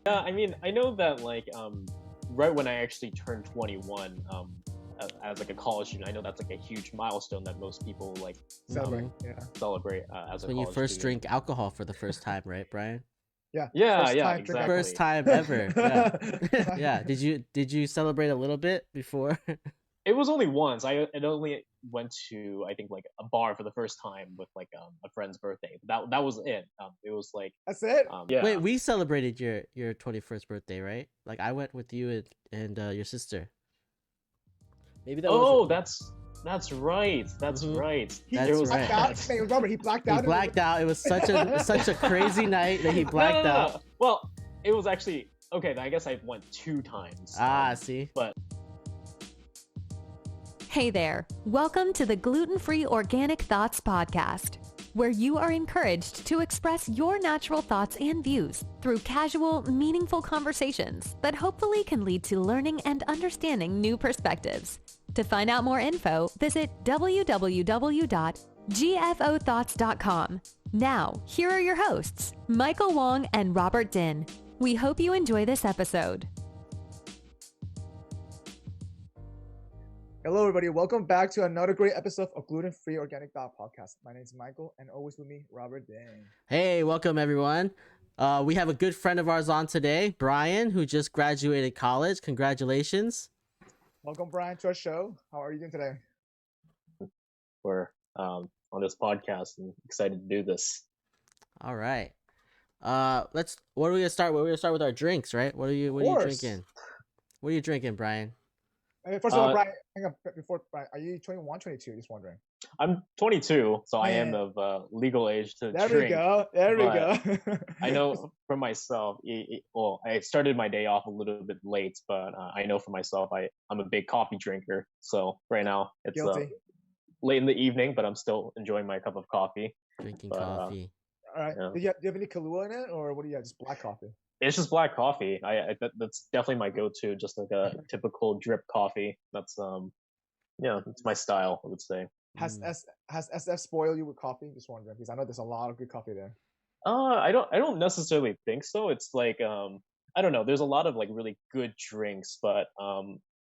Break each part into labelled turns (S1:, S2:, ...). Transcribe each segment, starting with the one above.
S1: Yeah, I mean, I know that right when I actually turned 21, as like a college student, I know that's like a huge milestone that most people
S2: Celebrate. Yeah.
S1: celebrate
S3: That's
S1: as a
S3: when you
S1: college
S3: first
S1: student.
S3: drink alcohol for the first time, right, Brian?
S2: Yeah.
S1: Yeah,
S2: First
S1: yeah,
S2: time drink
S1: exactly.
S3: First time ever. Yeah. Yeah. Did you celebrate a little bit before?
S1: It was only once. It only went to, I think, like a bar for the first time with a friend's birthday. That was it. It was like
S2: That's it.
S1: yeah.
S3: Wait, we celebrated your 21st birthday, right? Like I went with you and your sister. Maybe that was.
S1: Oh, that's right. That's
S3: Mhm.
S1: right.
S3: That's
S1: There was
S3: right.
S2: Out. Man, Robert, he blacked out.
S3: He blacked out. It was such a crazy night that he blacked out.
S1: No. Well, it was actually okay. I guess I went 2 times.
S3: See.
S1: But
S4: Hey there. Welcome to the Gluten-Free Organic Thoughts podcast, where you are encouraged to express your natural thoughts and views through casual, meaningful conversations that hopefully can lead to learning and understanding new perspectives. To find out more info, visit www.gfOThoughts.com. Now, here are your hosts, Michael Wong and Robert Din. We hope you enjoy this episode.
S2: Hello, everybody. Welcome back to another great episode of Gluten-Free Organic Thought Podcast. My name is Michael, and always with me, Robert Dang.
S3: Hey, welcome everyone. We have a good friend of ours on today, Brian, who just graduated college. Congratulations.
S2: Welcome, Brian, to our show. How are you doing today?
S1: we're on this podcast and excited to do this.
S3: All right. What are we gonna start? We're gonna start with our drinks, right? What are you drinking? What are you drinking, Brian?
S2: First of all, Brian, hang on, before Brian, are you 21, 22? Just wondering.
S1: I'm 22, so I am
S2: Man.
S1: of legal age to
S2: There
S1: drink.
S2: we go. There we go.
S1: I know for myself, well, I started my day off a little bit late, but I know for myself, I'm a big coffee drinker. So right now it's
S2: Guilty.
S1: late in the evening, but I'm still enjoying my cup of coffee.
S3: Drinking
S1: But,
S3: coffee.
S2: All right.
S1: Yeah.
S2: Do you have any Kahlua in it, or what do you have? Just black coffee?
S1: It's just black coffee. That's definitely my go-to, just like a typical drip coffee. That's it's my style, I would say.
S2: Has SF spoiled you with coffee? Just wondering, because I know there's a lot of good coffee there.
S1: I don't necessarily think so. It's like I don't know. There's a lot of like really good drinks, but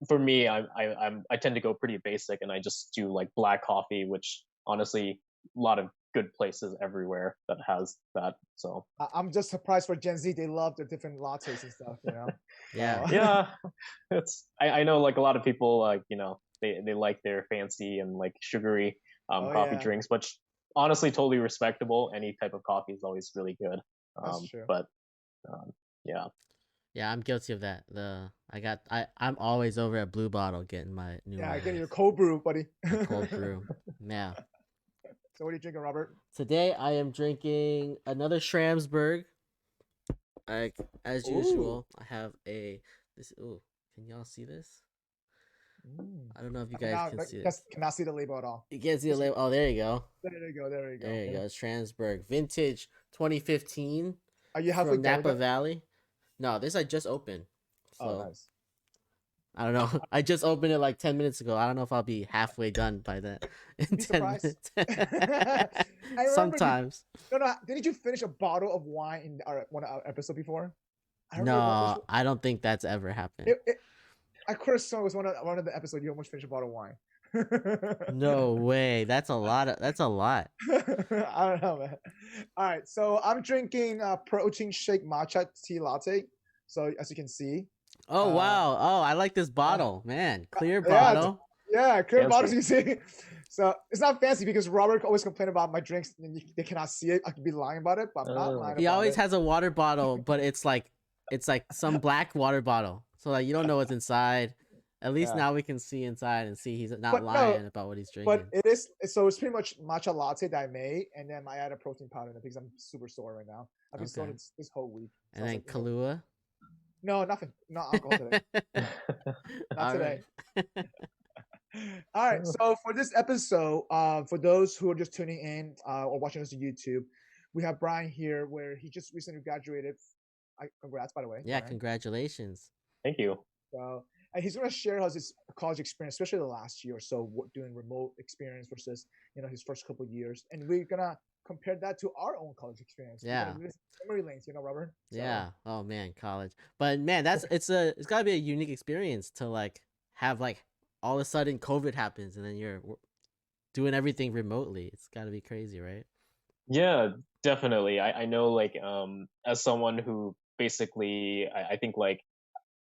S1: for me, I tend to go pretty basic, and I just do like black coffee, which honestly, a lot of good places everywhere that has that. So
S2: I'm just surprised for Gen Z. They love their different lattes and stuff, you know.
S3: Yeah.
S1: yeah, I know like a lot of people like they like their fancy and like sugary coffee drinks, which honestly totally respectable. Any type of coffee is always really good.
S2: That's true.
S1: But
S3: Yeah, I'm guilty of that. I'm always over at Blue Bottle getting my new.
S2: Yeah, getting your cold brew, buddy.
S3: Cold brew. Yeah.
S2: So what are you drinking, Robert?
S3: Today I am drinking another Schramsberg. As usual, I have this. Ooh, can y'all see this? I don't know if you guys can see this.
S2: Cannot see the label at all.
S3: You can't see the label. Oh, there you go.
S2: There you go.
S3: There you go. It's Schramsberg Vintage 2015.
S2: Are you halfway
S3: from Napa Valley? No, this I just opened. So,
S2: oh, nice.
S3: I don't know. I just opened it like 10 minutes ago. I don't know if I'll be halfway done by then. In 10 minutes. Sometimes.
S2: No. Didn't you finish a bottle of wine in one of our episode before?
S3: No, I don't think that's ever happened.
S2: I could have sworn it was one of the episodes you almost finished a bottle of wine.
S3: No way. That's a lot.
S2: I don't know, man. All right, so I'm drinking protein shake matcha tea latte. So as you can see.
S3: Oh wow! Oh, I like this bottle, man. Clear bottle.
S2: Yeah, clear bottle. You see. So it's not fancy because Robert always complain about my drinks and they cannot see it. I could be lying about it, but I'm not lying.
S3: He always has a water bottle, but it's like some black water bottle. So like you don't know what's inside. At least now we can see inside and see he's not lying about what he's drinking.
S2: But it is so it's pretty much matcha latte that I made, and then I add a protein powder in it because I'm super sore right now. I've been sore this whole week.
S3: So and then Kahlua.
S2: No, nothing. No alcohol today. Not today. All right. So for this episode, for those who are just tuning in or watching us on YouTube, we have Brian here, where he just recently graduated. Congrats, by the way.
S3: Yeah,
S2: Brian.
S3: Congratulations.
S1: Thank you.
S2: So, and he's going to share his college experience, especially the last year or so, doing remote experience versus his first couple of years. And we're gonna compare that to our own college experience.
S3: Yeah.
S2: Memory lanes, Robert. So,
S3: yeah. Oh man, college. But man, it's gotta be a unique experience to like have like all of a sudden COVID happens and then you're doing everything remotely. It's gotta be crazy, right?
S1: Yeah, definitely. I know, like, as someone who basically, I think, like,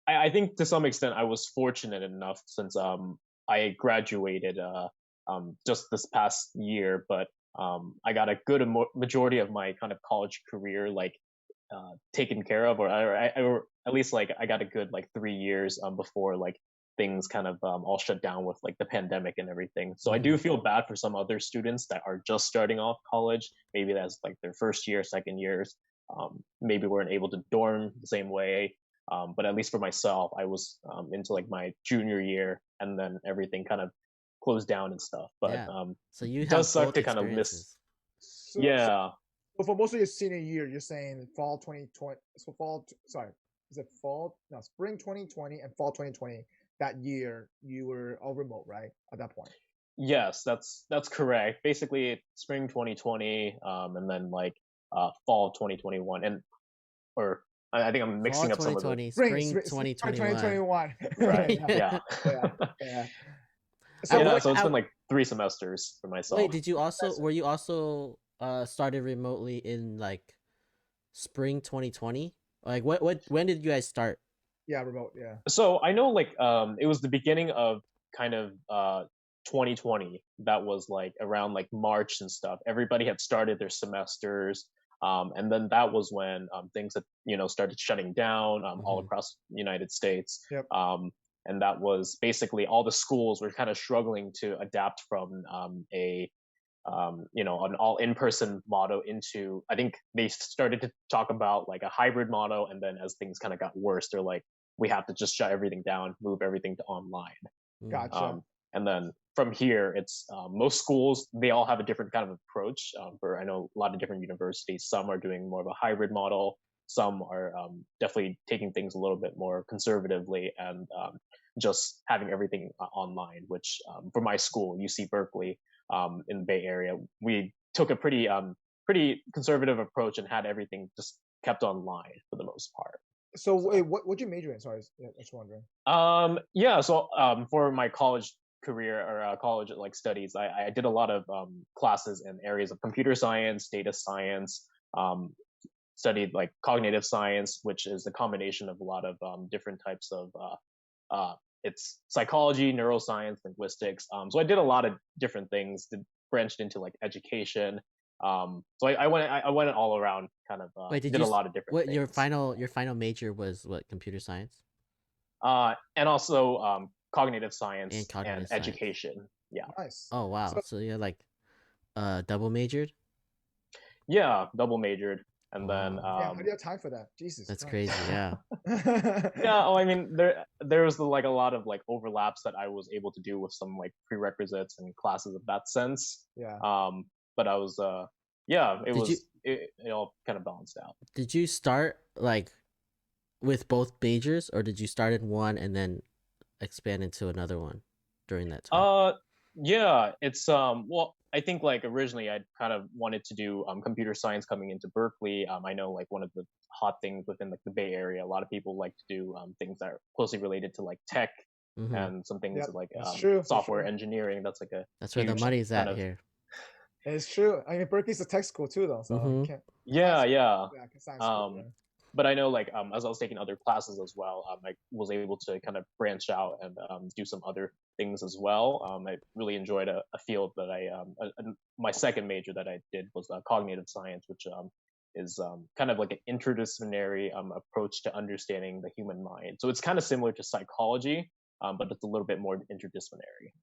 S1: I think to some extent I was fortunate enough since I graduated just this past year, but I got a good majority of my kind of college career like taken care of, or at least like I got a good like 3 years before like things kind of all shut down with like the pandemic and everything. So I do feel bad for some other students that are just starting off college. Maybe that's like their first year, second years. Maybe weren't able to dorm the same way. But at least for myself, I was into like my junior year, and then everything kind of closed down and stuff. But
S3: Yeah. So you
S1: it
S3: have
S1: does suck
S3: both
S1: to kind of miss.
S3: experiences.
S2: So,
S1: Yeah.
S2: so for most of your senior year, you're saying fall 2020. So is it fall? No, spring 2020 and fall 2020. That year you were all remote, right? At that point.
S1: Yes, that's correct. Basically, spring 2020, and then like fall 2021, and or I think I'm mixing
S3: Fall
S1: up some of the
S3: 2020, spring 2021.
S2: 2021.
S1: right.
S2: Yeah.
S1: Yeah.
S2: Yeah.
S1: So
S2: So
S1: yeah,
S2: what,
S1: so it's been like 3 semesters for myself.
S3: Wait, were you also started remotely in like spring 2020? Like when did you guys start?
S2: yeah, remote, yeah.
S1: So I know like it was the beginning of kind of 2020. That was like around like March and stuff. Everybody had started their semesters. And then that was when things had started shutting down all across the United States.
S2: Yep.
S1: And that was basically all the schools were kind of struggling to adapt from an all in-person model into, I think they started to talk about like a hybrid model. And then as things kind of got worse, they're like, we have to just shut everything down, move everything to online.
S2: Gotcha.
S1: And then from here, it's most schools, they all have a different kind of approach. For I know a lot of different universities, some are doing more of a hybrid model. Some are definitely taking things a little bit more conservatively and just having everything online, which for my school, UC Berkeley, in the Bay Area, we took a pretty conservative approach and had everything just kept online for the most part.
S2: So wait, what'd you major in? Sorry, I was wondering.
S1: Yeah, so for my college career or college like studies, I did a lot of classes in areas of computer science, data science, studied like cognitive science, which is a combination of a lot of different types of it's psychology, neuroscience, linguistics. So I did a lot of different things, branched into like education. So I went all around kind of
S3: Wait,
S1: did a lot of different things.
S3: Your final major was what, computer science?
S1: And also cognitive science
S3: and
S1: education. Yeah.
S2: Nice.
S3: Oh wow. So you're like double majured?
S1: Yeah, double majored. And then
S2: yeah, how do you have time for that? Jesus.
S3: That's
S2: Christ.
S3: crazy, yeah.
S1: yeah, I mean there was like a lot of like overlaps that I was able to do with some like prerequisites and classes of that sense.
S2: Yeah.
S1: But I was it all kind of balanced out.
S3: Did you start like with both majors, or did you start in one and then expand into another one during that time?
S1: Yeah, it's well, I think like originally I kind of wanted to do computer science coming into Berkeley. I know like one of the hot things within like the Bay Area, a lot of people like to do things that are closely related to like tech and some things like software engineering. That's like
S3: that's where the money's at here.
S2: It's true. I mean, Berkeley's a tech school too, though. So
S1: yeah.
S2: Science school,
S1: But I know like as I was taking other classes as well, I was able to kind of branch out and do some other things as well. I really enjoyed a field that my second major that I did was cognitive science, which is kind of like an interdisciplinary approach to understanding the human mind. So it's kind of similar to psychology, but it's a little bit more interdisciplinary.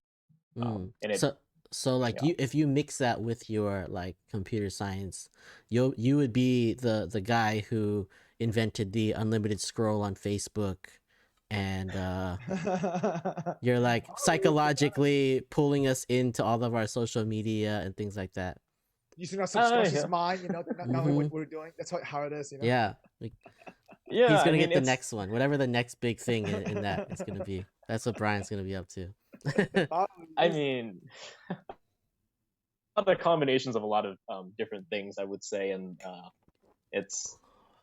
S3: So like if you mix that with your like computer science, you would be the guy who invented the unlimited scroll on Facebook, and you're like psychologically pulling us into all of our social media and things like that.
S2: Using our subconscious mind, not knowing what we're doing. That's how it is,
S3: Yeah.
S1: Yeah,
S3: he's gonna get the next one, whatever the next big thing in that it's gonna be. That's what Brian's gonna be up to.
S1: I mean, of combinations of a lot of different things, I would say, and it's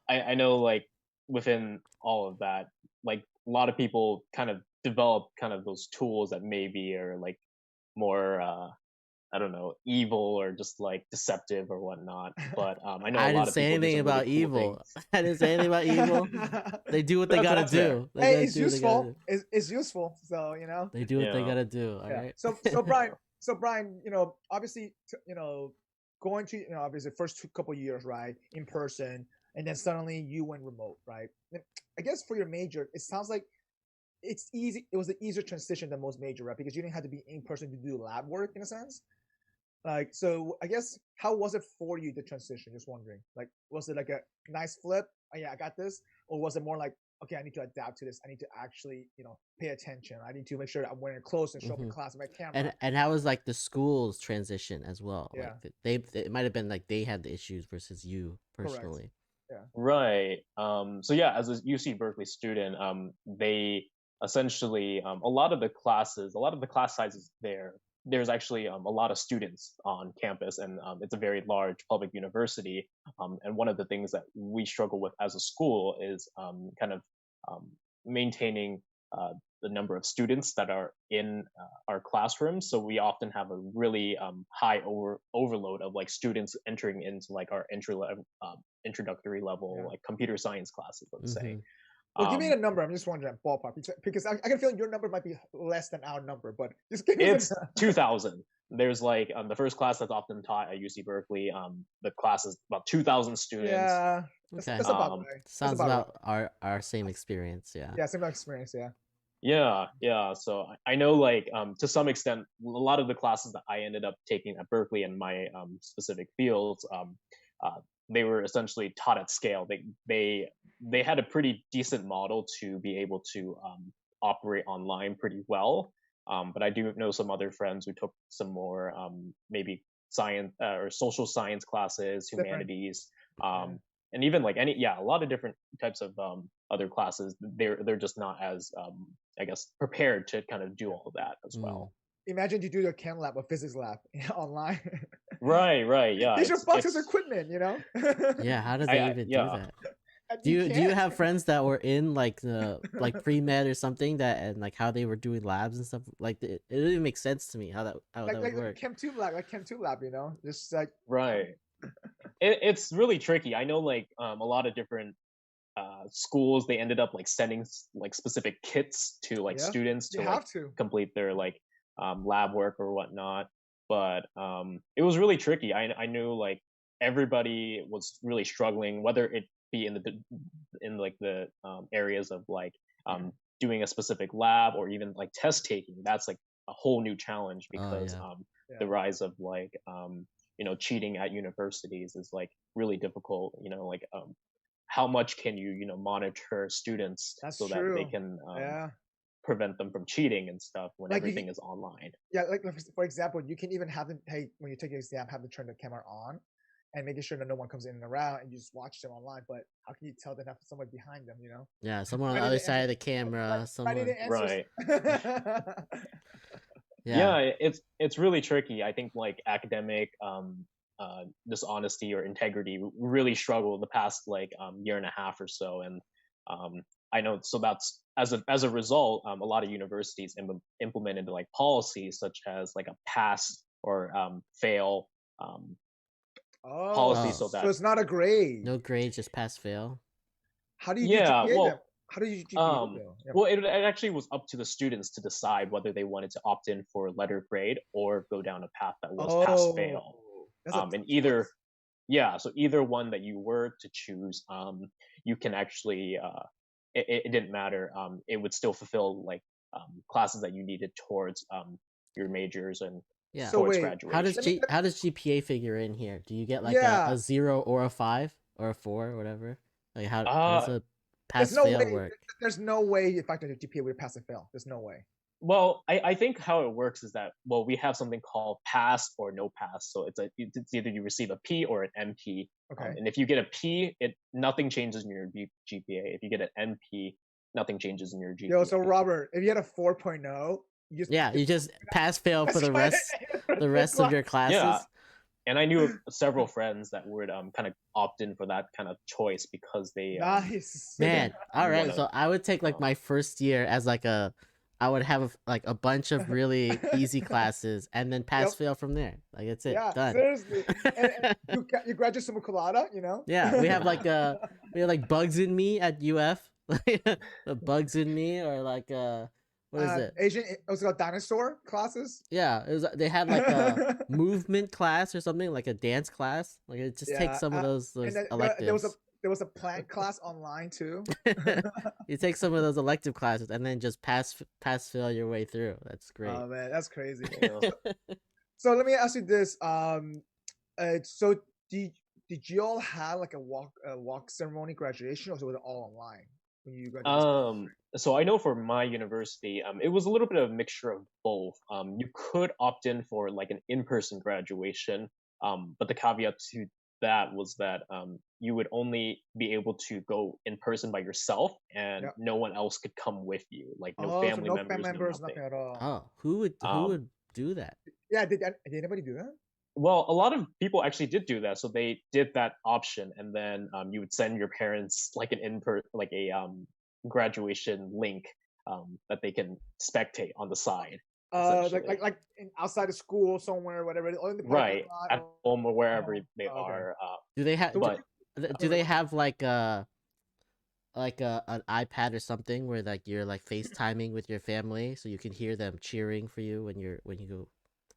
S1: I know like within all of that, like a lot of people kind of develop kind of those tools that maybe are like more I don't know, evil or just like deceptive or whatnot. But I know a
S3: I
S1: lot
S3: didn't
S1: of
S3: say
S1: people do
S3: anything
S1: some really
S3: about
S1: cool
S3: evil.
S1: things.
S3: I didn't say anything about evil. They do what they gotta
S1: That's fair.
S3: do. They
S2: Hey,
S3: gotta
S2: it's
S3: do what they gotta
S2: useful.
S3: do.
S2: It's useful. So you know.
S3: They do what they
S1: Yeah.
S3: gotta do. All
S2: Yeah.
S3: right.
S2: So Brian, you know, obviously, you know, going to, you know, obviously first couple years, right, in person, and then suddenly you went remote, right? And I guess for your major, it sounds like it's easy. It was an easier transition than most major, right? Because you didn't have to be in person to do lab work in a sense. Like, so I guess how was it for you the transition? Just wondering. Like, was it like a nice flip? Oh yeah, I got this, or was it more like, okay, I need to adapt to this. I need to actually, you know, pay attention. I need to make sure that I'm wearing clothes and show up in class with my camera.
S3: And how was like the school's transition as well?
S2: Yeah.
S3: Like they it might have been like they had the issues versus you personally.
S2: Correct. Yeah.
S1: Right. So yeah, as a UC Berkeley student, they essentially a lot of the classes, a lot of the class sizes there's actually a lot of students on campus, and it's a very large public university. And one of the things that we struggle with as a school is kind of um, maintaining the number of students that are in our classrooms. So we often have a really high overload of like students entering into like our introductory level like computer science classes, let's say.
S2: Well, give me a number. I'm just wondering ballpark because I can feel your number might be less than our number, but just give me.
S1: It's 2,000. There's like the first class that's often taught at UC Berkeley. The class is about 2,000 students.
S2: Yeah,
S3: Okay.
S2: that's about right.
S3: Sounds
S2: that's
S3: about our same experience. Yeah.
S2: Yeah, same experience. Yeah.
S1: Yeah. So I know, like, to some extent, a lot of the classes that I ended up taking at Berkeley in my specific fields, uh, they were essentially taught at scale. They had a pretty decent model to be able to operate online pretty well. But I do know some other friends who took some more maybe science or social science classes, humanities, and even like a lot of different types of other classes. They're just not as I guess prepared to kind of do all of that as well.
S2: Imagine you do your chem lab or physics lab online.
S1: Right, yeah.
S2: These are boxes of equipment, you know.
S3: Yeah, how do they even do that? Do you have friends that were in like the like pre-med or something that and like how they were doing labs and stuff? Like it didn't even make sense to me how that would work.
S2: Chem 2 lab, like Chem 2 lab, you know, just like
S1: right. It's really tricky. I know like a lot of different schools, they ended up like sending like specific kits to like students to like complete their like lab work or whatnot. But it was really tricky. I knew like everybody was really struggling, whether it be in like the areas of like doing a specific lab or even like test taking. That's like a whole new challenge because the rise of like cheating at universities is like really difficult. Like how much can you monitor students so that they can prevent them from cheating and stuff when like everything is online.
S2: Yeah, like for example, you can even have them, hey, when you take your exam, have them turn the camera on and making sure that no one comes in and around and you just watch them online. But how can you tell they have someone behind them, you know?
S3: Yeah, someone on the other side of the camera.
S1: Right. Yeah, it's really tricky. I think like academic dishonesty or integrity really struggled the past like year and a half or so, and I know, so that's as a result, a lot of universities implemented like policies such as like a pass or fail policy, so that
S2: so it's not a grade.
S3: No grades, just pass fail.
S2: How do you do GPA them? How do you GPA them?
S1: Well, it actually was up to the students to decide whether they wanted to opt in for letter grade or go down a path that was pass fail. And either so either one that you were to choose, you can actually it didn't matter. It would still fulfill like classes that you needed towards your majors and towards graduation.
S3: How does GPA figure in here? Do you get like a 0 or a 5 or a 4 or whatever? Like how does a pass fail work?
S2: There's no way if I can do GPA would pass or fail. There's no way.
S1: Well, I think how it works is that we have something called pass or no pass. So it's either you receive a P or an MP.
S2: Okay.
S1: And if you get a P, nothing changes in your GPA. If you get an MP, nothing changes in your GPA.
S2: Yo, so Robert, if you had a 4.0,
S3: you just pass fail for the rest of your classes.
S1: and I knew several friends that would kind of opt in for that kind of choice because they
S2: Nice.
S1: they
S3: Man,
S1: didn't
S3: all right.
S1: want to.
S3: So I would take like my first year as like I would have like a bunch of really easy classes and then pass
S2: Yep.
S3: fail from there. Like that's it,
S2: Yeah,
S3: done.
S2: seriously. And you graduate summa cum laude, you know?
S3: Yeah, we have like bugs in me at UF, like the bugs in me, or like what is it?
S2: Asian, it was called dinosaur classes.
S3: Yeah, it was. They had like a movement class or something, like a dance class. Like it just takes
S2: Yeah,
S3: some of those
S2: and then
S3: electives.
S2: there was a plant class online too.
S3: You take some of those elective classes and then just pass fail your way through. That's great.
S2: Oh man, that's crazy.
S1: You know.
S2: So let me ask you this: so did you all have like a walk ceremony graduation, or was it all online when you graduated?
S1: So I know for my university, it was a little bit of a mixture of both. You could opt in for like an in-person graduation, but the caveat to that was that you would only be able to go in person by yourself, and
S2: Yep.
S1: no one else could come with you, like no
S2: Oh, so
S1: family
S2: no
S1: members,
S2: family members,
S1: no nothing.
S2: nothing at all.
S3: Oh, who would do that?
S2: Yeah, did anybody do that?
S1: Well, a lot of people actually did do that. So they did that option, and then you would send your parents like like a graduation link that they can spectate on the side.
S2: Like outside of school somewhere, whatever, or in the
S1: Right,
S2: parking lot,
S1: at home or wherever they
S2: okay.
S1: are.
S3: Do they have?
S1: But
S3: Do they have like an iPad or something where like you're like FaceTiming with your family so you can hear them cheering for you when you go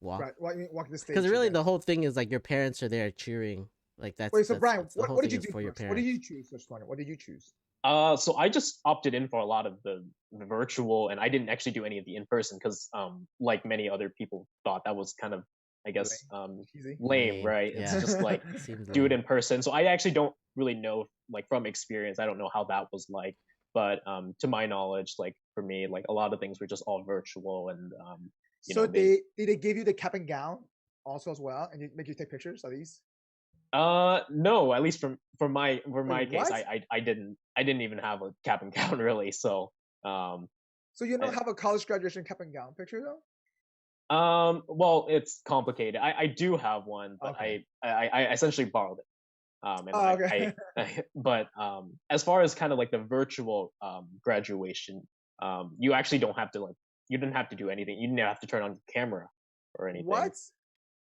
S3: walk?
S2: Right, walk the stage.
S3: Because really, the whole thing is like your parents are there cheering. Like that's.
S2: Wait, so
S3: that's,
S2: Brian,
S3: that's the whole
S2: what did
S3: thing
S2: you
S3: is
S2: do
S3: for your
S2: first? What did
S3: parents.
S2: you choose? First one. What did you choose?
S1: So I just opted in for a lot of the virtual, and I didn't actually do any of the in person because, like many other people, thought that was kind of, I guess,
S2: Easy.
S1: lame, right?
S3: Yeah.
S1: It's just like do it in person. So I actually don't really know, like from experience, I don't know how that was like. But to my knowledge, like for me, like a lot of things were just all virtual, and
S2: so did they give you the cap and gown also as well, and make you take pictures of these?
S1: No, at least for my case,
S2: what?
S1: I didn't even have a cap and gown really. So
S2: So you don't have a college graduation cap and gown picture though?
S1: Well, it's complicated. I do have one, but
S2: Okay.
S1: I essentially borrowed it.
S2: Okay.
S1: But as far as kind of like the virtual graduation, you actually don't have to you didn't have to do anything. You didn't have to turn on your camera or anything.
S2: What?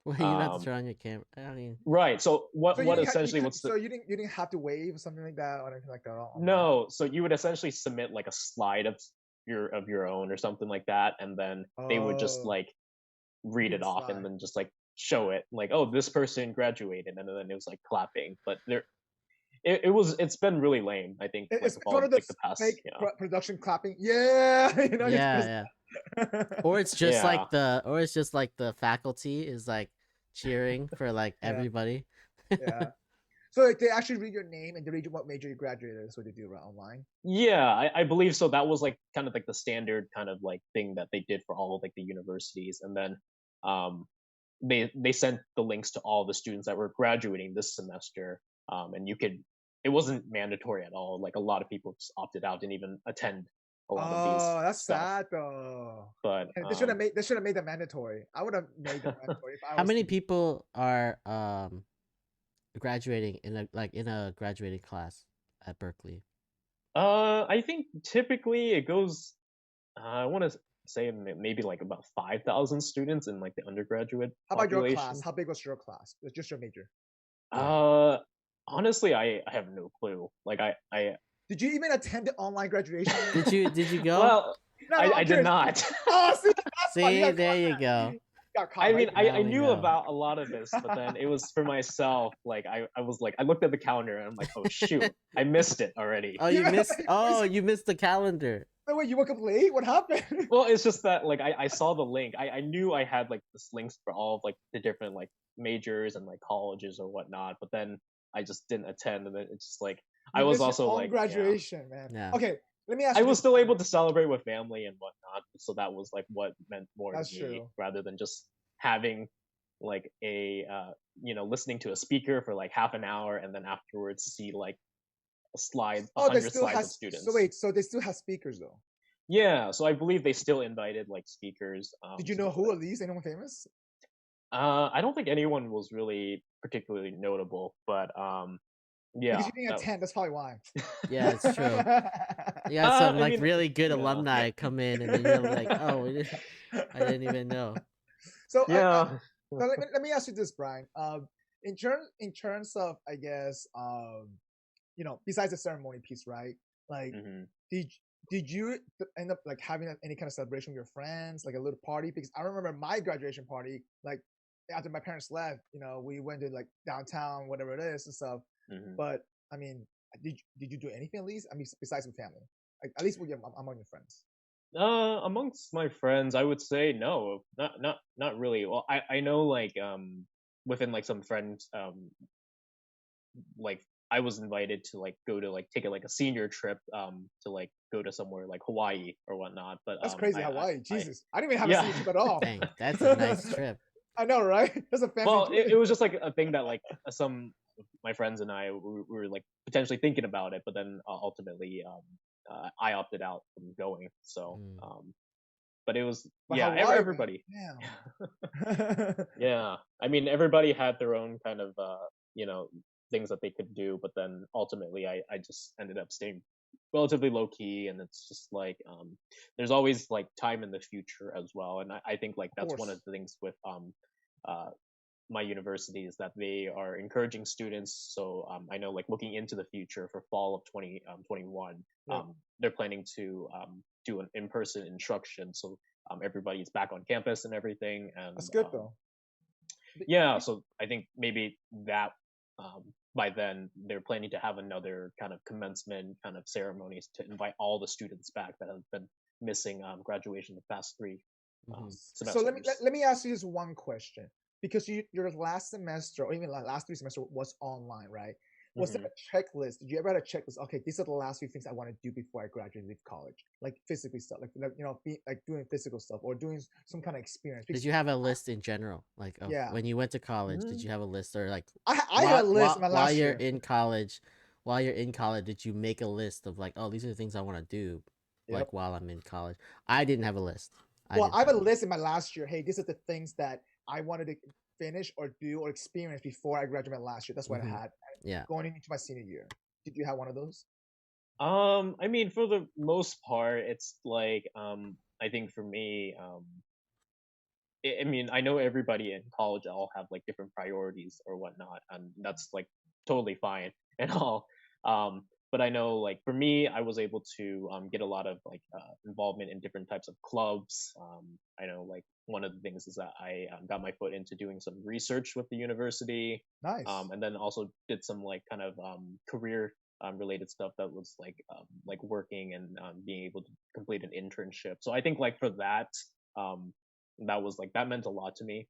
S3: Well, you don't have to turn on your camera. I mean,
S1: right. So what essentially what's
S2: so you didn't have to wave or something like that or anything like that at all?
S1: No, so you would essentially submit like a slide of your own or something like that, and then they would just like read it off and then just like show it like, oh, this person graduated, and then it was like clapping. But it's been really lame, I think.
S2: It's
S1: all,
S2: sort of the
S1: past,
S2: fake production clapping. Yeah,
S3: yeah. Or it's just
S1: Yeah.
S3: like the faculty is like cheering for like everybody.
S2: Yeah. So like, they actually read your name and they read you what major you graduated. That's what they do online.
S1: Yeah, I believe so. That was like kind of like the standard kind of like thing that they did for all of like the universities, and then they sent the links to all the students that were graduating this semester, and it wasn't mandatory at all. Like a lot of people just opted out, didn't even attend a lot of these.
S2: Oh, that's
S1: stuff.
S2: sad though.
S1: But
S2: they should have made them mandatory. I would have made them mandatory. If I
S3: How
S2: was
S3: many
S2: to-
S3: people are graduating in a graduating class at Berkeley?
S1: I think typically it goes. I want to say maybe like about 5,000 students in like the undergraduate.
S2: How about your
S1: population.
S2: class? How big was your class? It's just your major.
S1: Honestly, I have no clue. Like I
S2: Did you even attend the online graduation?
S3: Did you go?
S1: Well,
S2: No,
S1: I did not.
S2: Oh, see, that's
S3: See,
S2: funny.
S3: there you go.
S2: Got caught,
S1: I mean,
S2: right?
S1: I knew about a lot of this, but then it was for myself. Like I was like, I looked at the calendar and I'm like, oh shoot, I missed it already.
S3: Oh, you missed. Oh, you missed the calendar.
S2: No, wait, you woke up late? What happened?
S1: Well, it's just that like I saw the link. I knew I had like this links for all of like the different like majors and like colleges or whatnot, but then I just didn't attend, and then it's just like I was also like
S2: graduation, man.
S3: Yeah.
S2: Okay, let me ask
S1: I
S2: you.
S1: was still able to celebrate with family and whatnot, so that was like what meant more
S2: That's
S1: to me
S2: true.
S1: rather than just having like a listening to a speaker for like half an hour and then afterwards see like a slide,
S2: Oh, they
S1: 100
S2: still
S1: slides
S2: have
S1: of students.
S2: So wait, so they still have speakers though?
S1: Yeah, so I believe they still invited like speakers.
S2: Did you know who at least? Anyone famous?
S1: I don't think anyone was really particularly notable, but
S2: Because
S1: yeah.
S2: you didn't attend, that's probably why.
S3: Yeah, it's true. You got some
S1: I
S3: like
S1: mean,
S3: really good
S1: yeah,
S3: alumni come in, and then you're like, oh, I didn't even know.
S2: So
S1: yeah.
S2: now let me ask you this, Brian. In terms of, I guess, besides the ceremony piece, right? Like,
S1: hmm
S2: did did you end up like having any kind of celebration with your friends, like a little party? Because I remember my graduation party, like after my parents left, we went to like downtown, whatever it is, and stuff.
S1: hmm
S2: But I mean, did you do anything at least? I mean, besides with family, like at least with among your friends.
S1: Amongst my friends, I would say no, not really. Well, I know like within like some friends like I was invited to like go to like take a like a senior trip to like go to somewhere like Hawaii or whatnot. But
S2: That's crazy, Hawaii.
S1: I
S2: Jesus, I didn't even have a
S1: yeah.
S2: senior trip at all.
S3: Dang, that's a nice trip.
S2: I know, right? That's a fancy
S1: Well,
S2: trip.
S1: it was just like a thing that like some of my friends and I we were like potentially thinking about it, but then ultimately I opted out from going. So
S3: Mm.
S1: but it was
S2: But
S1: yeah
S2: Hawaii,
S1: everybody
S2: damn.
S1: yeah. I mean everybody had their own kind of you know things that they could do, but then ultimately I just ended up staying relatively low key, and it's just like there's always like time in the future as well, and I think like
S2: Of
S1: that's one of
S2: course.
S1: the things with uh my university is that they are encouraging students. So I know like looking into the future for fall of 2021,
S2: Yeah,
S1: they're planning to do an in-person instruction. So everybody's back on campus and everything.
S2: that's
S1: And
S2: good though.
S1: yeah, so I think maybe that by then they're planning to have another kind of commencement kind of ceremonies to invite all the students back that have been missing graduation the past three
S3: Mm-hmm.
S2: So let me
S1: semesters.
S2: let me ask you this one question, because your last semester or even like last 3 semester was online, right? Was there
S1: hmm
S2: a checklist? Did you ever have a checklist? Okay, these are the last few things I want to do before I graduate and leave college, like physically stuff, like doing physical stuff or doing some kind of experience.
S3: Did
S2: Because
S3: you have a list in general, like of
S2: yeah,
S3: when you went to college? Did you have a list, or like
S2: I had a list in my
S3: while
S2: last
S3: you're
S2: year.
S3: in college, while you're in college, did you make a list of like, oh, these are the things I want to do,
S2: Yep.
S3: like while I'm in college? I didn't have a list. I
S2: Well,
S3: didn't
S2: I have
S3: have
S2: a
S3: a list.
S2: list in my last year. Hey, these are the things that I wanted to finish or do or experience before I graduated last year. That's what I
S3: Mm-hmm.
S2: had
S3: Yeah.
S2: going into my senior year. Did you have one of those?
S1: I mean, for the most part, it's like, I think for me, I mean, I know everybody in college all have like different priorities or whatnot, and that's like totally fine and all. But I know, like for me, I was able to get a lot of like involvement in different types of clubs. I know, like one of the things is that I got my foot into doing some research with the university,
S2: Nice.
S1: and then also did some like kind of career related stuff that was like working and being able to complete an internship. So I think like for that, um, that was like that meant a lot to me.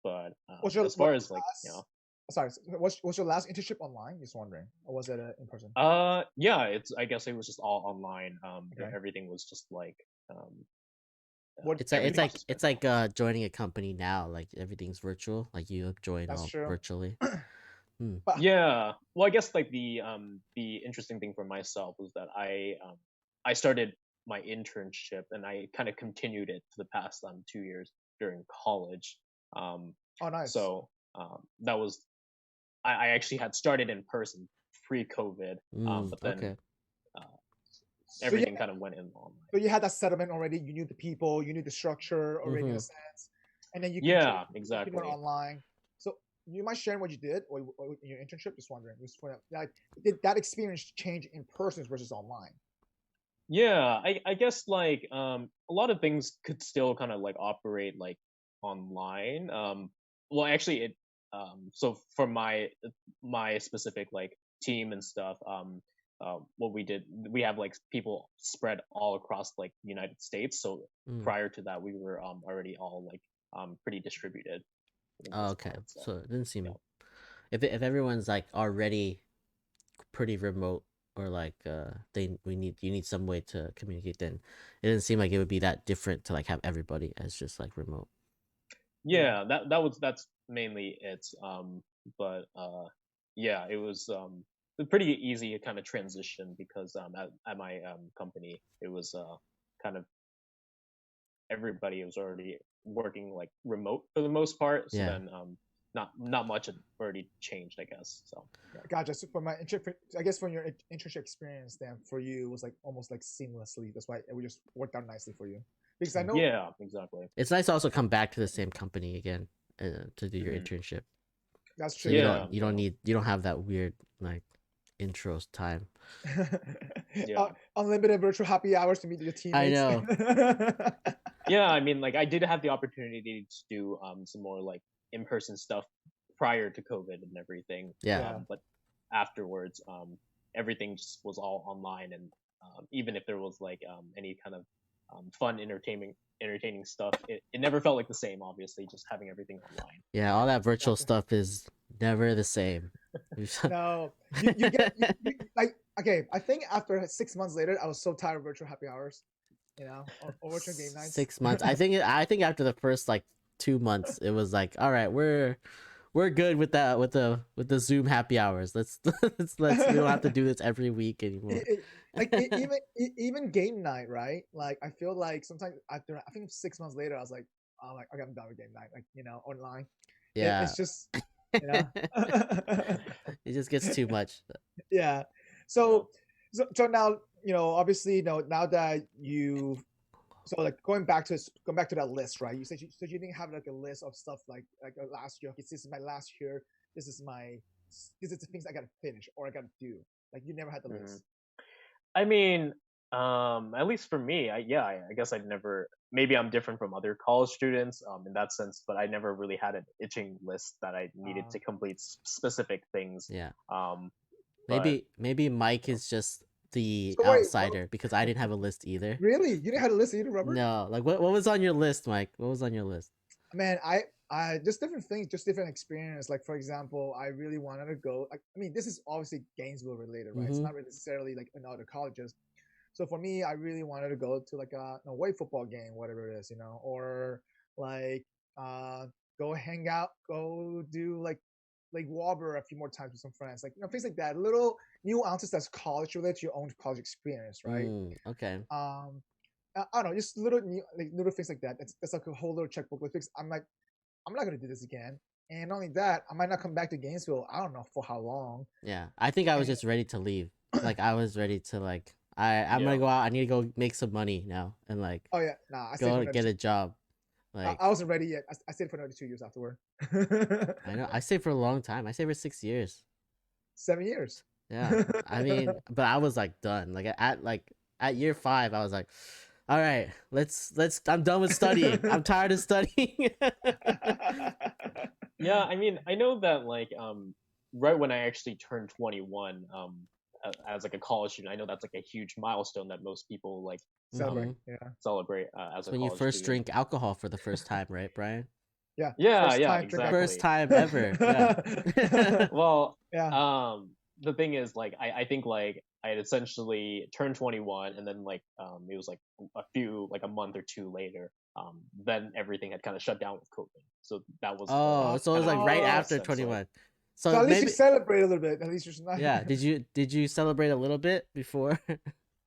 S1: But
S2: Was your
S1: as
S2: was
S1: far
S2: your
S1: as like
S2: last? Sorry, was your last internship online? Just wondering, or was it in person?
S1: yeah, it's I guess it was just all online.
S2: Okay.
S1: Everything was just like um,
S2: What
S3: It's like
S2: did
S3: it's
S2: you?
S1: everything's
S3: like
S1: just
S3: it's
S1: virtual.
S3: like joining a company now. Like everything's virtual. Like you join
S2: That's
S3: all
S2: true.
S3: virtually. Hmm.
S2: But
S1: Yeah, well, I guess like the interesting thing for myself was that I started my internship and I kind of continued it for the past 2 years during college. Um,
S2: oh, nice.
S1: so that was I actually had started in person pre-COVID, but then
S3: Okay.
S1: uh,
S2: So yeah,
S1: everything kind of went in online.
S2: so you had that settlement already. You knew the people, you knew the structure already in
S3: Mm-hmm.
S2: a sense, and then
S1: Yeah,
S2: continue
S1: exactly.
S2: online. So you mind sharing what you did or in your internship? Just wondering. Like, did that experience change in person versus online?
S1: Yeah, I guess like a lot of things could still kind of like operate like online. Well, actually, it so for my specific like team and stuff, what we did, we have like people spread all across like the United States. So
S3: Mm.
S1: prior to that, we were already all like pretty distributed for the
S3: Oh,
S1: most
S3: okay.
S1: part. So
S3: So it didn't
S1: yeah.
S3: seem if everyone's like already pretty remote, or like you need some way to communicate, then it didn't seem like it would be that different to like have everybody as just like remote.
S2: Yeah.
S1: Yeah, that's mainly it. But yeah, it was a pretty easy kind of transition because at my company it was kind of everybody was already working like remote for the most part. So
S3: Yeah.
S1: then not much had already changed, I guess. So
S2: Gotcha. So for my I guess from your internship experience, then for you it was like almost like seamlessly. That's why it would just worked out nicely for you. Because I know
S1: yeah, exactly.
S3: It's nice to also come back to the same company again to do your
S1: Mhm.
S3: internship.
S2: that's
S3: So
S2: true.
S1: Yeah.
S3: you don't have that weird like intro time.
S1: Yeah.
S2: Unlimited virtual happy hours to meet your
S3: I
S2: teammates.
S3: know.
S1: Yeah, I mean, like I did have the opportunity to do some more like in-person stuff prior to COVID and everything.
S3: Yeah.
S1: But afterwards, everything just was all online, and even if there was like any kind of fun, entertaining stuff, it never felt like the same. Obviously, just having everything online.
S3: Yeah, all that virtual
S2: Gotcha.
S3: stuff is never the same.
S2: No, you get like okay. I think after 6 months later, I was so tired of virtual happy hours. You know, or virtual game nights.
S3: 6 months. I think after the first like 2 months, it was like, all right, we're good with that with the Zoom happy hours. Let's we don't have to do this every week anymore.
S2: Even game night, right? Like I feel like sometimes after I think 6 months later, I was like, oh, like okay, I'm done with game night. Like online.
S3: Yeah.
S2: It's just
S3: It just gets too much.
S2: Yeah. So now obviously now that like going back to that list, right? You said you didn't have like a list of stuff like last year. Okay, this is my last year. This is the things I gotta finish or I gotta do. Like you never had the list.
S1: I mean, at least for me, I guess I'd never. Maybe I'm different from other college students in that sense, but I never really had an itching list that I needed to complete specific things.
S3: Yeah.
S1: But,
S3: Maybe Mike is just the
S2: So wait,
S3: outsider because I didn't have a list either.
S2: Really? You didn't have a list either, Robert?
S3: No. Like what was on your list, Mike? What was on your list?
S2: Man, I just different things, just different experience. Like for example, I really wanted to go. I mean, this is obviously Gainesville related, right? It's not necessarily like in other colleges. So for me, I really wanted to go to like a away football game, whatever it is, or like go hang out, go do like Wahlberg a few more times with some friends, like things like that. Little nuances that's college related to your own college experience, right?
S3: Okay.
S2: I don't know, just little things like that. That's like a whole little checkbook with things. I'm like, I'm not gonna do this again. And not only that, I might not come back to Gainesville. I don't know for how long.
S3: Yeah, I think I was just ready to leave. Like I was ready to like I'm gonna go out. I need to go make some money now and like
S2: oh yeah, nah, I
S3: go get a job. Like
S2: I wasn't ready yet. I stayed for another 2 years afterward.
S3: I know I stayed for a long time. I stayed for 6 years.
S2: 7 years.
S3: Yeah, I mean, but I was like done. Like at year 5, I was like, all right, let's. I'm done with studying. I'm tired of studying.
S1: Yeah, I mean, I know that like right when I actually turned 21 as like a college student, I know that's like a huge milestone that most people like
S2: Celebrate.
S1: celebrate as
S3: It's
S1: a
S3: when you
S1: college
S3: first
S1: student.
S3: drink alcohol for the first time, right, Brian?
S2: Yeah.
S1: Yeah,
S2: First
S1: yeah,
S2: time drink
S1: exactly.
S3: First time ever. Yeah.
S1: Well,
S2: Yeah.
S1: the thing is, like, I think like I had essentially turned 21, and then like it was like a month or two later, then everything had kind of shut down with COVID. So that was
S3: So it was like right after
S1: sense,
S3: 21.
S1: like,
S2: So at least you celebrate a little bit. At least you're not.
S3: Yeah. Did you celebrate a little bit before?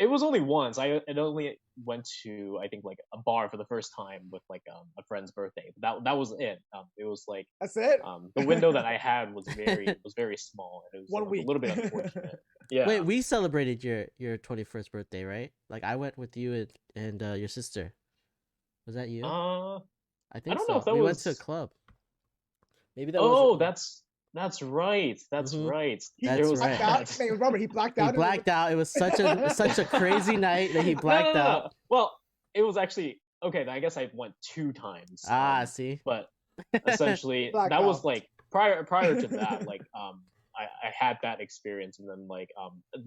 S1: it was only once. It only went to, I think, like a bar for the first time with like a friend's birthday. But that was it. It was like
S2: That's it.
S1: the window that I had was very small, and it was
S2: 1 week.
S1: a little bit unfortunate. Yeah.
S3: Wait, we celebrated your 21st birthday, right? Like I went with you and your sister. Was that you? I think
S1: don't
S3: so.
S1: know if that
S3: we
S1: was...
S3: went to a club. Maybe that
S1: was.
S3: was.
S1: Oh, that's right. That's right.
S3: That's
S1: was
S3: right.
S2: Out. Man, Robert, he blacked out.
S3: He blacked out. It was such a crazy night that he blacked out.
S1: Well, it was actually okay. I guess I went 2 times.
S3: See.
S1: But essentially, that was like prior to that. Like, I had that experience, and then like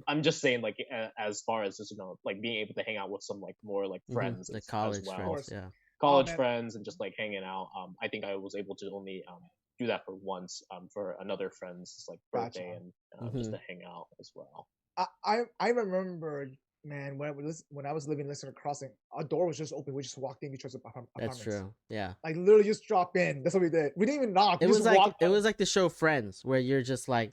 S1: I'm just saying like as far as just like being able to hang out with some like more like friends,
S3: like college
S1: as well.
S3: friends, yeah.
S1: College friends and just like hanging out. I think I was able to only do that for once for another friend's like birthday and just to hang out as well.
S2: I remember, man, when I was living in Listener Crossing, our door was just open. We just walked in each other's apartments.
S3: That's true. Yeah.
S2: Like literally just drop in. That's what we did. We didn't even knock.
S3: It was like the show Friends, where you're just like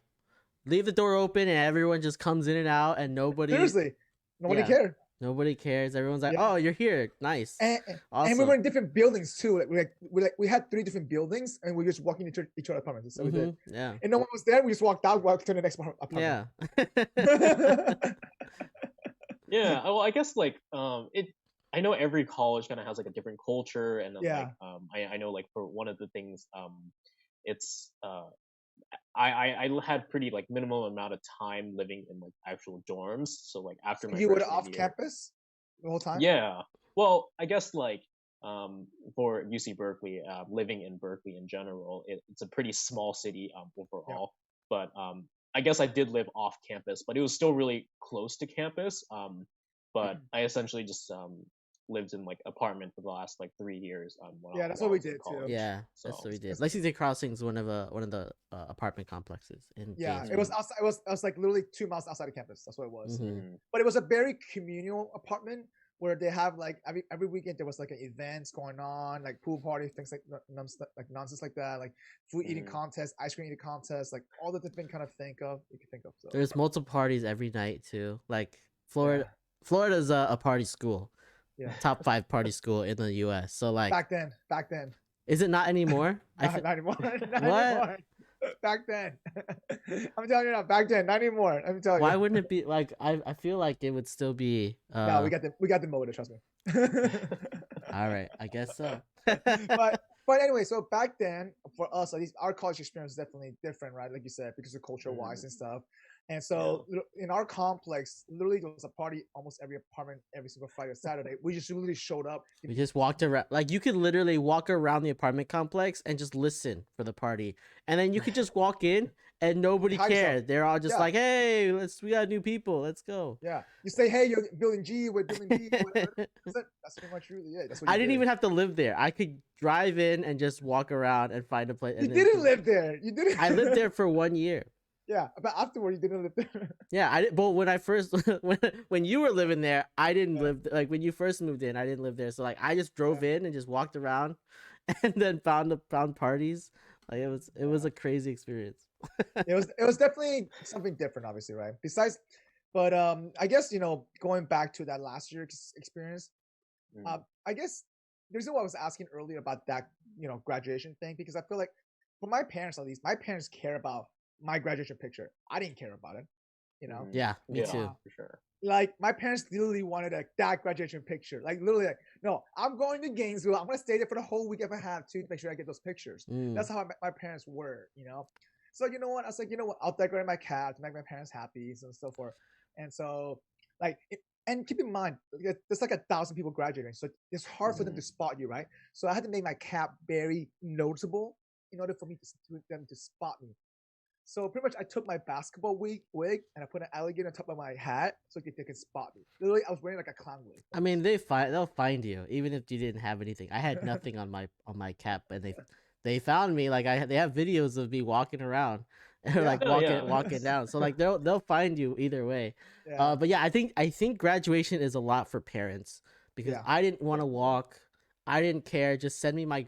S3: leave the door open and everyone just comes in and out and nobody.
S2: Seriously, nobody cared.
S3: Nobody cares. Everyone's like,
S2: Yeah.
S3: "Oh, you're here. Nice,
S2: And
S3: awesome."
S2: we were in different buildings too. We had 3 different buildings, and we just walking into each other's apartments. So we did.
S3: Yeah.
S2: And no one was there. We just walked out, walked to the next apartment.
S3: Yeah.
S1: Yeah, well, I guess like it. I know every college kind of has like a different culture, and then,
S2: Yeah.
S1: like I know like for one of the things it's I had pretty like minimal amount of time living in like actual dorms, so like after my
S2: You were
S1: freshman
S2: off
S1: year.
S2: campus the whole time.
S1: Yeah. Well, I guess like for UC Berkeley, living in Berkeley in general, it's a pretty small city overall. But I guess I did live off campus, but it was still really close to campus. But I essentially just lived in like apartment for the last like 3 years.
S2: Yeah, that's
S1: while
S2: what we
S1: I was in
S2: did too.
S1: college.
S3: Yeah,
S1: So
S3: that's what we did. Lexington Crossing is one of the apartment complexes in
S2: Yeah,
S3: Gainesville.
S2: it was outside. It was like literally 2 miles outside of campus. That's what it was.
S3: Mhm.
S2: But it was a very communal apartment where they have like every weekend there was like an events going on, like pool party, things like nonsense like that, like food eating contest, ice cream eating contest, like all the different kind of you can think of. So
S3: There's multiple parties every night too. Like Florida's a party school.
S2: yeah,
S3: Top 5 party school in the U.S. So like,
S2: back then,
S3: is it not anymore?
S2: not anymore, not
S3: What?
S2: anymore. Back then, I'm telling you now. Back then, not anymore. I'm telling you.
S3: Why wouldn't it be like? I feel like it would still be.
S2: No, we got the motor. Trust me.
S3: All right, I guess so.
S2: But anyway, so back then for us, at least our college experience is definitely different, right? Like you said, because of culture wise and stuff. And so in our complex, literally there was a party almost every apartment every single Friday or Saturday. We just literally showed up.
S3: We just walked around. Like you could literally walk around the apartment complex and just listen for the party, and then you could just walk in and nobody
S2: Hide yourself.
S3: cared. They're all just like, "Hey, we got new people. Let's go."
S2: Yeah, you say, "Hey, you're building G, we're building B." Whatever. That's pretty much really it. That's what
S3: I
S2: you
S3: didn't
S2: did.
S3: even have to live there. I could drive in and just walk around and find a place.
S2: You didn't live there. You didn't.
S3: I lived there for 1 year.
S2: Yeah, but afterward you didn't live there.
S3: Yeah, I did. But when I first when you were living there, I didn't live like when you first moved in. I didn't live there, so like I just drove in and just walked around, and then found parties. Like it was a crazy experience.
S2: It was definitely something different, obviously, right? Besides, but I guess going back to that last year experience, I guess the reason why I was asking earlier about that graduation thing, because I feel like for my parents at least, my parents care about my graduation picture. I didn't care about it,
S3: Yeah, me too.
S1: For sure.
S2: Like my parents literally wanted that graduation picture. Like literally, like, no, I'm going to Gainesville. I'm gonna stay there for the whole week if I have to make sure I get those pictures. That's how my parents were, So you know what? I was like, you know what? I'll decorate my cat to make my parents happy and so forth. And so, like, and keep in mind, there's like 1,000 people graduating, so it's hard for them to spot you, right? So I had to make my cap very noticeable in order for them to spot me. So pretty much, I took my basketball wig and I put an alligator on top of my hat so they could spot me. Literally, I was wearing like a clown wig.
S3: I mean, they'll find you even if you didn't have anything. I had nothing on my cap, and they found me. Like they have videos of me walking around, or like walking down. So like they'll find you either way.
S2: Yeah.
S3: But yeah, I think graduation is a lot for parents because I didn't want to walk. I didn't care. Just send me my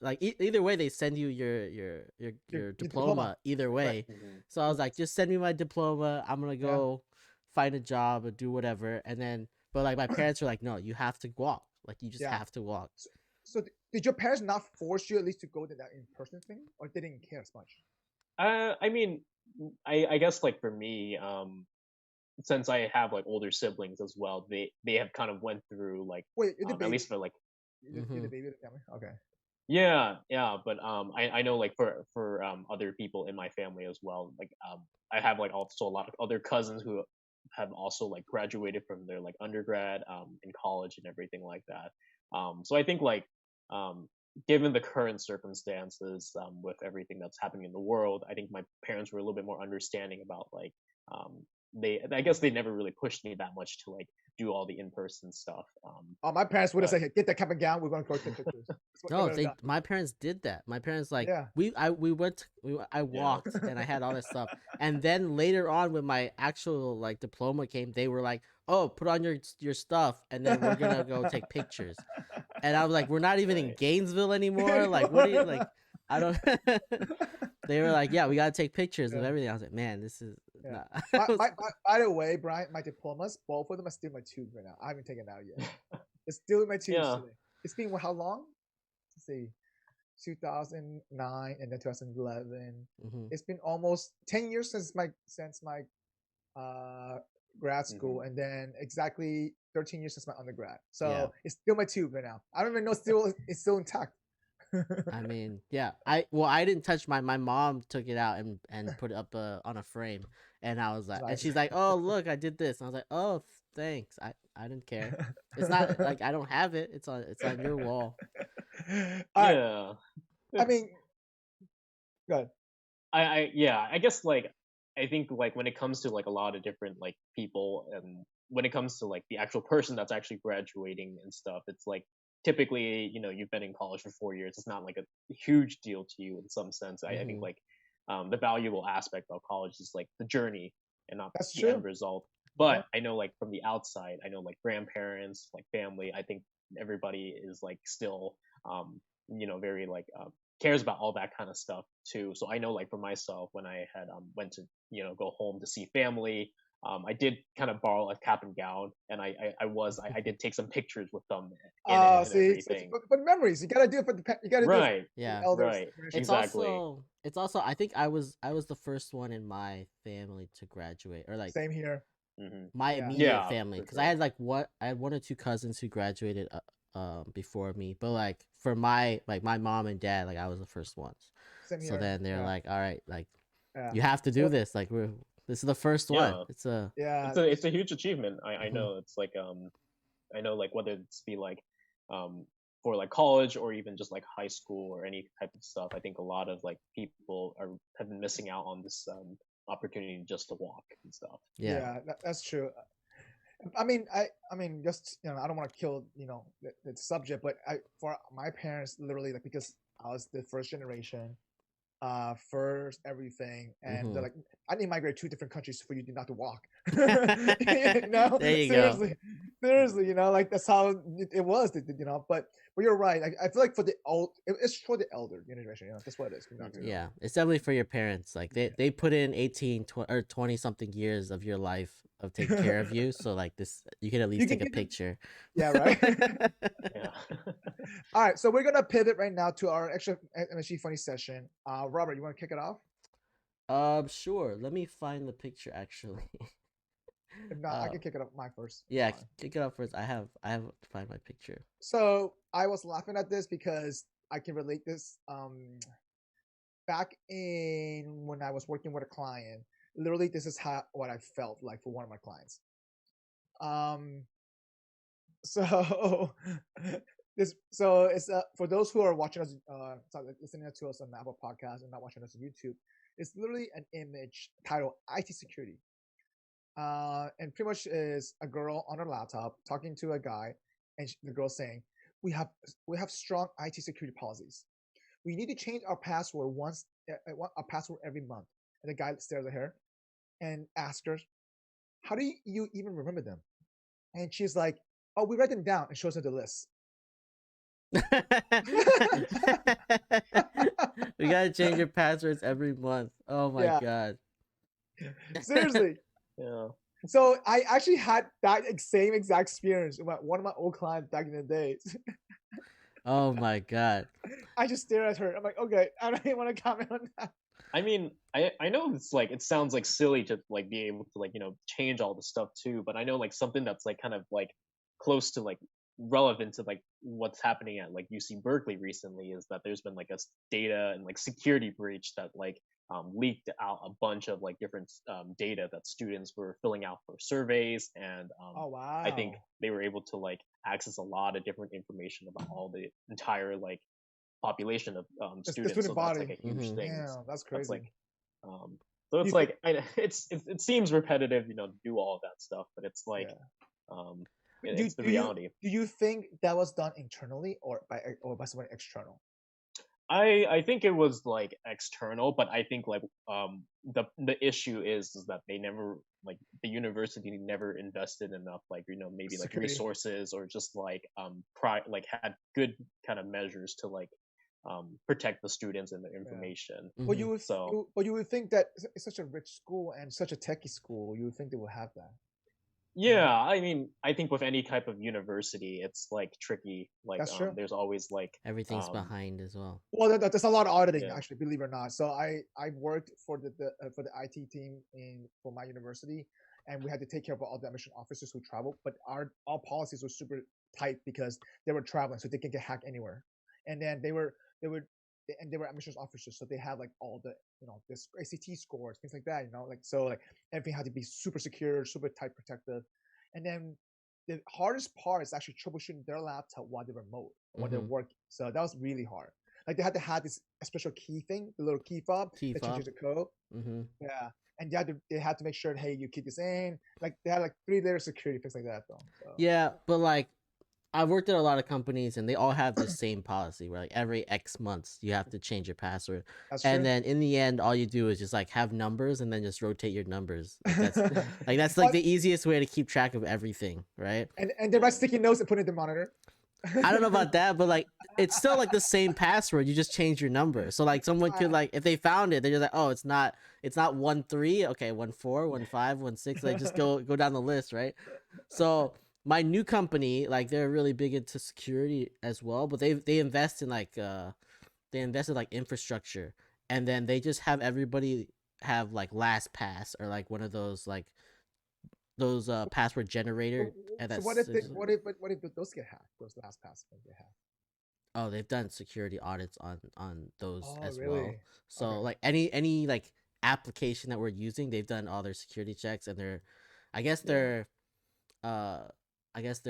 S3: like either way they send you your diploma either way.
S2: Right.
S3: So I was like, just send me my diploma. I'm gonna go find a job or do whatever. And then but like my parents were like, no, you have to walk. Like you just have to walk.
S2: So did your parents not force you at least to go to that in-person thing, or they didn't care as much?
S1: I mean, I guess like for me, since I have like older siblings as well, they have kind of went through like at least for like
S2: you're the baby of the family. Okay.
S1: Yeah, but I know like for other people in my family as well. Like I have like also a lot of other cousins who have also like graduated from their like undergrad in college and everything like that. So I think like given the current circumstances with everything that's happening in the world, I think my parents were a little bit more understanding about like I guess they never really pushed me that much to like do all the in-person stuff.
S2: My parents would have said, "Get that cap and gown. We're going to go take pictures."
S3: No, my parents did that. My parents like I walked and I had all this stuff, and then later on when my actual like diploma came, they were like, "Oh, put on your stuff, and then we're gonna go take pictures." And I was like, "We're not even in Gainesville anymore. Like, what are you like? I don't." They were like, "Yeah, we gotta take pictures of everything." I was like, "Man, this is
S2: Yeah.
S3: Nah.
S2: By the way, Brian, my diplomas, both of them are still in my tube right now. I haven't taken it out yet. It's still in my tubes
S1: Yeah.
S2: today. It's been how long? Let's see, 2009 and then 2011.
S3: Mhm.
S2: It's been almost 10 years since my grad school, and then exactly 13 years since my undergrad. So
S3: Yeah.
S2: it's still my tube right now. I don't even know it's still intact.
S3: I mean, yeah. I didn't touch my mom took it out and put it up on a frame, and I was like, and
S2: Nice.
S3: she's like, "Oh, look, I did this." And I was like, "Oh, thanks. I didn't care. It's not like I don't have it. It's on your wall."
S2: All right.
S1: Yeah.
S2: I mean, good.
S1: I guess like I think like when it comes to like a lot of different like people and when it comes to like the actual person that's actually graduating and stuff, it's like typically, you know, you've been in college for 4 years. It's not like a huge deal to you in some sense. I think
S3: Mhm.
S1: like the valuable aspect of college is like the journey and not
S2: That's
S1: the end
S2: true.
S1: result.
S2: Yeah.
S1: But I know like from the outside, I know like grandparents, like family, I think everybody is like still you know, very like cares about all that kind of stuff too. So I know like for myself when I had went to, you know, go home to see family, I did kind of borrow a cap and gown, and I did take some pictures with them in it and
S2: See, it's
S1: everything.
S2: for memories. You gotta do it for you gotta do it
S1: Right,
S2: for the
S3: Yeah.
S2: elders.
S1: right,
S3: It's
S1: exactly.
S3: also I think I was the first one in my family to graduate, or like
S2: Same here.
S1: Hmm.
S3: my
S2: Yeah.
S3: immediate
S1: Yeah,
S3: family,
S1: for
S3: because I
S1: sure.
S3: had like I had one or two cousins who graduated before me, but like for my mom and dad, like I was the first ones.
S2: Same
S3: So
S2: here.
S3: then they're
S2: Yeah.
S3: like, all right, like
S2: Yeah.
S3: you have to do
S2: So
S3: this. Like this is the first one.
S1: Yeah,
S3: It's a
S2: yeah.
S1: it's a huge achievement. I
S3: mhm.
S1: know it's like I know like whether it's be like um for like college or even just like high school or any type of stuff, I think a lot of like people have been missing out on this opportunity just to walk and stuff.
S3: Yeah.
S2: Yeah, that's true. I mean, just I don't want to kill the subject, but for my parents, literally, like because I was the first generation, first everything, and they're
S3: Mhm.
S2: like, I need to migrate two different countries for you not to walk.
S3: There you go.
S2: Seriously, like that's how it was, But you're right. I feel like for the it's for the elder generation. That's what it is.
S3: Yeah, it's definitely for your parents. Like they put in 18 or 20 something years of your life of taking care of you. So like this, you can at
S2: You
S3: least
S2: can
S3: take a
S2: get them.
S3: picture.
S2: Yeah, right.
S1: Yeah.
S2: All right, so we're gonna pivot right now to our extra MSG funny session. Robert, you want to kick it off?
S3: Sure. Let me find the picture actually.
S2: If not, I can kick it off mine first. It's
S3: Yeah,
S2: fine.
S3: kick it off first. I have to find my picture.
S2: So I was laughing at this because I can relate this. Back in when I was working with a client, literally this is what I felt like for one of my clients. So it's for those who are watching us, listening to us on Apple Podcast and not watching us on YouTube. It's literally an image titled "IT Security," and pretty much is a girl on her laptop talking to a guy, and the girl saying, "We have strong IT security policies. We need to change our password a password every month." And the guy stares at her and asks her, "How do you even remember them?" And she's like, "Oh, we write them down," and shows her the list.
S3: We gotta change your passwords every month. Oh my
S2: Yeah,
S3: god.
S2: seriously.
S1: Yeah.
S2: So I actually had that same exact experience with one of my old clients back in the days.
S3: Oh my god.
S2: I just stare at her. I'm like, okay, I don't even want to comment on that.
S1: I mean, I know it's like it sounds like silly to like be able to like, you know, change all the stuff too, but I know like something that's like kind of like close to like relevant to like what's happening at like UC Berkeley recently is that there's been like a data and like security breach that like leaked out a bunch of like different data that students were filling out for surveys, and
S2: Oh
S1: I think
S2: wow,
S1: they were able to like access a lot of different information about all the entire like population of
S2: the
S1: students.
S2: student
S1: So that's like
S2: body.
S1: a huge
S3: Mhm.
S1: thing.
S2: Yeah, that's
S1: That's
S2: crazy.
S1: like so
S2: Do
S1: it's
S2: you think?
S1: like it seems repetitive, you know, to do all of that stuff, but it's like
S2: Yeah.
S1: um
S2: Do
S1: it's the
S2: do you
S1: reality.
S2: do you think that was done internally or by someone external?
S1: I think it was like external, but I think like the issue is that they never like the university never invested enough like, you know, maybe like
S2: Security.
S1: resources or just like like had good kind of measures to like protect the students and their information.
S2: But you
S1: So
S2: but you would think that it's such a rich school and such a techie school, you would think they would have that.
S1: yeah, I mean, I think with any type of university, it's like tricky. Like,
S2: That's true.
S1: there's always like
S3: Everything's behind as well.
S2: Well, there's a lot of auditing,
S1: Yeah.
S2: actually, believe it or not. So I worked for the IT team for my university, and we had to take care of all the admission officers who travel. But all policies were super tight because they were traveling, so they can get hacked anywhere. And then they were admissions officers, so they had like all the this ACT scores, things like that. Like so like everything had to be super secure, super tight protected. And then the hardest part is actually troubleshooting their laptop while they're remote, while they're working. So that was really hard. Like they had to have this special key thing, the little key fob that changes the code. Yeah, and they had to make sure, hey, you keep this in. Like they had like 3-layer security, things like that, though. So.
S3: Yeah, but like I've worked at a lot of companies and they all have the same policy where like every X months you have to change your password.
S2: That's
S3: and
S2: true.
S3: then in the end, all you do is just like have numbers and then just rotate your numbers. That's like the easiest way to keep track of everything, right?
S2: And they write sticky notes and put it in the monitor.
S3: I don't know about that, but like it's still like the same password. You just change your number. So like someone could like if they found it, they're just like, oh, it's not 1-3, okay, 1-4, 1-5, 1-6. Like just go down the list, right? So my new company, like they're really big into security as well, but they invest in like infrastructure, and then they just have everybody have like LastPass or like one of those like those password generator. And
S2: So
S3: that's
S2: what if those get hacked? Those LastPass things get hacked.
S3: Oh, they've done security audits on those as well.
S2: Really?
S3: So
S2: Okay.
S3: like any like application that we're using, they've done all their security checks, and I guess they're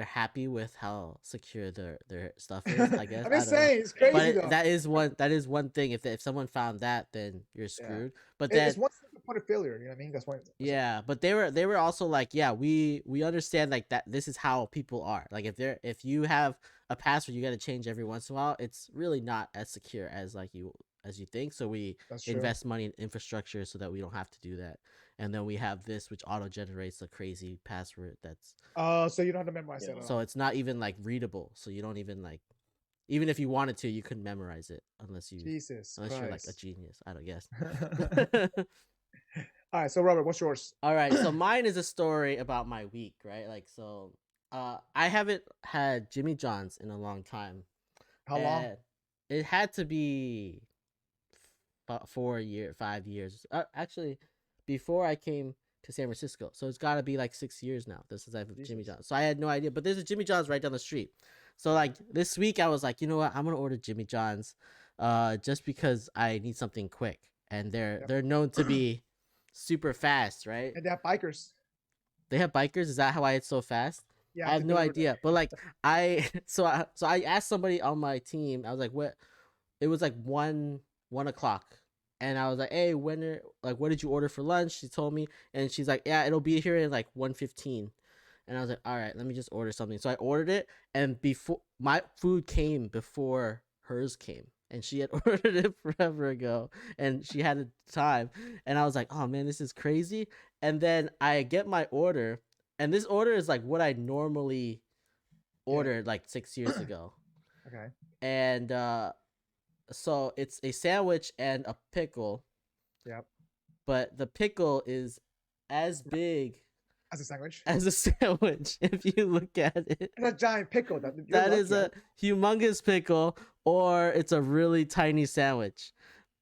S3: happy with how secure their stuff is. I guess
S2: I'm
S3: I
S2: just
S3: don't know.
S2: saying, it's crazy
S3: But
S2: though.
S3: that is one thing. If someone found that, then you're screwed. But
S2: It's
S3: then
S2: one point of failure. You know what I mean? That's why.
S3: yeah, but they were also like, yeah, we understand like that this is how people are. Like if you have a password you got to change every once in a while, it's really not as secure as you think. So we
S2: That's true.
S3: invest money in infrastructure so that we don't have to do that. And then we have this which auto generates a crazy password that's
S2: So you don't have to memorize it.
S3: so it's not even like readable. So you don't even like even if you wanted to, you couldn't memorize it unless you're like a genius, I don't guess.
S2: All right, so Robert, what's yours?
S3: All right, so mine is a story about my week, right? Like, so, I haven't had Jimmy John's in a long time.
S2: How long?
S3: It had to be 5 years. Actually, before I came to San Francisco, so it's got to be like 6 years now. This is Jimmy John's. So I had no idea, but there's a Jimmy John's right down the street. So like this week, I was like, you know what? I'm gonna order Jimmy John's, just because I need something quick, and they're known to be super fast, right?
S2: And they have bikers.
S3: They have bikers. Is that why it's so fast?
S2: Yeah,
S3: I have no idea. But like so I asked somebody on my team. I was like, what? It was like 1 o'clock, and I was like, hey, what did you order for lunch? She told me, and she's like, yeah, it'll be here in like 1:15. And I was like, all right, let me just order something. So I ordered it, and before my food came before hers came. And she had ordered it forever ago, and she had the time. And I was like, oh man, this is crazy. And then I get my order, and this order is like what I normally ordered like 6 years ago.
S2: Okay.
S3: And so it's a sandwich and a pickle.
S2: Yep.
S3: But the pickle is as big
S2: as a sandwich.
S3: If you look at it,
S2: it's a giant pickle.
S3: That is a humongous pickle, or it's a really tiny sandwich.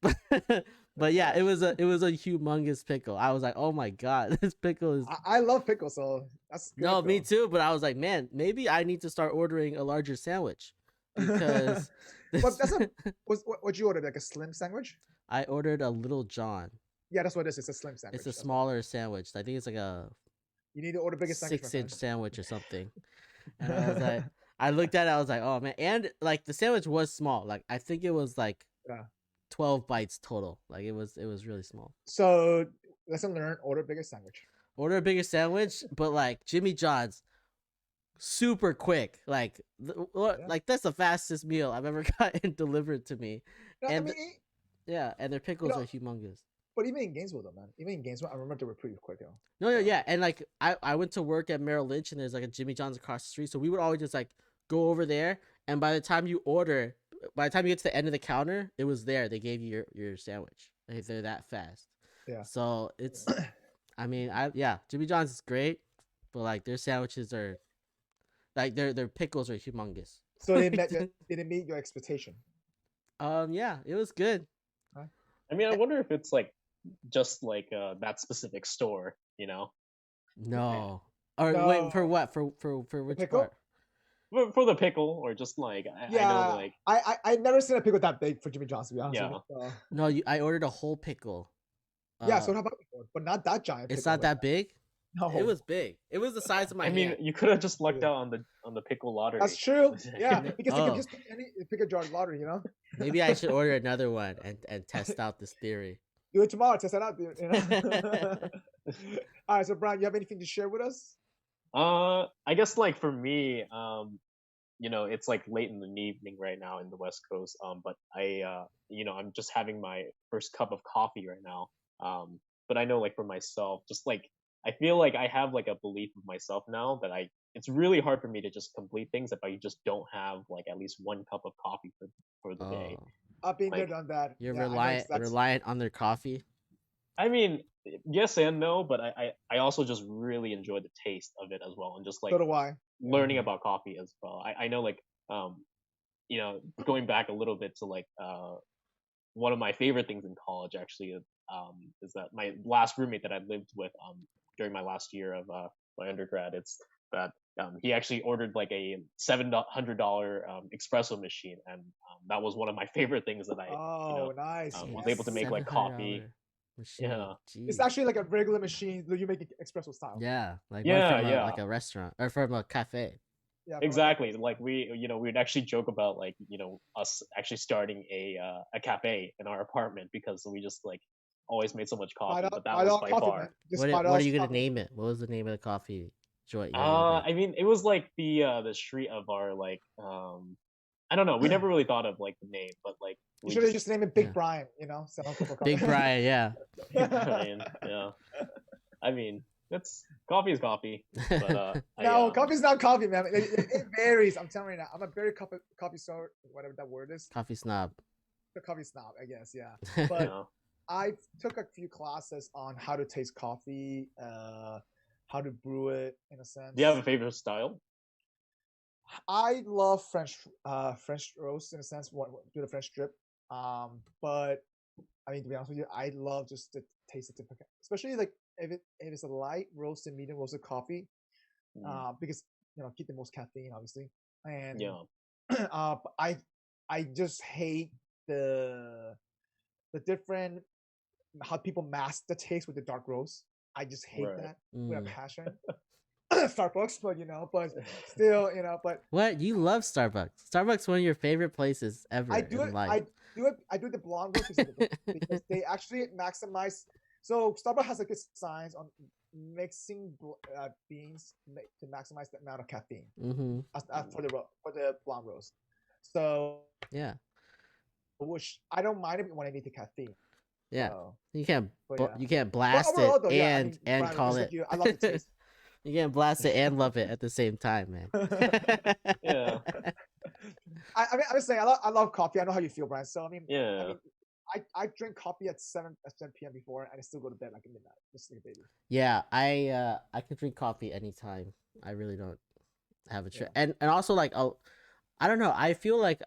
S3: But yeah, it was a humongous pickle. I was like, oh my god, this pickle is.
S2: I love pickles, so that's good.
S3: No, me too. But I was like, man, maybe I need to start ordering a larger sandwich because.
S2: What'd you order? Like a slim sandwich?
S3: I ordered a Little John.
S2: Yeah, that's what it is. It's a slim sandwich.
S3: It's a smaller sandwich. I think it's like a.
S2: You need to order bigger sandwich.
S3: 6-inch sandwich or something. And I was like, I looked at it. I was like, oh man, and like the sandwich was small. Like I think it was like 12 bites total. Like it was really small.
S2: So lesson learned: order a bigger sandwich.
S3: Order a bigger sandwich, but like Jimmy John's, super quick. Like that's the fastest meal I've ever gotten delivered to me.
S2: No,
S3: and and their pickles are humongous.
S2: But even in Gainesville, though, man. Even in Gainesville, I remember they were pretty quick, though.
S3: No, yeah. And, like, I went to work at Merrill Lynch, and there's, like, a Jimmy John's across the street. So we would always just, like, go over there. And by the time you order, by the time you get to the end of the counter, it was there. They gave you your sandwich. Like, they're that fast.
S2: Yeah.
S3: So it's, I mean, Jimmy John's is great, but like their sandwiches are like their pickles are humongous.
S2: So they didn't meet your expectation.
S3: Yeah, it was good.
S1: I mean, I wonder if it's like just like that specific store,
S3: No. Or
S2: No.
S3: wait, for what? For which
S2: pickle?
S3: part?
S1: for the pickle, or just like I know like
S2: I never seen a pickle that big for Jimmy John's, to be honest.
S1: Yeah.
S2: With you.
S3: No, I ordered a whole pickle.
S2: Yeah, so how about pickle? But not that giant.
S3: It's
S2: pickle,
S3: not that big.
S2: No,
S3: It was big. It was the size of my
S1: I mean,
S3: hand.
S1: you could have just lucked out on the pickle lottery.
S2: That's true. Yeah, because you
S3: Oh.
S2: can just pick a jar lottery,
S3: Maybe I should order another one and test out this theory.
S2: Do it tomorrow. Test that out, dude. All right, so Brian, you have anything to share with us?
S1: I guess like for me, it's like late in the evening right now in the West Coast. But I'm just having my first cup of coffee right now. But I know like for myself, just like I feel like I have like a belief of myself now that it's really hard for me to just complete things if I just don't have like at least one cup of coffee for the day.
S2: I've been there,
S1: Like,
S2: done that.
S3: You're
S2: Yeah,
S3: reliant on their coffee.
S1: I mean, yes and no, but I also just really enjoy the taste of it as well, and just like
S2: So do I.
S1: learning about coffee as well. I know like going back a little bit to like one of my favorite things in college actually is that my last roommate that I lived with during my last year of my undergrad, it's that he actually ordered like a $700 espresso machine, and that was one of my favorite things that I
S2: nice.
S1: was able to make like coffee.
S3: Machine.
S1: Yeah.
S2: It's actually like a regular machine that you make it espresso style.
S3: Yeah, like
S1: Yeah,
S3: one from
S1: yeah.
S3: like a restaurant or from a cafe.
S2: Yeah,
S1: Exactly. Like we'd actually joke about like us actually starting a cafe in our apartment because we just like always made so much coffee. But that was by far.
S3: What are you gonna name it? What was the name of the coffee joint?
S1: I mean, it was like the street of our like I don't know. We never really thought of like the name, but like
S2: you should have just named it Big Brian.
S3: Big Brian, yeah.
S1: Big Brian, yeah. I mean, coffee is coffee. But,
S2: no, coffee's not coffee, man. It varies. I'm telling you now. I'm a very coffee snob, whatever that word is.
S3: Coffee snob.
S2: The coffee snob, I guess. Yeah, but I took a few classes on how to taste coffee, how to brew it in a sense.
S1: Do you have a favorite style?
S2: I love French roast in a sense. Do the French drip. But I mean, to be honest with you, I love just the taste of different, especially like if it's a light roasted, medium roasted coffee, because keep the most caffeine, obviously. And I just hate the different how people mask the taste with the dark roast. I just hate that with a passion. Starbucks, but still, but
S3: what, you love Starbucks? Starbucks one of your favorite places ever.
S2: I do the blonde roast because they actually maximize. So Starbucks has a good science on mixing beans to maximize the amount of caffeine for the blonde roast. So
S3: yeah,
S2: which I don't mind it when I need the caffeine.
S3: Yeah,
S2: so,
S3: you can't blast
S2: overall,
S3: it
S2: though,
S3: and
S2: Brian,
S3: call it.
S2: I love the taste.
S3: You can't blast it and love it at the same time, man.
S1: Yeah.
S2: I mean, I'm just saying, I love coffee. I know how you feel, Brian. So I mean,
S1: yeah.
S2: I drink coffee at 7 p.m. before, and I still go to bed like at midnight, just like a baby.
S3: Yeah, I can drink coffee anytime. I really don't have a choice. And also like I don't know. I feel like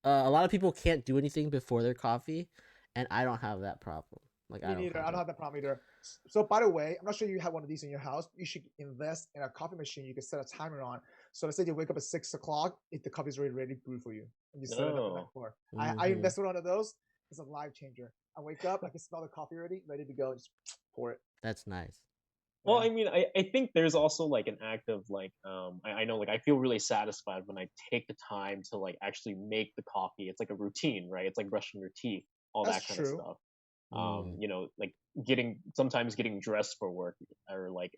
S3: a lot of people can't do anything before their coffee, and I don't have that problem. Like
S2: Me neither. I don't have that problem either. So by the way, I'm not sure you have one of these in your house. You should invest in a coffee machine you can set a timer on. So let's say you wake up at 6 o'clock, if the coffee's already ready to brew for you, and you set it up the night before. I invested in one of those. It's a life changer. I wake up, I can smell the coffee ready to go. Just pour it.
S3: That's nice.
S1: Well, I mean, I think there's also like an act of like I know like I feel really satisfied when I take the time to like actually make the coffee. It's like a routine, right? It's like brushing your teeth, all
S2: That's
S1: that kind
S2: true.
S1: of stuff. Like sometimes getting dressed for work, or like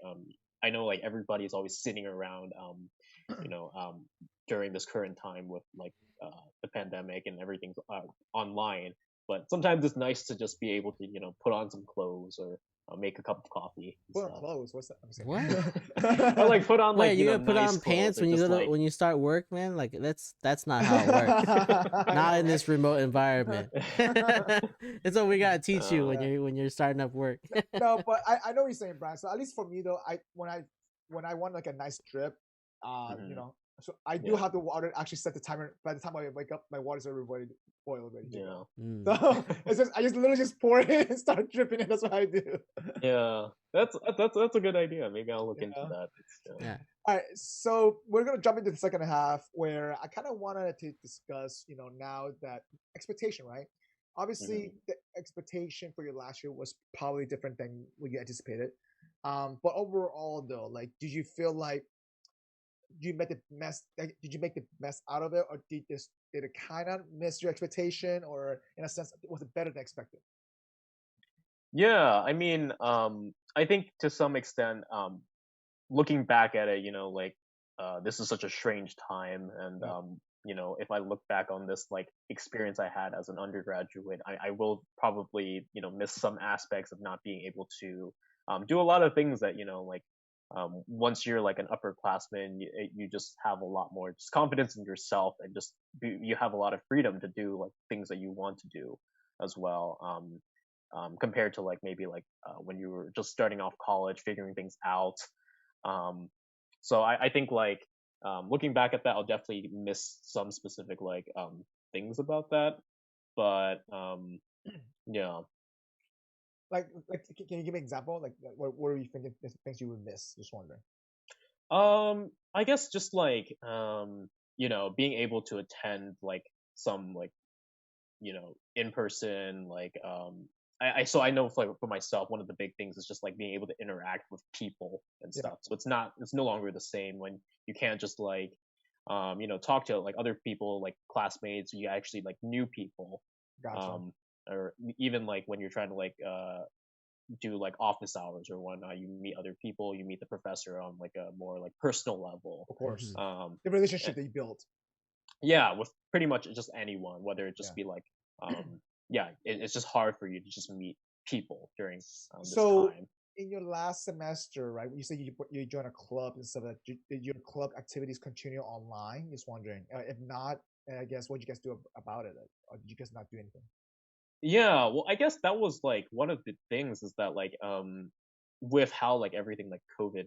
S1: I know like everybody's always sitting around during this current time with like the pandemic and everything's online. But sometimes it's nice to just be able to put on some clothes or make a cup of coffee and
S2: Put on
S1: stuff.
S2: clothes. What's that? I'm saying.
S3: What?
S1: I like put on like
S3: Wait, you
S1: you know
S3: gonna put
S1: nice
S3: on
S1: clothes
S3: pants
S1: or
S3: when you
S1: just
S3: go to
S1: like
S3: when you start work, man? Like that's not how it works.
S2: I
S3: Not
S2: know,
S3: in this
S2: right?
S3: remote environment. It's what we gotta teach you
S1: uh,
S3: when you're starting up work.
S2: No, but I know what you're saying, Brian. So at least for me though, when I want like a nice drip, you
S1: mhm,
S2: know, so I do
S1: yeah,
S2: have the water actually set the timer. By the time I wake up, my water's already ready, boiled, ready to
S1: yeah.
S2: go.
S3: Mm.
S2: So it's just I just literally just pour it in and start dripping it. That's what I do.
S1: Yeah, that's a good idea. Maybe I'll look into
S2: Yeah.
S1: that.
S3: Yeah.
S2: All right, so we're gonna jump into the second half where I kind of wanted to discuss, you know, now that expectation, right?
S1: Mhm.
S2: Obviously, the expectation for your last year was probably different than what you anticipated. But overall, though, like, did you feel like you made the mess? Like, did you make the best out of it, or did it kind of miss your expectation, or in a sense, was it better than expected?
S1: Yeah, I mean, I think to some extent, looking back at it, you know, like, this is such a strange time, and
S2: Yeah,
S1: you know, if I look back on this like experience I had as an undergraduate, I will probably, you know, miss some aspects of not being able to do a lot of things that, you know, like once you're like an upperclassman, you just have a lot more just confidence in yourself, and just you have a lot of freedom to do like things that you want to do as well. Compared to like maybe like when you were just starting off college, figuring things out. Um, so I think like looking back at that, I'll definitely miss some specific like things about that. But yeah,
S2: like, can you give me an example? Like, what are you thinking? Things you would miss? Just wondering.
S1: I guess just like you know, being able to attend like some like you know in person like so I know for myself one of the big things is just like being able to interact with people and
S2: Yeah,
S1: stuff. So it's no longer the same when you can't just like you know talk to like other people like classmates, you actually like new people.
S2: gotcha.
S1: um or even like when you're trying to like do like office hours or whatnot, you meet other people, you meet the professor on like a more like personal level.
S2: Of course,
S3: Mhm.
S2: the
S1: Eh,
S2: relationship that you built.
S1: yeah, with pretty much just anyone, whether it
S2: Yeah.
S1: just be like yeah, it's just hard for you to just meet people during this
S2: So
S1: time.
S2: in your last semester, right? You said you joined a club and stuff. That did your club activities continue online? Just wondering. If not, I guess what did you guys do about it, or did you guys not do anything?
S1: Yeah, well, I guess that was like one of the things is that like with how like everything like COVID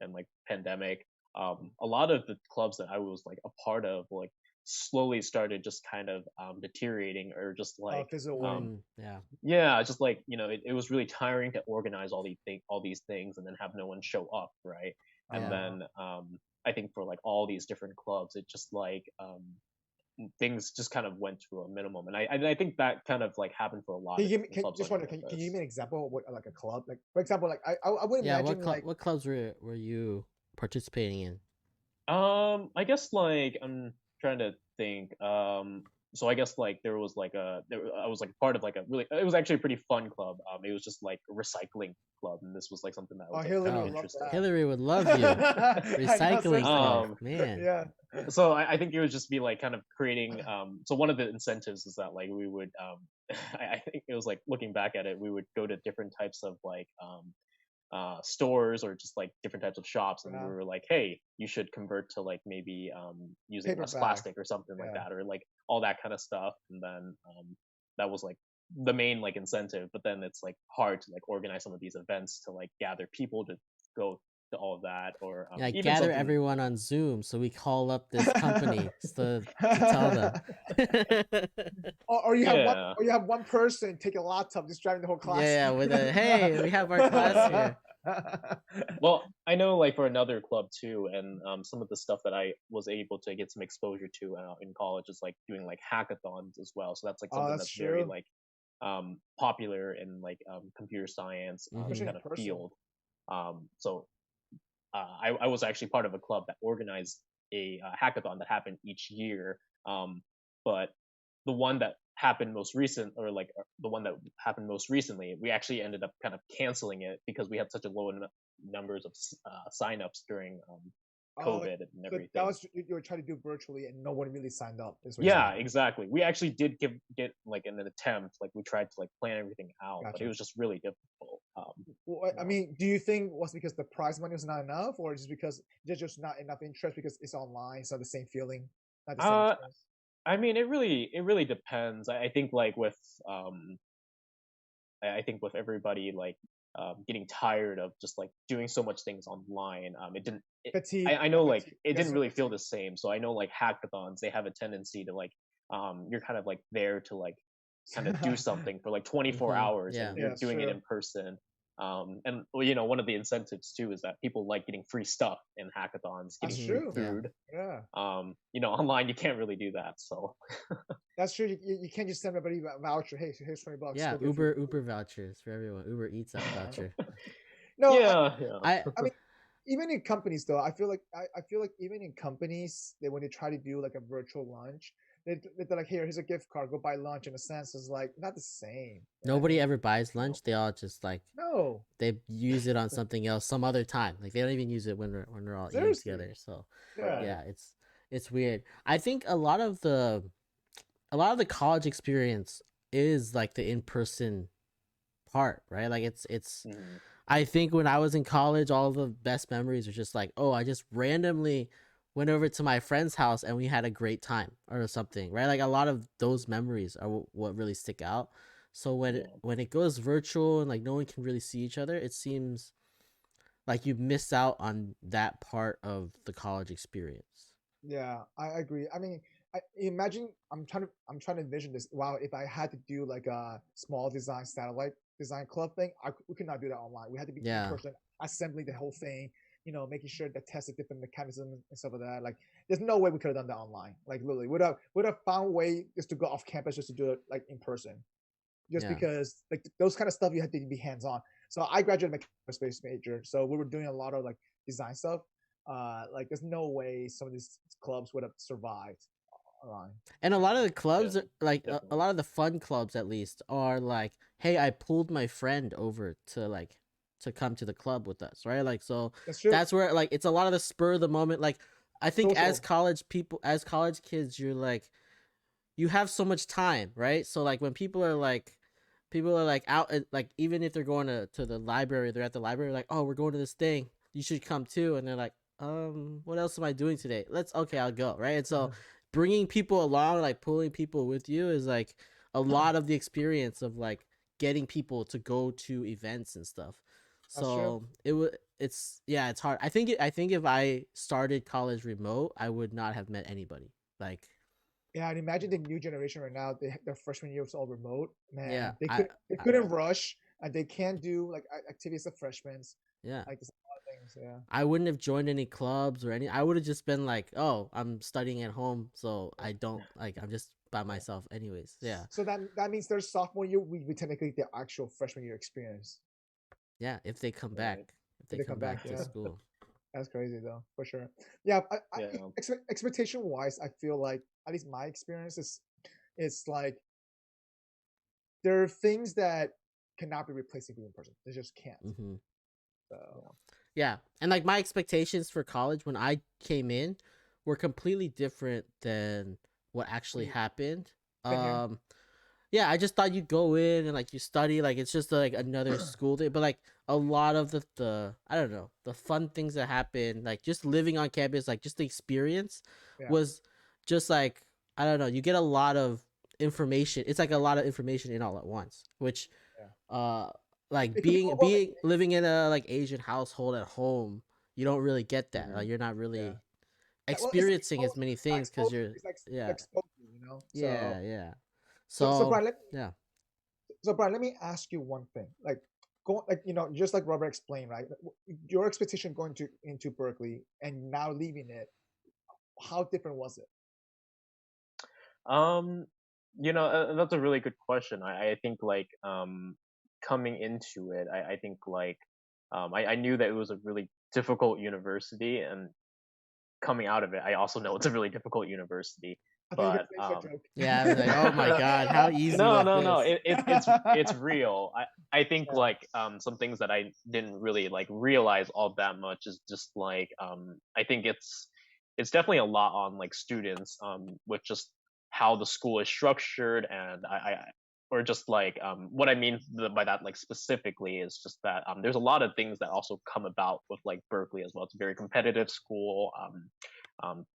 S1: and like pandemic, a lot of the clubs that I was like a part of like slowly started just kind of deteriorating or just
S2: Oh,
S1: like
S2: fizzle away.
S3: Yeah.
S1: yeah, just like you know it was really tiring to organize all these things and then have no one show up, right? And
S3: Yeah.
S2: Uh,
S1: then I think for like all these different clubs it just like things just kind of went to a minimum, and I think that kind of like happened for a lot
S2: can you
S1: of
S2: give me?
S1: different clubs
S2: Just
S1: on
S2: wonder. Can you give
S1: campus.
S2: me an example of what like a club? Like for example, like I would
S3: Yeah.
S2: imagine like
S3: What clubs were you participating in?
S1: I guess like I'm trying to think. So I guess like I was like part of like a really it was actually a pretty fun club. It was just like a recycling club, and this was like something that I
S2: oh
S1: was like kind
S2: Hillary
S1: of
S2: would
S3: Oh,
S2: love
S1: interested
S2: that.
S3: Hillary would love you.
S2: I know
S3: Recycling
S2: seriously.
S3: club,
S1: in.
S3: man.
S2: Yeah.
S1: So I think it would just be like kind of creating so one of the incentives is that like we would I think it was like looking back at it, we would go to different types of like stores or just like different types of shops, and we
S2: Yeah.
S1: were like, hey, you should convert to like maybe using
S2: Paper
S1: less
S2: bag.
S1: plastic or something like
S2: Yeah.
S1: that, or like all that kind of stuff. And then that was like the main like incentive, but then it's like hard to like organize some of these events to like gather people to go to all of that, or
S3: Yeah,
S1: even
S3: gather
S1: something.
S3: everyone on Zoom so we call up this company to tell them.
S2: Or
S1: Yeah.
S2: you have one person take a laptop just driving the whole class.
S3: Yeah, with a hey, we have our class here.
S1: Well, I know like for another club too, and some of the stuff that I was able to get some exposure to in college is like doing like hackathons as well. So that's like
S2: Oh,
S1: something
S2: that's
S1: that's very
S2: true.
S1: like popular in like computer science
S2: Especially
S3: Hmm.
S2: in
S1: kind of
S2: person.
S1: field. So I was actually part of a club that organized a hackathon that happened each year. But the one that happened most recent, or like the one that happened most recently, we actually ended up kind of canceling it because we had such a low numbers of signups during
S2: Oh,
S1: COVID and
S2: so that
S1: everything.
S2: was you were trying to do virtually, and nobody really signed up. Is what you're
S1: Yeah,
S2: saying.
S1: exactly. We actually did get like an attempt. Like we tried to like plan everything out, but it
S2: Gotcha.
S1: was just really difficult.
S2: Well, I
S1: know.
S2: mean, do you think it was because the prize money was not enough, or just because there's just not enough interest because it's online, so the same feeling, not the same
S1: Uh,
S2: experience?
S1: I mean, it really depends. I think like with um, I think with everybody like getting tired of just like doing so much things online, it didn't.
S2: Fatigue,
S1: I know like
S2: fatigue.
S1: it
S2: Yes,
S1: didn't
S2: sir,
S1: really feel
S2: fatigue.
S1: the same. So I know like hackathons, they have a tendency to like you're kind of like there to like kind of do something for like 24 hours
S3: Yeah.
S1: and you're
S2: Yes,
S1: doing it
S2: true.
S1: in person. And well, one of the incentives too is that people like getting free stuff in hackathons,
S2: That's
S1: getting free
S2: true.
S3: Yeah.
S1: food.
S2: Yeah,
S1: Online you can't really do that. So
S2: that's true. You can't just send everybody a voucher. Hey, here's $20.
S3: Yeah,
S2: Go get free
S3: Uber
S2: food.
S3: vouchers for everyone. Uber Eats voucher.
S2: No,
S1: yeah, yeah,
S3: I
S2: I mean, even in companies though, I feel like even in companies, they when they try to do like a virtual lunch, they're like, here's a gift card, go buy lunch. In a sense, it's like not the same. You know what I
S3: Nobody
S2: mean?
S3: ever buys
S1: no,
S3: lunch. They all just like
S2: No,
S3: they use it on something else some other time. Like they don't even use it when we're all eating
S2: seriously.
S3: together. So
S2: Yeah,
S1: right,
S3: yeah, it's weird. I think a lot of the college experience is like the in person part, right? Like it's
S1: mhm,
S3: I think when I was in college, all the best memories are just like, oh, I just randomly went over to my friend's house and we had a great time or something, right? Like a lot of those memories are what really stick out. So
S1: yeah,
S3: when it goes virtual and like no one can really see each other, it seems like you miss out on that part of the college experience.
S2: yeah, I agree. I mean, imagine I'm trying to envision this. Wow, if I had to do like a small design satellite design club thing, we could not do that online. We had to be in
S3: Yeah.
S2: person, assembling the whole thing. Making sure that tested different mechanisms and stuff like that. Like, there's no way we could have done that online. Like, literally, would have found a way just to go off campus just to do it like in person. Just
S3: Yeah.
S2: because like those kind of stuff you had to be hands on. So I graduated mechanical space major, so we were doing a lot of like design stuff. Like there's no way some of these clubs would have survived online.
S3: And a lot of the
S1: yeah,
S3: clubs, like a
S1: definitely.
S3: lot of the fun clubs at least, are like, hey, I pulled my friend over to come to the club with us, right? Like, so
S2: That's true.
S3: that's where like it's a lot of the spur of the moment. Like, I think
S2: Social.
S3: as college kids, you're like, you have so much time, right? So like when people are like out, like even if they're going to the library, they're at the library, like, oh, we're going to this thing, you should come too, and they're like, what else am I doing today? Okay, I'll go, right? And so bringing people along, like pulling people with you, is like a lot of the experience of like getting people to go to events and stuff.
S2: That's true.
S3: So it's yeah, it's hard. I think if I started college remote, I would not have met anybody. Like
S2: Yeah, and imagine the new generation right now. Their freshman year was all remote.
S3: yeah,
S2: Man, they couldn't rush, and they can't do like activities of freshmen.
S3: yeah.
S2: Like there's a lot of things. Yeah.
S3: I wouldn't have joined any clubs or any. I would have just been like, oh, I'm studying at home, so I don't like. I'm just by
S2: Yeah.
S3: myself, anyways. Yeah,
S2: So that means their sophomore year, we technically the actual freshman year experience.
S3: yeah. If they come back,
S1: Right.
S3: if they
S2: If they come
S3: come
S2: back,
S3: back to
S2: yeah.
S3: school,
S2: That's crazy though, for sure. Yeah,
S1: Yeah.
S2: expectation wise, I feel like at least my experience is it's like there are things that cannot be replaced in person. They just can't.
S3: hmm
S2: So
S1: Yeah.
S3: yeah. And like my expectations for college when I came in were completely different than what
S2: when
S3: actually
S2: you
S3: happened.
S2: been here,
S3: Um, yeah, I just thought you go in and like you study, like it's just like another school day. But like a lot of the I don't know, the fun things that happen, like just living on campus, like just the experience
S2: yeah,
S3: was just like I don't know, you get a lot of information. It's like a lot of information in all at once, which
S2: yeah.
S3: uh like
S2: It could be overwhelming.
S3: being living in a like Asian household at home, you don't really get that. Like
S1: Mhm.
S3: you're not
S2: Yeah.
S3: really
S2: Well, it's like
S3: experiencing as
S2: exposure.
S3: many
S2: It's not
S3: things because
S2: exposure.
S3: you're
S2: It's like
S3: yeah,
S2: exposure.
S3: yeah, yeah.
S2: So
S3: So
S2: Brian,
S3: yeah.
S2: Brian, let me ask you one thing. Like, go like just like Robert explained, right? Your expectation going to into Berkeley and now leaving it, how different was it?
S1: Um, that's a really good question. I think like coming into it, I think like I knew that it was a really difficult university, and coming out of it, I also know it's a really difficult university.
S2: I thought you were
S1: but
S2: gonna finish that joke.
S3: Yeah, I was like, oh my god, how easy
S1: no,
S3: was
S1: no, no.
S3: this?
S1: It's real. I think
S2: Yeah.
S1: like some things that I didn't really like realize all that much is just like I think it's definitely a lot on like students with just how the school is structured, and I or just like what I mean by that like specifically is just that there's a lot of things that also come about with like Berkeley as well. It's a very competitive school.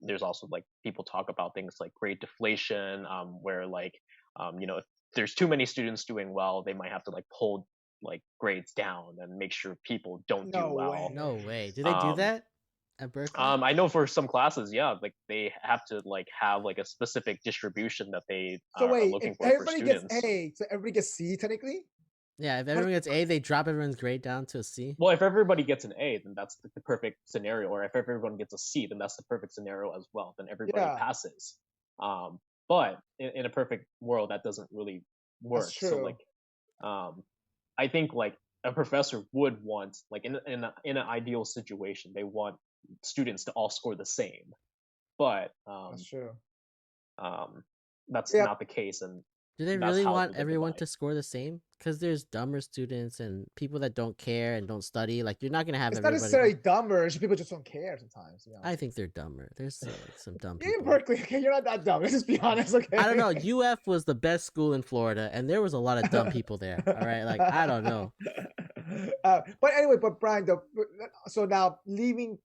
S1: There's also like people talk about things like grade deflation, where like if there's too many students doing well, they might have to like pull like grades down and make sure people don't do
S2: No
S1: well.
S3: No
S2: way.
S3: way. Do they do
S1: Um,
S3: that at Berkeley?
S1: I know for some classes, yeah, like they have to like have like a specific distribution that they
S2: So
S1: are
S2: wait, if
S1: looking for
S2: everybody gets
S1: students.
S2: A, so everybody gets C technically?
S3: Yeah, if everyone gets A, they drop everyone's grade down to a C.
S1: Well, if everybody gets an A, then that's the perfect scenario. Or if everyone gets a C, then that's the perfect scenario as well. Then everybody
S2: Yeah,
S1: passes. But in a perfect world, that doesn't really
S2: that's
S1: work. So
S2: true.
S1: like, I think like a professor would want like in an ideal situation, they want students to all score the same. But
S2: That's true.
S1: that's
S2: Yeah,
S1: not the case, and
S3: Do they
S1: that's
S3: really
S1: how
S3: want
S1: the
S3: everyone
S1: divide.
S3: to score the same? Because there's dumber students and people that don't care and don't study. Like, you're not gonna have
S2: it's not
S3: everybody.
S2: necessarily dumber. It's just people just don't care sometimes. To be honest
S3: I
S2: with
S3: think they're dumber. There's like some dumb
S2: you. You're in
S3: people.
S2: Berkeley, okay? You're not that dumb. Let's just be honest, okay?
S3: I don't know. UF was the best school in Florida, and there was a lot of dumb people there. All right, like I don't know.
S2: But anyway, but Brian, so now leaving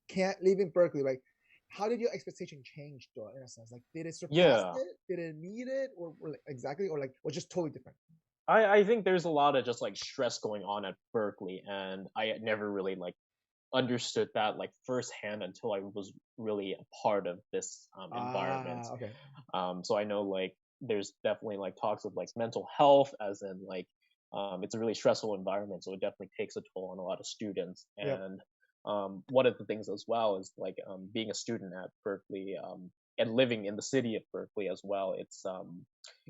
S2: Berkeley, like, how did your expectation change, though? In a sense, like, did it surpass
S1: Yeah,
S2: it? Did it meet it, or like, exactly, or like, or just totally different?
S1: I think there's a lot of just like stress going on at Berkeley, and I had never really like understood that like firsthand until I was really a part of this environment.
S2: Okay.
S1: So I know like there's definitely like talks of like mental health, as in like it's a really stressful environment, so it definitely takes a toll on a lot of students.
S2: Yep.
S1: And one of the things as well is like being a student at Berkeley, and living in the city of Berkeley as well.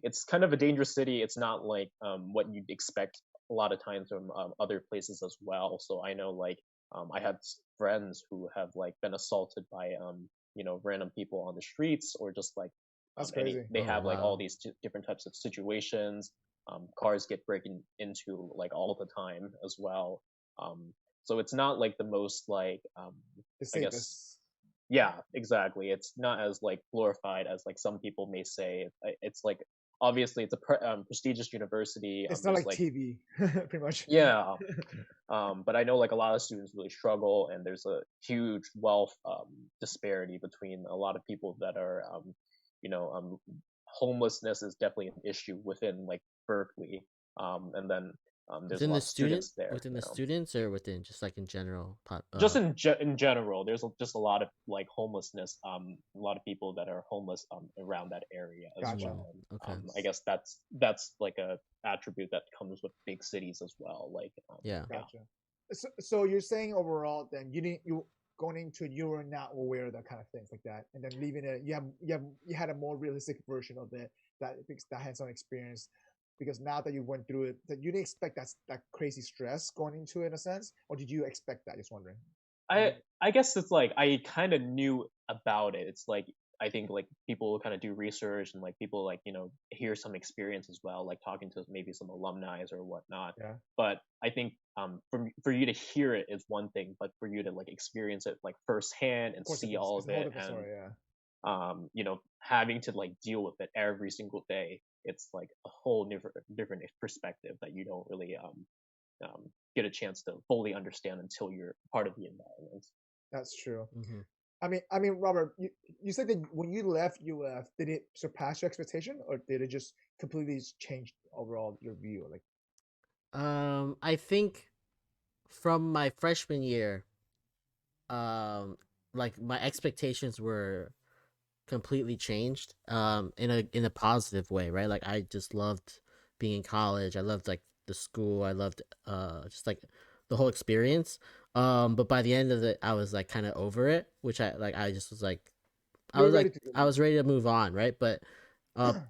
S1: It's kind of a dangerous city. It's not like what you'd expect a lot of times from other places as well. So I know like I had friends who have like been assaulted by random people on the streets, or just like
S2: That's
S1: any
S2: crazy.
S1: they
S3: Oh
S1: have like all
S3: wow.
S1: these different types of situations. Cars get broken into like all the time as well. So it's not like the most like
S2: The
S1: I guess,
S2: safest.
S1: yeah, exactly. It's not as like glorified as like some people may say. It's like obviously it's a prestigious university.
S2: It's not
S1: There's
S2: like
S1: like,
S2: TV, pretty much.
S1: yeah, but I know like a lot of students really struggle, and there's a huge wealth disparity between a lot of people that are you know homelessness is definitely an issue within like Berkeley, and then there's a
S3: Within the
S1: lot of
S3: student,
S1: students there,
S3: within the students, or within just like in general.
S1: just in general. There's just a lot of like homelessness, a lot of people that are homeless around that area as
S2: Gotcha.
S1: well.
S3: Okay.
S1: I guess that's like a attribute that comes with big cities as well, like
S3: Yeah.
S1: yeah.
S2: Gotcha. So you're saying overall, then you going into it, you were not aware of that kind of things like that, and then leaving it, you had a more realistic version of it, that hands-on experience, because now that you went through it, that you didn't expect that crazy stress going into it in a sense, or did you expect that? Just wondering.
S1: I guess it's like I kind of knew about it. It's like I think like people kind of do research, and like people like hear some experience as well, like talking to maybe some alumni or whatnot.
S2: Yeah.
S1: But I think for you to hear it is one thing, but for you to like experience it like firsthand and
S2: Of course,
S1: see all
S2: it's
S1: of
S2: a whole
S1: it,
S2: different
S1: and
S2: story. Yeah.
S1: having to like deal with it every single day, it's like a whole different perspective that you don't really get a chance to fully understand until you're part of the environment.
S2: That's true.
S3: Mm-hmm.
S2: I mean, Robert, you said that when you left UF, did it surpass your expectation, or did it just completely change overall your view? Like,
S3: I think from my freshman year, like my expectations were completely changed in a positive way, right? Like I just loved being in college. I loved like the school. I loved just like the whole experience. But by the end of it, I was like kind of over it, which I just was like
S2: you were ready to
S3: I
S2: leave.
S3: was ready to move on, right? But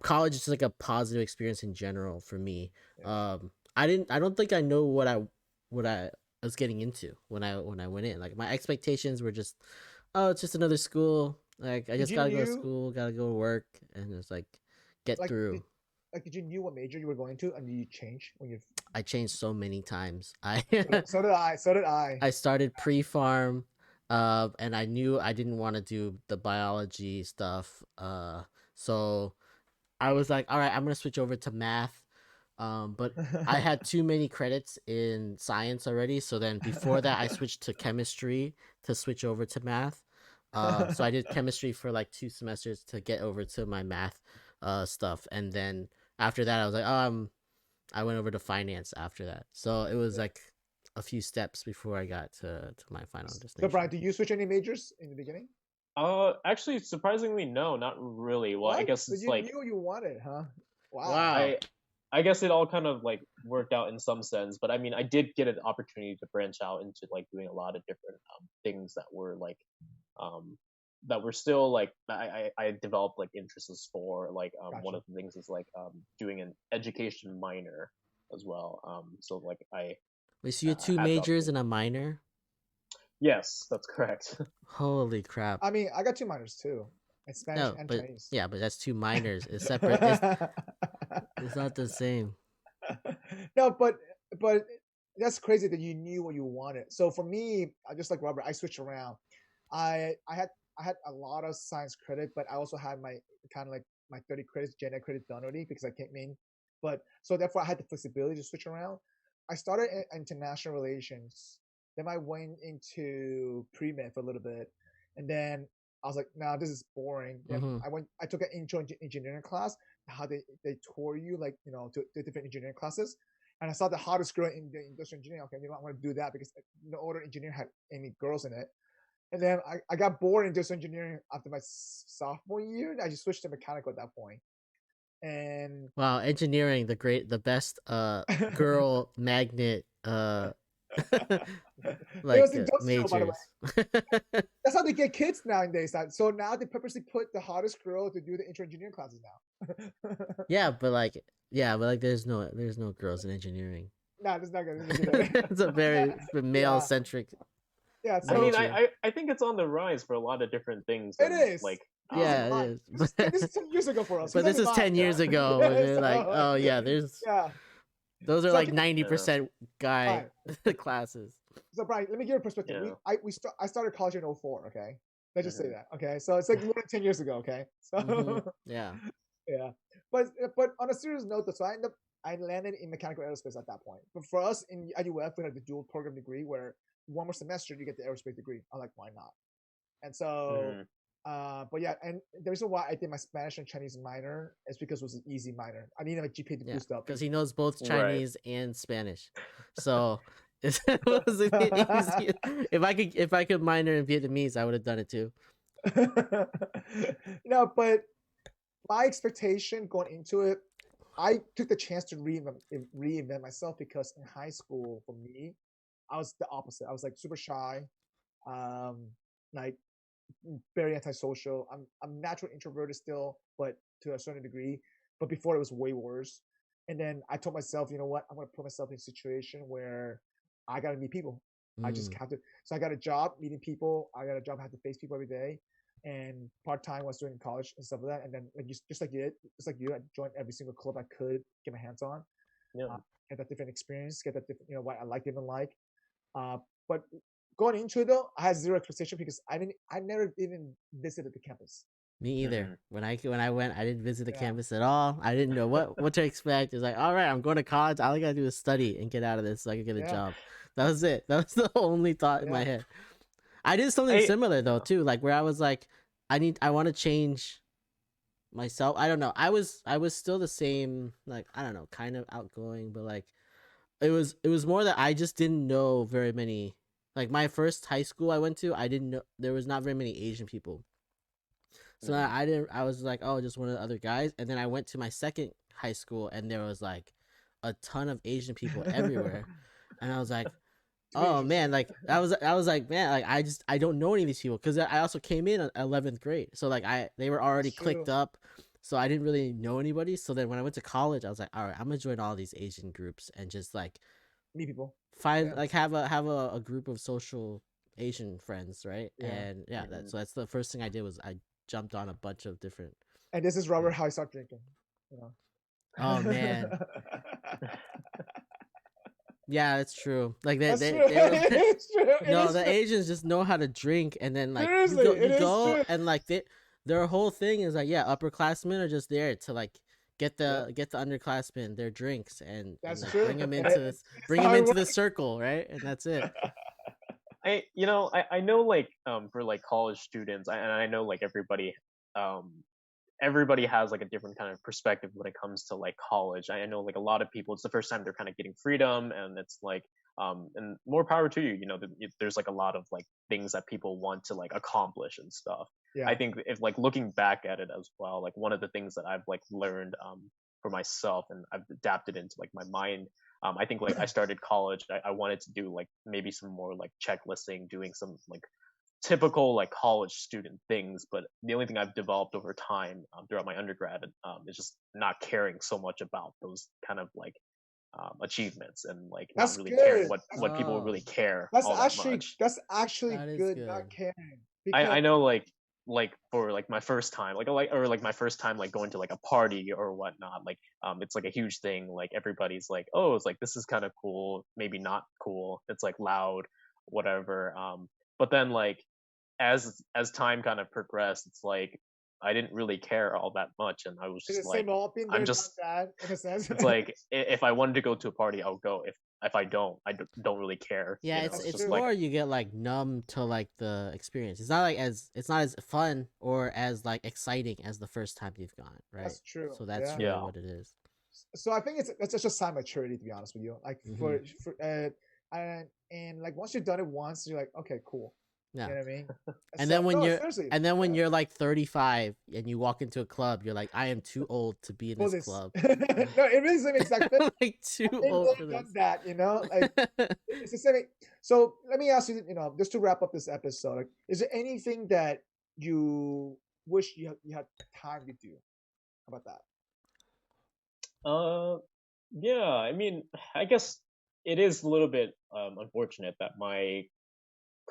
S3: college is just like a positive experience in general for me.
S2: Yeah.
S3: I don't think I know what I was getting into when I went in. Like my expectations were just, oh, it's just another school. Like I
S2: Did
S3: just
S2: you
S3: gotta go to
S2: knew
S3: school, gotta go to work, and it's like get
S2: like
S3: through.
S2: did you knew what major you were going to, and did you change when you?
S3: I changed so many times. I
S2: So did I. So did I.
S3: I started pre-farm, and I knew I didn't want to do the biology stuff. So I was like, all right, I'm gonna switch over to math. But I had too many credits in science already. So then before that, I switched to chemistry to switch over to math. So I did chemistry for like 2 semesters to get over to my math stuff, and then after that, I was like, I went over to finance after that. So it was
S2: Yeah.
S3: like a few steps before I got to my final
S2: So
S3: destination.
S2: Brian, did you switch any majors in the beginning?
S1: Actually, surprisingly, no, not really. Well, I
S2: What?
S1: guess
S2: So
S1: it's
S2: you
S1: like
S2: knew you wanted, huh? Wow.
S3: Wow.
S1: I guess it all kind of like worked out in some sense, but I mean, I did get an opportunity to branch out into like doing a lot of different things um, that were still like I developed like interests for. Like one
S2: Gotcha.
S1: of the things is like doing an education minor as well. So like I
S3: Wait, so you had two
S1: had the
S3: majors
S1: opportunity.
S3: and a minor?
S1: Yes, that's correct.
S3: Holy crap.
S2: I mean, I got 2 minors too, in Spanish
S3: No,
S2: and
S3: but
S2: Chinese.
S3: yeah, but that's two minors. It's separate. It's not the same.
S2: No, but that's crazy that you knew what you wanted. So for me, just like Robert, I switched around. I had a lot of science credit, but I also had my kind of like my 30 credits, gen ed credit done already because I came in. But so therefore, I had the flexibility to switch around. I started in international relations. Then I went into pre med for a little bit, and then I was like, "Nah, this is boring." Then
S3: Mm-hmm.
S2: I took an intro engineering class. How they tour you like to different engineering classes, and I saw the hottest girl in the industrial engineering. Okay, I'm going to do that because no other engineer had any girls in it. And then I got bored in industrial engineering after my sophomore year. I just switched to mechanical at that point. And
S3: Wow, engineering, the best girl magnet
S2: it
S3: like
S2: was industrial, by the way.
S3: majors.
S2: That's how they get kids nowadays. So now they purposely put the hottest girl to do the intro engineering classes now.
S3: Yeah, but like there's no girls in engineering.
S2: Nah, that's not good.
S3: It's a very male
S2: Yeah,
S3: centric
S2: yeah.
S1: I mean,
S2: So
S3: major.
S1: I think it's on the rise for a lot of different things,
S2: it
S1: and
S2: is.
S1: like
S2: Keep this in
S3: Yeah, it
S2: mind.
S3: is.
S2: This is 10 years ago for us.
S3: But
S2: Keep that
S3: this
S2: in
S3: is
S2: mind.
S3: 10 years ago when they're like,
S2: So,
S3: oh yeah, there's
S2: yeah.
S3: those are
S2: So
S3: like
S2: keep,
S3: 90% guy
S2: Fine.
S3: classes.
S2: So Brian, let me give you a perspective.
S1: yeah.
S2: I started college in 04, okay? Let's just say
S1: Mhm.
S2: that, okay? So it's like more than 10 years ago, okay? So
S3: Yeah.
S2: yeah. But on a serious note, though, so I landed in mechanical aerospace at that point. But for us at UF, we had the dual program degree where one more semester you get the aerospace degree. I'm like, why not? And so
S1: Mhm.
S2: but yeah, and the reason why I did my Spanish and Chinese minor is because it was an easy minor. I needed my GPA to
S3: Yeah,
S2: boost up.
S3: because he knows both
S1: Right.
S3: Chinese and Spanish. So it wasn't easy. If I could minor in Vietnamese, I would have done it too.
S2: No, but my expectation going into it, I took the chance to reinvent myself because in high school, for me, I was the opposite. I was like super shy, like very antisocial. I'm naturally introverted still, but to a certain degree. But before it was way worse. And then I told myself, you know what? I'm gonna put myself in a situation where I gotta meet people. I just
S3: Mm.
S2: have to. So I got a job meeting people. I got a job. I had to face people every day. And part time was doing college and stuff like that. And then like just like you, I joined every single club I could get my hands on.
S1: Yeah.
S2: Get that different experience. Get that different, what I like, didn't like. But going into it though, I had zero expectation because I never even visited the campus.
S3: Me either.
S1: Mhm.
S3: When I went, I didn't visit the
S2: Yeah.
S3: campus at all. I didn't know what to expect. It's like, all right, I'm going to college. All I gotta do is study and get out of this so I can get a
S2: Yeah.
S3: job. That was it. That was the only thought in my
S2: Yeah.
S3: head. I did something
S1: I
S3: similar though
S1: yeah.
S3: too, like where I was like, I want to change myself. I don't know. I was still the same, like I don't know, kind of outgoing, but like it was more that I just didn't know very many. Like my first high school I went to, I didn't know there was not very many Asian people. So
S1: Mhm.
S3: I didn't. I was like, oh, just one of the other guys. And then I went to my second high school, and there was like a ton of Asian people everywhere. And I was like,
S2: It's really
S3: oh
S2: interesting.
S3: man, like I was like, man, like I don't know any of these people because I also came in 11th grade, so like they were already
S2: That's true.
S3: clicked up, so I didn't really know anybody. So then when I went to college, I was like, all right, I'm gonna join all these Asian groups and just like
S2: Meet people.
S3: find
S2: Yeah.
S3: like have a group of social Asian friends, right?
S2: Yeah.
S3: And yeah,
S1: Mhm.
S3: that's the first thing I did was I jumped on a bunch of different.
S2: And this is Robert how I start drinking. You know.
S3: Oh man. Yeah, it's true. Like
S2: That's
S3: they
S2: true.
S3: were
S2: It's true. It
S3: no,
S2: is
S3: the
S2: true.
S3: Asians just know how to drink, and then like
S2: Seriously, it
S3: you
S2: is
S3: go
S2: true.
S3: and like their whole thing is like, yeah, upperclassmen are just there to like get the underclassmen their drinks and
S2: That's
S3: like
S2: true.
S3: bring them into
S2: That's
S3: bring
S2: how
S3: them
S2: it
S3: into the
S2: works.
S3: circle, right? And that's it.
S1: I know like for like college students, and I know like everybody has like a different kind of perspective when it comes to like college. I know like a lot of people, it's the first time they're kind of getting freedom, and it's like and more power to you. There's like a lot of like things that people want to like accomplish and stuff.
S2: Yeah.
S1: I think if like looking back at it as well, like one of the things that I've like learned for myself and I've adapted into like my mind. I think like I started college, I wanted to do like maybe some more like checklisting, doing some like typical like college student things, but the only thing I've developed over time throughout my undergrad is just not caring so much about those kind of like achievements, and like not
S2: That's
S1: really caring
S2: good.
S1: what people
S3: Oh,
S1: really care
S2: That's
S1: all that
S2: actually
S1: much.
S3: that is
S2: good.
S3: good.
S2: Not caring
S1: I
S2: because
S1: know like for like my first time like my first time like going to like a party or whatnot, like it's like a huge thing, like everybody's like, oh, it's like this is kind of cool, maybe not cool, it's like loud, whatever, but then like as time kind of progressed, it's like I didn't really care all that much, and I was
S2: it's
S1: just
S2: the
S1: like,
S2: same all been
S1: I'm
S2: there, done
S1: just
S2: that in a sense.
S1: it's like if I wanted to go to a party, I'll go. If I don't, don't really care.
S3: Yeah,
S2: That's
S1: It's
S3: it's
S1: just
S2: true.
S1: like,
S3: more you get like numb to like the experience. It's not like it's not as fun or as like exciting as the first time you've gone, right?
S2: That's true.
S3: So that's
S2: Yeah.
S3: really
S1: yeah,
S3: what it is.
S2: So I think it's just sign maturity, to be honest with you. Like
S3: Mhm.
S2: for and like once you've done it once, you're like, okay, cool.
S3: Yeah.
S2: You know what I mean?
S3: And
S2: So
S3: then when
S2: no,
S3: you're
S2: seriously.
S3: and then when
S2: Yeah.
S3: you're like 35 and you walk into a club, you're like, I am too old to be in
S2: For
S3: this
S2: this.
S3: club.
S2: No, it really makes sense.
S3: Like too
S2: I've been
S3: old
S2: there,
S3: for
S2: done
S3: this.
S2: that, you know? Like it's the same. So let me ask you, just to wrap up this episode, like, is there anything that you wish you had time to do? How about that?
S1: uh, yeah. I mean, I guess it is a little bit unfortunate that my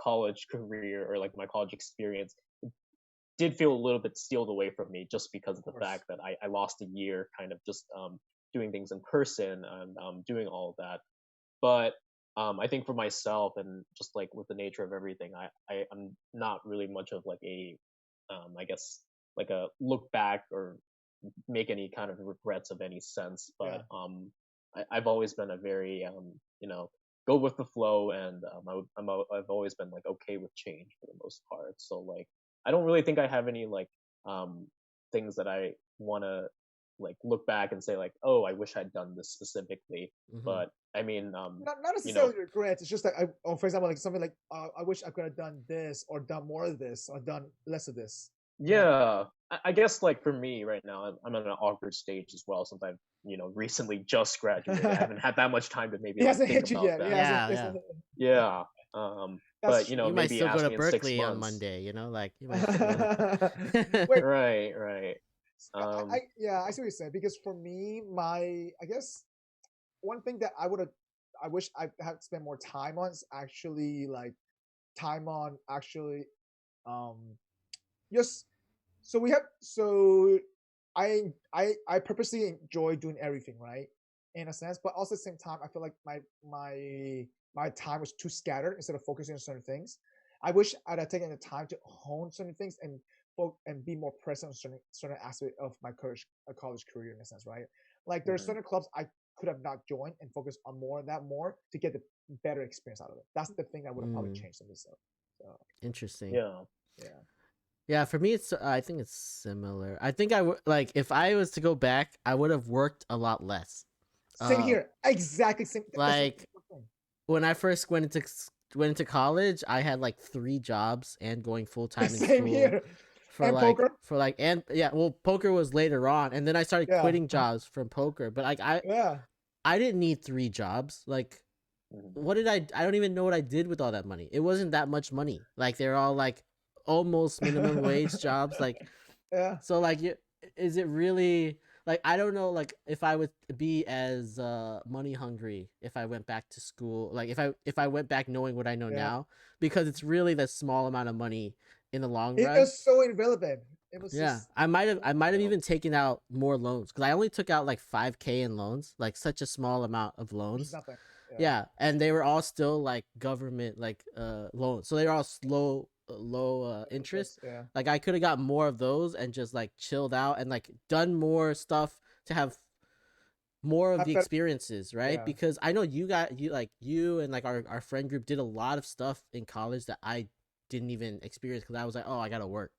S1: college career or like my college experience did feel a little bit stealed away from me just because of
S2: Of
S1: the
S2: course.
S1: fact that I lost a year kind of just doing things in person and doing all of that. But I think for myself and just like with the nature of everything, I'm not really much of like a I guess like a look back or make any kind of regrets of any sense.
S2: Yeah.
S1: But I've always been a very go with the flow, and I've always been like okay with change for the most part. So like I don't really think I have any like things that I want to like look back and say like, oh, I wish I'd done this specifically.
S3: Mhm.
S1: But I mean,
S2: Not
S1: you know,
S2: necessarily regrets. It's just like, for example, like something like, I wish I could have done this or done more of this or done less of this.
S1: yeah, I guess like for me right now, I'm at an awkward stage as well since I've recently just graduated. I haven't had that much time to maybe
S2: He
S1: like
S2: hasn't
S1: think
S2: hit you
S1: about
S2: yet. He
S1: that.
S2: hasn't.
S3: Yeah.
S1: Yeah.
S2: That's
S1: But
S2: true.
S3: You might
S1: maybe
S3: still go
S1: ask
S3: to
S1: me in six
S3: Berkeley on
S1: months.
S3: Monday, like you might still go.
S2: Wait,
S1: Right.
S2: yeah, I see what you're saying. Because for me, I guess one thing that I wish I had spent more time on is actually like time on actually, um, just so we have so I purposely enjoy doing everything, right, in a sense, but also at the same time I feel like my time was too scattered instead of focusing on certain things. I wish I'd have taken the time to hone certain things and be more present on certain aspect of my college career in a sense, right? Like there are
S1: Mhm.
S2: certain clubs I could have not joined and focused on more to get the better experience out of it. That's the thing I would have probably
S3: Mm,
S2: changed in this. So
S3: interesting.
S1: Yeah.
S2: yeah.
S3: Yeah, for me, I think it's similar. I think I would like if I was to go back, I would have worked a lot less.
S2: Same here. Exactly same.
S3: Like
S2: That's the thing.
S3: when I first went into college, I had like 3 jobs and going full time in
S2: Same
S3: school
S2: here.
S3: for
S2: And
S3: like
S2: poker.
S3: and yeah, well, poker was later on, and then I started
S2: Yeah.
S3: quitting jobs from poker. But like
S2: Yeah.
S3: I didn't need 3 jobs. Like
S1: Mhm.
S3: what did I don't even know what I did with all that money. It wasn't that much money. Like they're all like almost minimum wage jobs. Like
S2: Yeah.
S3: so like is it really like I don't know like if I would be as money hungry if I went back to school, like if I went back knowing what I know
S2: Yeah.
S3: now, because it's really the small amount of money in the long
S2: It
S3: run.
S2: is so irrelevant. It was
S3: Yeah,
S2: just
S3: I might have
S1: Yeah.
S3: even taken out more loans because I only took out like 5K in loans, like such a small amount of
S2: which is
S3: loans.
S2: nothing. Yeah.
S3: Yeah, and they were all still like government like loans, so they were all low interest.
S2: Interest. Yeah.
S3: Like I could have got more of those and just like chilled out and like done more stuff to have more of
S2: Have
S3: the
S2: better.
S3: experiences, right?
S2: Yeah.
S3: Because I know you and like our friend group did a lot of stuff in college that I didn't even experience because I was like, oh, I gotta work,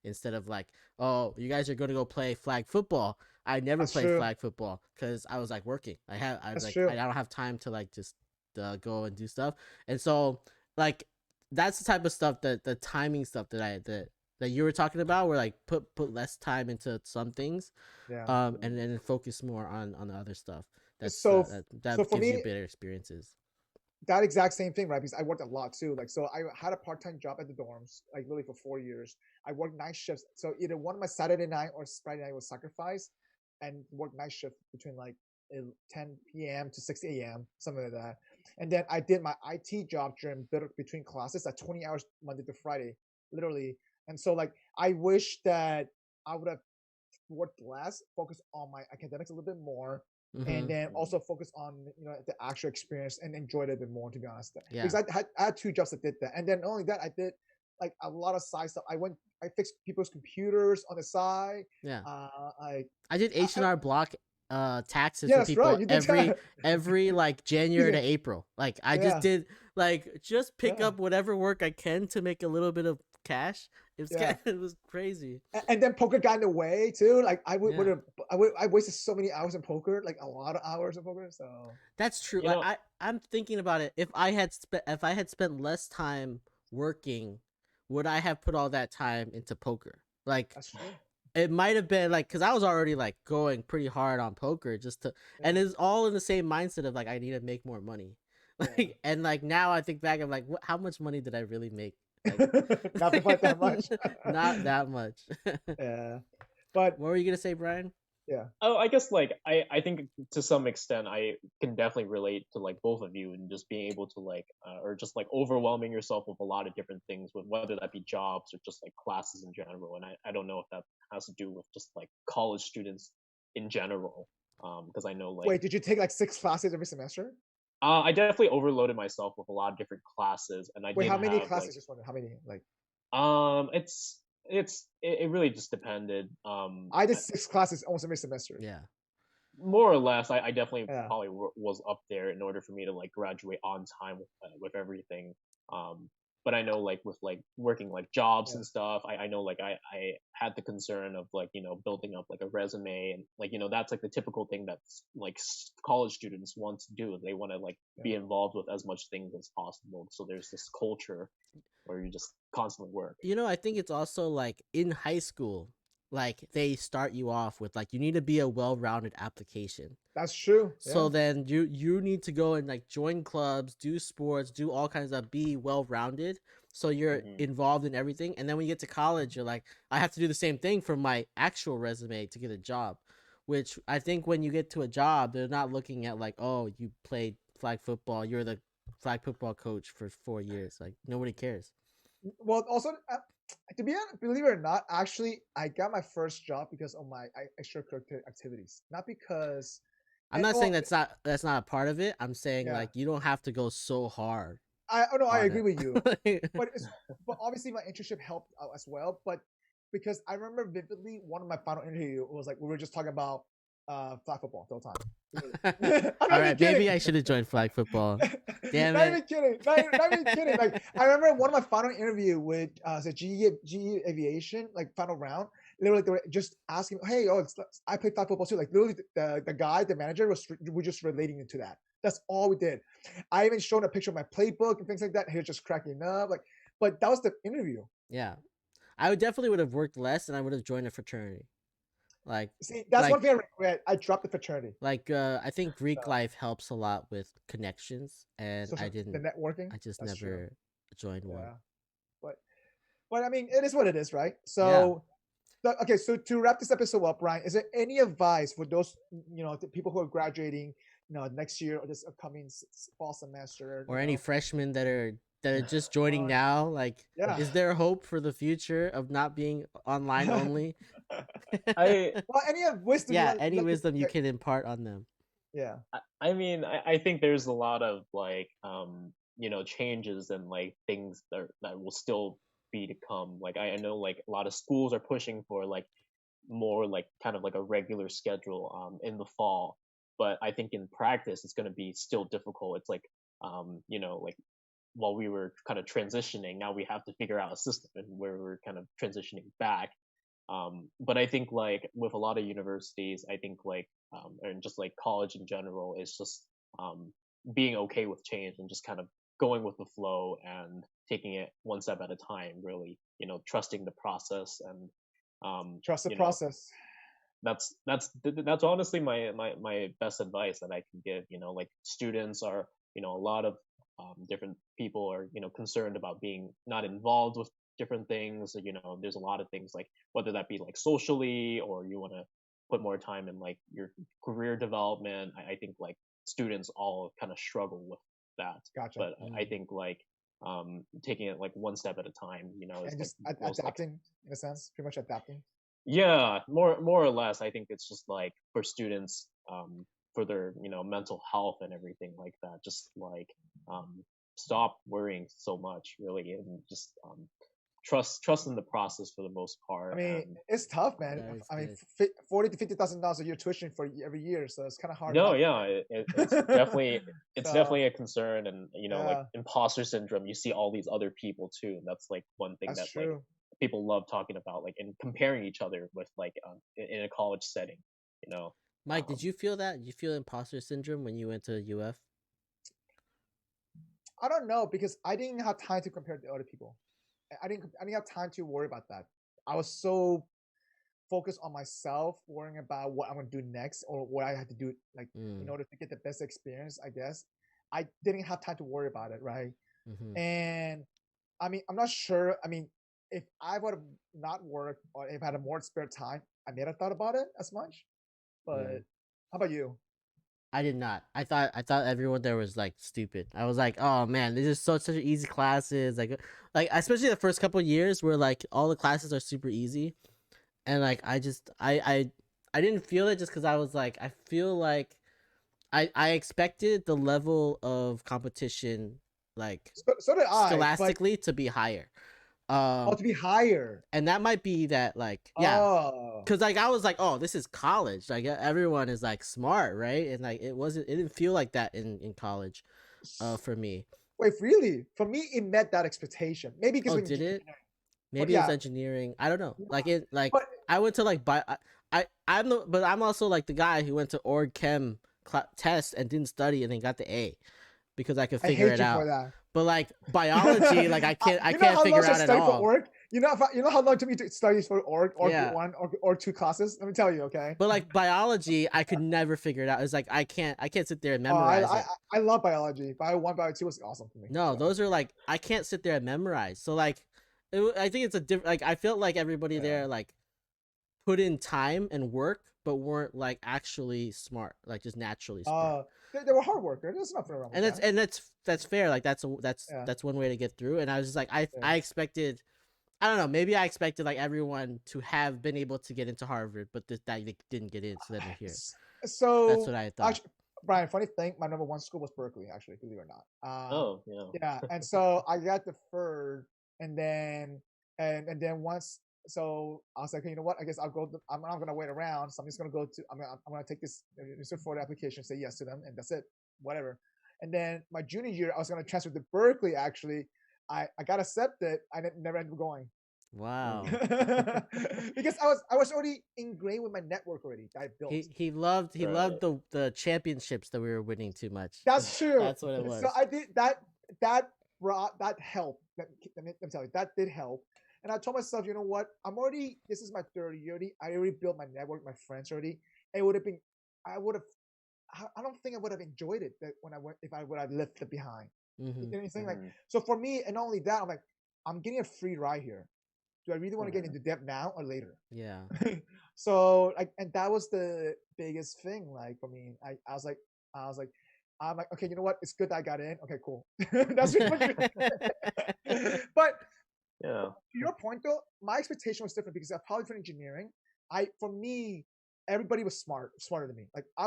S3: instead of like, oh, you guys are gonna go play flag football. I never
S2: That's
S3: played
S2: true.
S3: flag football because I was like working. I was
S2: That's
S3: like
S2: true.
S3: I don't have time to like just go and do stuff, and so like that's the type of stuff that the timing stuff that you were talking about, where like put less time into some things,
S2: Yeah.
S3: and then focus more on the other stuff. That's
S2: So so
S3: that
S2: for
S3: gives you
S2: me,
S3: better experiences.
S2: that exact same thing, right? Because I worked a lot too. Like, so I had a part-time job at the dorms, like really for 4 years. I worked night shifts. So either one of my Saturday night or Friday night was sacrificed, and worked night shift between like 10 p.m. to 6 a.m., something like that. And then I did my IT job during between classes at 20 hours Monday to Friday, literally. And so like I wish that I would have worked less, focused on my academics a little bit more, and
S3: Mm-hmm.
S2: then also focus on the actual experience and enjoyed it a bit more, to be honest.
S3: Yeah.
S2: Because I had 2 jobs that did that, and then not only that, I did like a lot of side stuff. I fixed people's computers on the side.
S3: Yeah.
S2: I
S3: I did H&R Block taxes
S2: yeah,
S3: for
S2: that's right.
S3: people
S2: You did that.
S3: every like January to April. Like I just
S2: Yeah,
S3: did like just pick
S2: yeah,
S3: up whatever work I can to make a little bit of cash. It was
S2: yeah.
S3: it was crazy.
S2: And then poker got in the way too. Like
S3: Yeah.
S2: I wasted so many hours in poker, like a lot of hours in poker. So
S3: That's true.
S1: You
S3: Like
S1: know,
S3: I'm thinking about it. If I had spent less time working, would I have put all that time into poker? Like
S2: that's true.
S3: it might have been like, because I was already like going pretty hard on poker just to,
S2: Yeah,
S3: and it's all in the same mindset of like I need to make more money.
S2: yeah.
S3: Like, and like now I think back, I'm like, how much money did I really make? Like
S2: Not quite that much.
S3: not that much.
S2: Yeah, but
S3: What were you gonna say, Brian?
S2: yeah,
S1: oh, I guess like I think to some extent I can definitely relate to like both of you and just being able to like or just like overwhelming yourself with a lot of different things, with whether that be jobs or just like classes in general. And I don't know if that has to do with just like college students in general, because I know like
S2: wait, did you take like 6 classes every semester?
S1: I definitely overloaded myself with a lot of different classes, and I
S2: Wait,
S1: did
S2: how many
S1: have like
S2: classes? Just wondering how many. Like
S1: it really just depended.
S2: I did 6 classes almost every semester.
S3: Yeah.
S1: More or less, I definitely
S2: Yeah,
S1: probably was up there in order for me to like graduate on time with everything. But I know like with like working like jobs
S2: yeah,
S1: and stuff, I know like I had the concern of like building up like a resume, and like that's like the typical thing that's like college students want to do. They want to like
S2: yeah.
S1: be involved with as much things as possible. So there's this culture where you just constantly work.
S3: I think it's also like in high school, like they start you off with like you need to be a well-rounded application.
S2: That's true.
S3: So
S2: Yeah,
S3: then you need to go and like join clubs, do sports, do all kinds of, be well rounded. So you're
S1: Hmm.
S3: involved in everything. And then when you get to college, you're like, I have to do the same thing for my actual resume to get a job. Which I think when you get to a job, they're not looking at like, oh, you played flag football, you're the flag football coach for 4 years. Like nobody cares.
S2: well, also to be honest, believe it or not, actually, I got my first job because of my extracurricular activities, not because.
S3: I'm
S2: And
S3: not saying
S2: well,
S3: that's not a part of it. I'm saying
S2: yeah,
S3: like you don't have to go so hard
S2: oh no, I
S3: on
S2: agree with you.
S3: it.
S2: But obviously my internship helped out as well. But because I remember vividly, one of my final interview was like we were just talking about flag football the whole time. I'm not
S3: All
S2: even
S3: right, maybe I
S2: kidding.
S3: should have joined flag football. Damn
S2: Not
S3: it.
S2: even kidding. Not even kidding. Like I remember one of my final interview with the GE Aviation, like final round. Literally, they were just asking, "Hey, I play flag football too." Like literally, the guy, the manager, we're just relating into that. That's all we did. I even showed a picture of my playbook and things like that. He was just cracking up. Like, but that was the interview.
S3: Yeah. I would have worked less and I would have joined a fraternity. Like
S2: See, that's
S3: like
S2: one thing I regret. I dropped the fraternity.
S3: I think Greek
S2: So,
S3: life helps a lot with connections, and
S2: social, the networking.
S3: I just
S2: That's true.
S3: never joined one.
S2: Yeah, but I mean, it is what it is, right?
S3: Yeah.
S2: So, okay. So to wrap this episode up, Brian, is there any advice for those the people who are graduating, next year or this upcoming fall semester?
S3: Or any freshmen that are that are just joining now, like,
S2: Yeah.
S3: is there hope for the future of not being online only?
S1: I
S2: Well, any wisdom?
S3: Yeah,
S2: you
S3: any
S2: like,
S3: wisdom you can impart on them.
S2: Yeah.
S1: I mean, I think there's a lot of like changes and like things that will still be to come. Like I know like a lot of schools are pushing for like more like kind of like a regular schedule in the fall, but I think in practice it's going to be still difficult. It's like like while we were kind of transitioning, now we have to figure out a system and where we're kind of transitioning back. But I think like with a lot of universities, I think like and just like college in general is just being okay with change and just kind of going with the flow and taking it one step at a time. Really, trusting the process and
S2: Trust the
S1: you know
S2: process.
S1: that's honestly my best advice that I can give. Like students are, a lot of different people are concerned about being not involved with different things. There's a lot of things like whether that be like socially or you want to put more time in like your career development. I think like students all kind of struggle with that.
S2: Gotcha.
S1: But I think like taking it like one step at a time, is
S2: And
S1: like
S2: just
S1: most like
S2: adapting in a sense, pretty much adapting.
S1: yeah, more or less. I think it's just like for students, for their mental health and everything like that. Just like stop worrying so much, really, and just trust in the process for the most
S2: I
S1: part.
S2: mean,
S1: And
S2: it's tough, man.
S3: That is
S2: I mean,
S3: good.
S2: $40,000 to $50,000 a year tuition for every year, so it's kind of hard
S1: no,
S2: not.
S1: yeah, it's definitely
S2: So
S1: a concern, and like
S2: yeah,
S1: imposter syndrome. You see all these other people too, and that's like one thing
S2: that's
S1: that like
S2: true.
S1: people love talking about, like and comparing each other with like in a college setting, you know.
S3: Mike, did
S1: Um,
S3: you feel that? You feel imposter syndrome when you went to UF?
S2: I don't know because I didn't have time to compare to other people. I didn't have time to worry about that. I was so focused on myself, worrying about what I'm gonna do next or what I had to do like in
S3: Mm.
S2: order to get the best experience, I guess. I didn't have time to worry about it, right?
S3: Mm-hmm.
S2: And I mean, I'm not sure. I mean, if I would have not worked or if I had more spare time, I may have thought about it as much. But how about you?
S3: I did not. I thought everyone there was like stupid. I was like, oh man, these are such easy classes. Like especially the first couple of years where like all the classes are super easy, and like I didn't feel it just because I was like I feel like I expected the level of competition like
S2: So did I, but
S3: scholastically to be higher.
S2: to be higher.
S3: And that might be that like yeah,
S2: Oh,
S3: because like I was like, oh, this is college. Like everyone is like smart, right? And like it didn't feel like that in college, for me.
S2: wait, really? For me, it met that expectation. Maybe because
S3: Oh,
S2: when,
S3: did it?
S2: but
S3: Maybe it was
S2: yeah,
S3: engineering. I don't know.
S2: yeah.
S3: Like it like
S2: But
S3: I went to like I'm the but I'm also like the guy who went to org chem test and didn't study and then got the A because I could
S2: I
S3: figure
S2: hate
S3: it
S2: you for
S3: out.
S2: that.
S3: But like biology, like I
S2: You know
S3: can't
S2: how long
S3: figure
S2: I
S3: out at
S2: studied for
S3: all.
S2: org? You know how long it took me to study for org
S3: Yeah.
S2: one or two classes? Let me tell you, okay?
S3: But like biology, I could never figure it out. It's like I can't sit there and
S2: Oh,
S3: memorize it.
S2: I love biology. Bio one, bio two was awesome for me.
S3: No,
S2: So.
S3: those are like I can't sit there and memorize. So like, I think it's a different. Like I felt like everybody
S2: Yeah.
S3: there like put in time and work, but weren't like actually smart, like just naturally smart.
S2: They were hard workers. There's nothing wrong with
S3: And
S2: that.
S3: that's fair. Like
S2: Yeah.
S3: that's one way to get through. And I was just like
S2: Yeah.
S3: I expected. I don't know. Maybe I expected like everyone to have been able to get into Harvard, but that they didn't get in, so then they're here.
S2: So
S3: That's what I thought.
S2: actually, Brian, funny thing, my number one school was Berkeley, actually, believe it or not.
S1: oh yeah.
S2: Yeah, and so I got deferred, and then and then once, so I was like, hey, you know what? I guess I'll go. I'm not gonna wait around, so I'm just gonna go to. I'm gonna take this for the application, say yes to them, and that's it. Whatever. And then my junior year, I was gonna transfer to Berkeley. Actually, I got accepted. I never ended up going.
S3: Wow.
S2: Because I was already ingrained with my network already that I built.
S3: He loved
S1: Right.
S3: the championships that we were winning too much.
S2: That's true.
S3: That's what it was.
S2: So I did that brought that helped. Let me tell you, that did help. And I told myself, you know what? This is my third year already. I already built my network, my friends already. It would have been, I would have, I don't think I would have enjoyed it that when I went, if I would have left it behind.
S3: Mm-hmm.
S2: You know what I'm saying?
S1: Mm-hmm.
S2: Like, so for me, and not only that, I'm like, I'm getting a free ride here. Do I really want to get into debt now or later?
S3: Yeah.
S2: So like, and that was the biggest thing. Like for me, I was like, I'm like, okay, you know what? It's good that I got in. Okay, cool. That's pretty much it. But
S1: Yeah.
S2: to your point though, my expectation was different because I probably for engineering, for me, everybody was smarter than me. Like I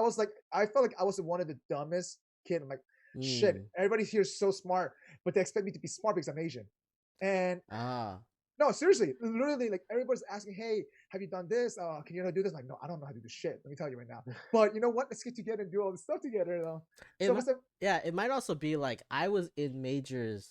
S2: felt like I was one of the dumbest kid. I'm like, shit, everybody here is so smart, but they expect me to be smart because I'm Asian. And no, seriously, literally, like everybody's asking, hey, have you done this? Can you know do this? I'm like, no, I don't know how to do shit. Let me tell you right now. But you know what? Let's get together and do all this stuff together, though.
S3: It might also be like I was in majors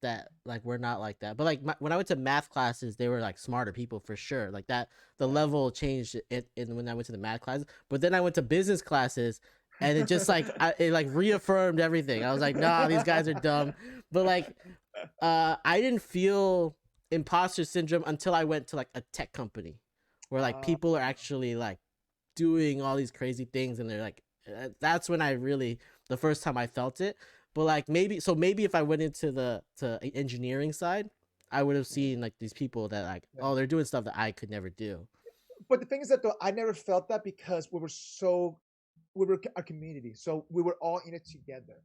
S3: that like were not like that, but like when I went to math classes, they were like smarter people for sure. Like that, the level changed in when I went to the math classes. But then I went to business classes, and it just like it like reaffirmed everything. I was like, nah, these guys are dumb. But like, I didn't feel imposter syndrome until I went to like a tech company where like people are actually like doing all these crazy things, and they're like, that's when I really, the first time I felt it. But like maybe if I went into the engineering side, I would have seen like these people that like, oh, they're doing stuff that I could never do.
S2: But the thing is that though, I never felt that because we were a community, so we were all in it together,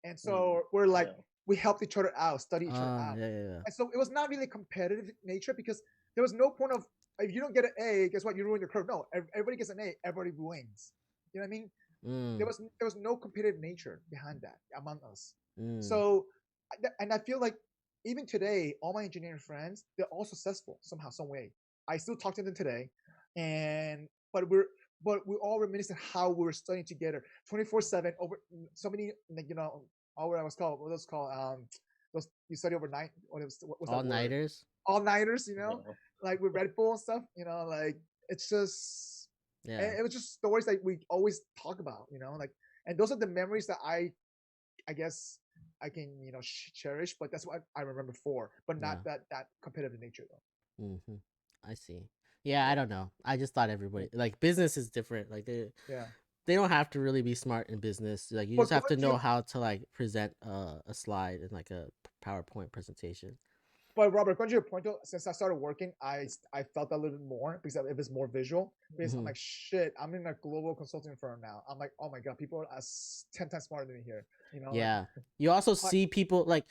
S2: and so we're like we helped each other out, study each other out, and so it was not really competitive nature because there was no point of if you don't get an A, guess what? You ruin your curve. No, everybody gets an A, everybody wins. You know what I mean? There was no competitive nature behind that among us. So, and I feel like even today, all my engineering friends, they're all successful somehow, some way. I still talk to them today, but we're all reminiscent how we were studying together 24/7 over so many, like, you know, what was called those you study overnight, what's
S3: all-nighters,
S2: you know, like with Red Bull and stuff, you know, like it's just it was just stories that we always talk about, you know, like, and those are the memories that I guess I can, you know, cherish, but that's what I remember for, but not that competitive nature though.
S3: I see. Yeah, I don't know. I just thought everybody like business is different. Like they don't have to really be smart in business. Like you just have to know how to like present a slide in like a PowerPoint presentation.
S2: But Robert, going to your point though, since I started working, I felt that a little bit more because it was more visual. Because I'm like, shit, I'm in a global consulting firm now. I'm like, oh my god, people are 10 times smarter than me here. You know?
S3: Yeah. Like, you also see people like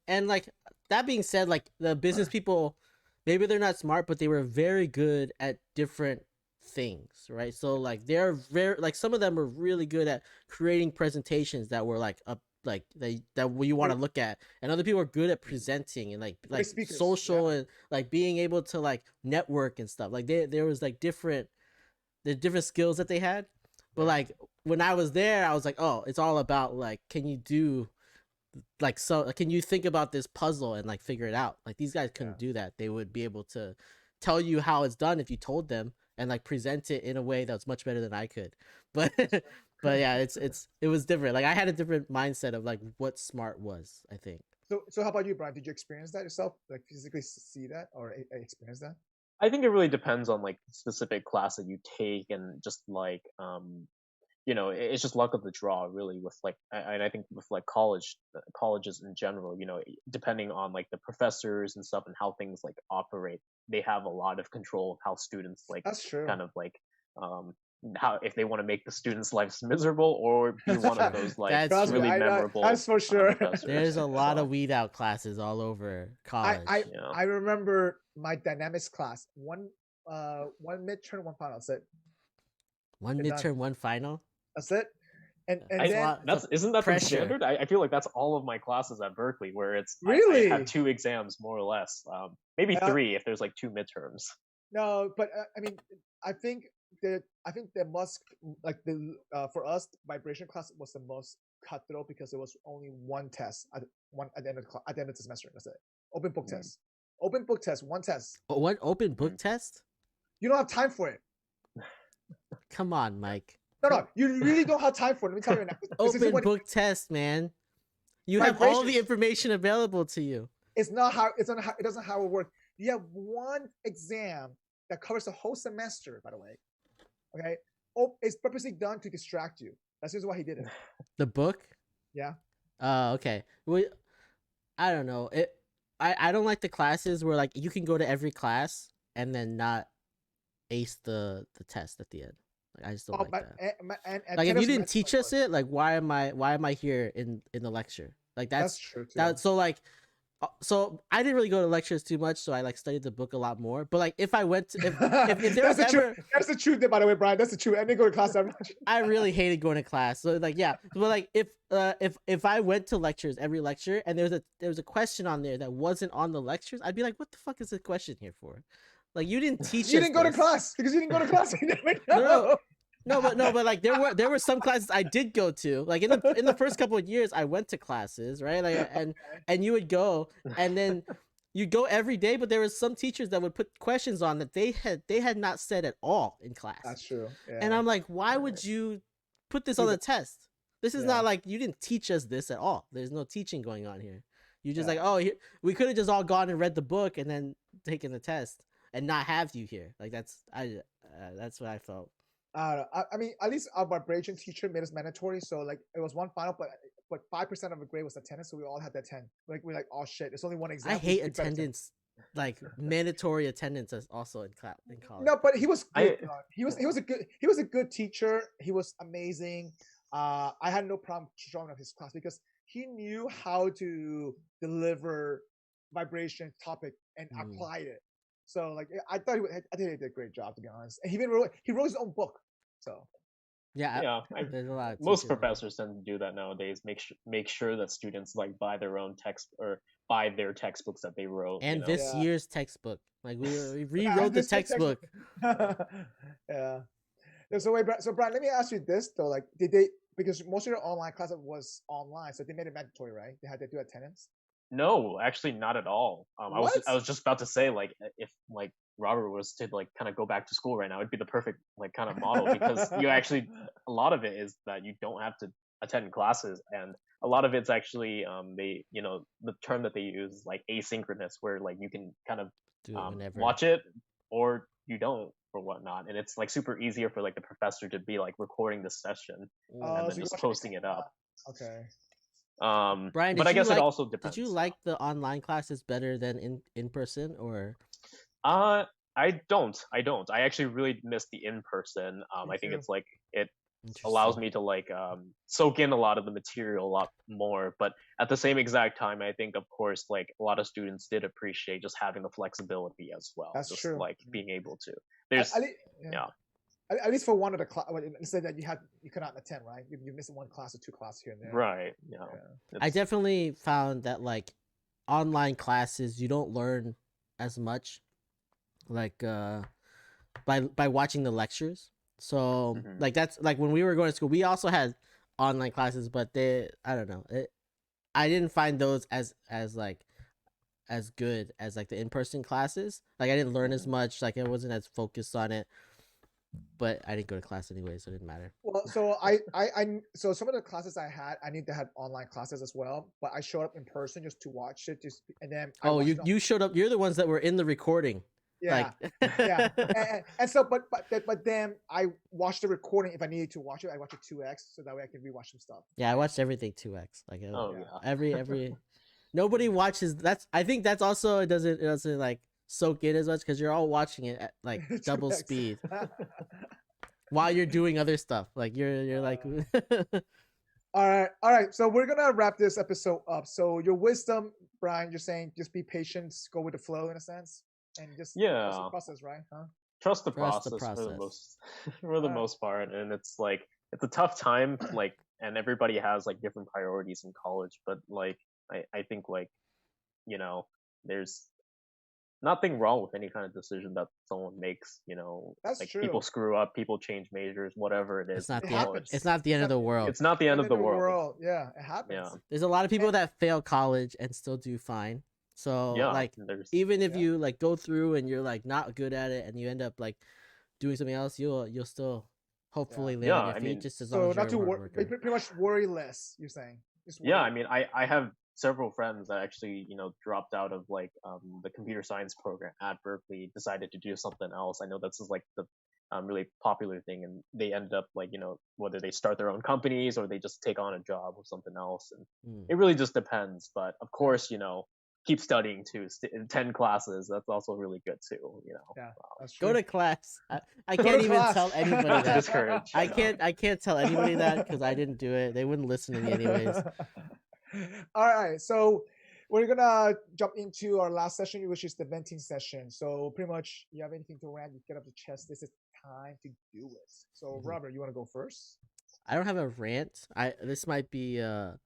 S3: and like that being said, like the business people, maybe they're not smart, but they were very good at different things, right? So like they're very like some of them were really good at creating presentations that were like that you want to look at, and other people are good at presenting and like social and like being able to like network and stuff. Like there was like different skills that they had, but like when I was there, I was like, oh, it's all about like, can you do like, so can you think about this puzzle and like figure it out? Like these guys couldn't do that. They would be able to tell you how it's done if you told them, and like present it in a way that's much better than I could. But but yeah, it was different. Like I had a different mindset of like what smart was, I think.
S2: So how about you, Brian? Did you experience that yourself? Like physically see that or experience that?
S1: I think it really depends on like the specific class that you take, and just like you know, it's just luck of the draw really with like, and I think with like colleges in general, you know, depending on like the professors and stuff and how things like operate, they have a lot of control of how students like kind of like how, if they want to make the students' lives miserable or be one of those like really memorable.
S2: That's for sure.
S3: There's a lot of weed out classes all over college.
S2: I remember my dynamics class, one midterm, one final. That's it.
S3: One midterm, one final.
S2: That's it. And
S1: isn't that the standard? I feel like that's all of my classes at Berkeley, where it's
S2: really
S1: I have 2 exams more or less, maybe 3 if there's like 2 midterms.
S2: No, but I mean, I think there must like for us, vibration class was the most cutthroat because it was only one test at the end of the semester. That's it. Open book test. Open book test. One test.
S3: One open book test?
S2: You don't have time for it.
S3: Come on, Mike.
S2: No, you really don't have time for it. Let me tell you right now.
S3: Open book test, man. You have all the information available to you.
S2: It doesn't how it works. You have one exam that covers the whole semester, by the way. Okay? It's purposely done to distract you. That's just why he did it.
S3: The book?
S2: Yeah.
S3: Okay. I don't know. I don't like the classes where like you can go to every class and then not ace the test at the end. Like, I just don't like that.
S2: And
S3: Like if you
S2: attendance
S3: didn't
S2: meant
S3: teach
S2: so
S3: us
S2: much.
S3: it, like why am I here in the lecture? Like
S2: That's true too.
S3: that. So like, so I didn't really go to lectures too much, so I like studied the book a lot more. But like if I went to if there was
S2: That's the
S3: ever
S2: truth. That's the truth, by the way, Brian. That's the truth. I didn't go to class that much.
S3: I really hated going to class. So like yeah, but like if I went to lectures every lecture and there was a question on there that wasn't on the lectures, I'd be like, what the fuck is the question here for? Like you didn't teach
S2: You
S3: us
S2: didn't go to
S3: this.
S2: class because you didn't go to class. You never
S3: No,
S2: know.
S3: no, but like there were some classes I did go to. Like in the first couple of years, I went to classes, right? Like and you would go, and then you'd go every day. But there was some teachers that would put questions on that they had not said at all in class.
S2: That's true. Yeah.
S3: And I'm like, why would you put this on the test? This is not like you didn't teach us this at all. There's no teaching going on here. You just like, oh, we could have just all gone and read the book and then taken the test and not have you here. Like that's what I felt.
S2: I mean, at least our vibration teacher made us mandatory. So like it was one final, but 5% of the grade was attendance. So we all had that 10. Like we're like, oh shit, it's only one exam.
S3: I hate attendance, like mandatory attendance as also in college.
S2: No, but he was good. He was a good teacher. He was amazing. I had no problem showing up his class because he knew how to deliver vibration topic and applied it. So like I think he did a great job, to be honest. And he wrote his own book. So
S1: yeah,
S3: there's a lot of
S1: most professors tend to do that nowadays. Make sure that students like buy their own text or buy their textbooks that they wrote.
S3: And this year's textbook, like we rewrote the textbook.
S2: Yeah. So Brian, let me ask you this though: like, because most of your online class was online, so they made it mandatory, right? They had to do attendance.
S1: No, actually, not at all. I was just about to say, like, if like Robert was to like kind of go back to school right now, it'd be the perfect like kind of model because you actually a lot of it is that you don't have to attend classes, and a lot of it's actually they the term that they use is like asynchronous, where like you can kind of watch it or you don't or whatnot, and it's like super easier for like the professor to be like recording the session and then just posting it up.
S2: Okay.
S3: Brian,
S1: but I guess it also depends.
S3: Did you like the online classes better than in person or?
S1: I don't. I actually really miss the in person. I think it's like it allows me to like soak in a lot of the material a lot more. But at the same exact time, I think of course like a lot of students did appreciate just having the flexibility as well.
S2: That's
S1: just
S2: true.
S1: Like being able to. There's
S2: At least for one of the class, let's say that you could not attend, right? You missed one class or two classes here and there.
S1: Right. Yeah.
S3: I definitely found that like online classes, you don't learn as much, like by watching the lectures. So like that's like when we were going to school, we also had online classes, but I don't know, I didn't find those as good as like the in-person classes. Like I didn't learn as much. Like I wasn't as focused on it. But I didn't go to class anyway, so it didn't matter.
S2: Well, so so some of the classes I had, I need to have online classes as well. But I showed up in person just to watch it, and then
S3: you showed up. You're the ones that were in the recording.
S2: Yeah, yeah. And so, but then I watched the recording. If I needed to watch it, I watched it 2x, so that way I can rewatch some stuff.
S3: Yeah, I watched everything 2x. Like every nobody watches. I think that's also it doesn't like soak in as much because you're all watching it at like double speed while you're doing other stuff. Like you're like.
S2: All right. So we're gonna wrap this episode up. So your wisdom, Brian, you're saying just be patient, go with the flow in a sense, and just trust the process, right?
S1: Trust the process for the most part, and it's like it's a tough time, like, and everybody has like different priorities in college, but like I think like there's nothing wrong with any kind of decision that someone makes.
S2: That's
S1: like
S2: true.
S1: People screw up, people change majors, whatever it is.
S3: It's not the end of the world.
S1: It's not the end of the world.
S2: Yeah, it happens.
S1: Yeah.
S3: There's a lot of people that fail college and still do fine. So like even if you like go through and you're like not good at it and you end up like doing something else, you'll still hopefully land on your feet just as long as
S2: not
S3: you're
S2: to pretty much worry less. You're saying.
S1: Yeah, I mean, I have several friends that actually dropped out of like the computer science program at Berkeley, decided to do something else. I know this is like the really popular thing, and they ended up like whether they start their own companies or they just take on a job or something else, and it really just depends. But of course, keep studying too. 10 classes. That's also really good too.
S2: Yeah, that's true.
S3: Go to class. I
S2: Go
S3: can't
S2: to
S3: even
S2: class.
S3: tell anybody
S1: Not to
S3: that.
S1: discourage.
S3: I can't tell anybody that because I didn't do it. They wouldn't listen to me anyways.
S2: All right, so we're gonna jump into our last session, which is the venting session. So pretty much, you have anything to rant, you get up the chest. This is time to do it. So Robert, you want to go first?
S3: I don't have a rant. This might be a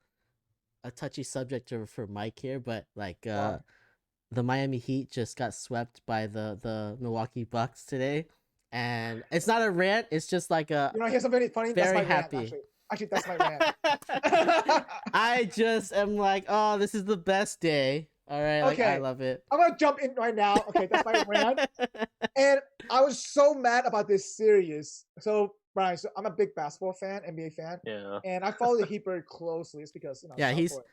S3: touchy subject for Mike here, but like the Miami Heat just got swept by the Milwaukee Bucks today, and it's not a rant. It's just like a.
S2: Here's something funny.
S3: Very
S2: that's my
S3: happy.
S2: Rant, actually, that's my rant.
S3: I just am like, oh, this is the best day. All right, like, I love it.
S2: I'm gonna jump in right now. Okay, that's my rant. And I was so mad about this series. So Brian, I'm a big basketball fan, NBA fan.
S1: Yeah.
S2: And I follow the Heat very closely. It's because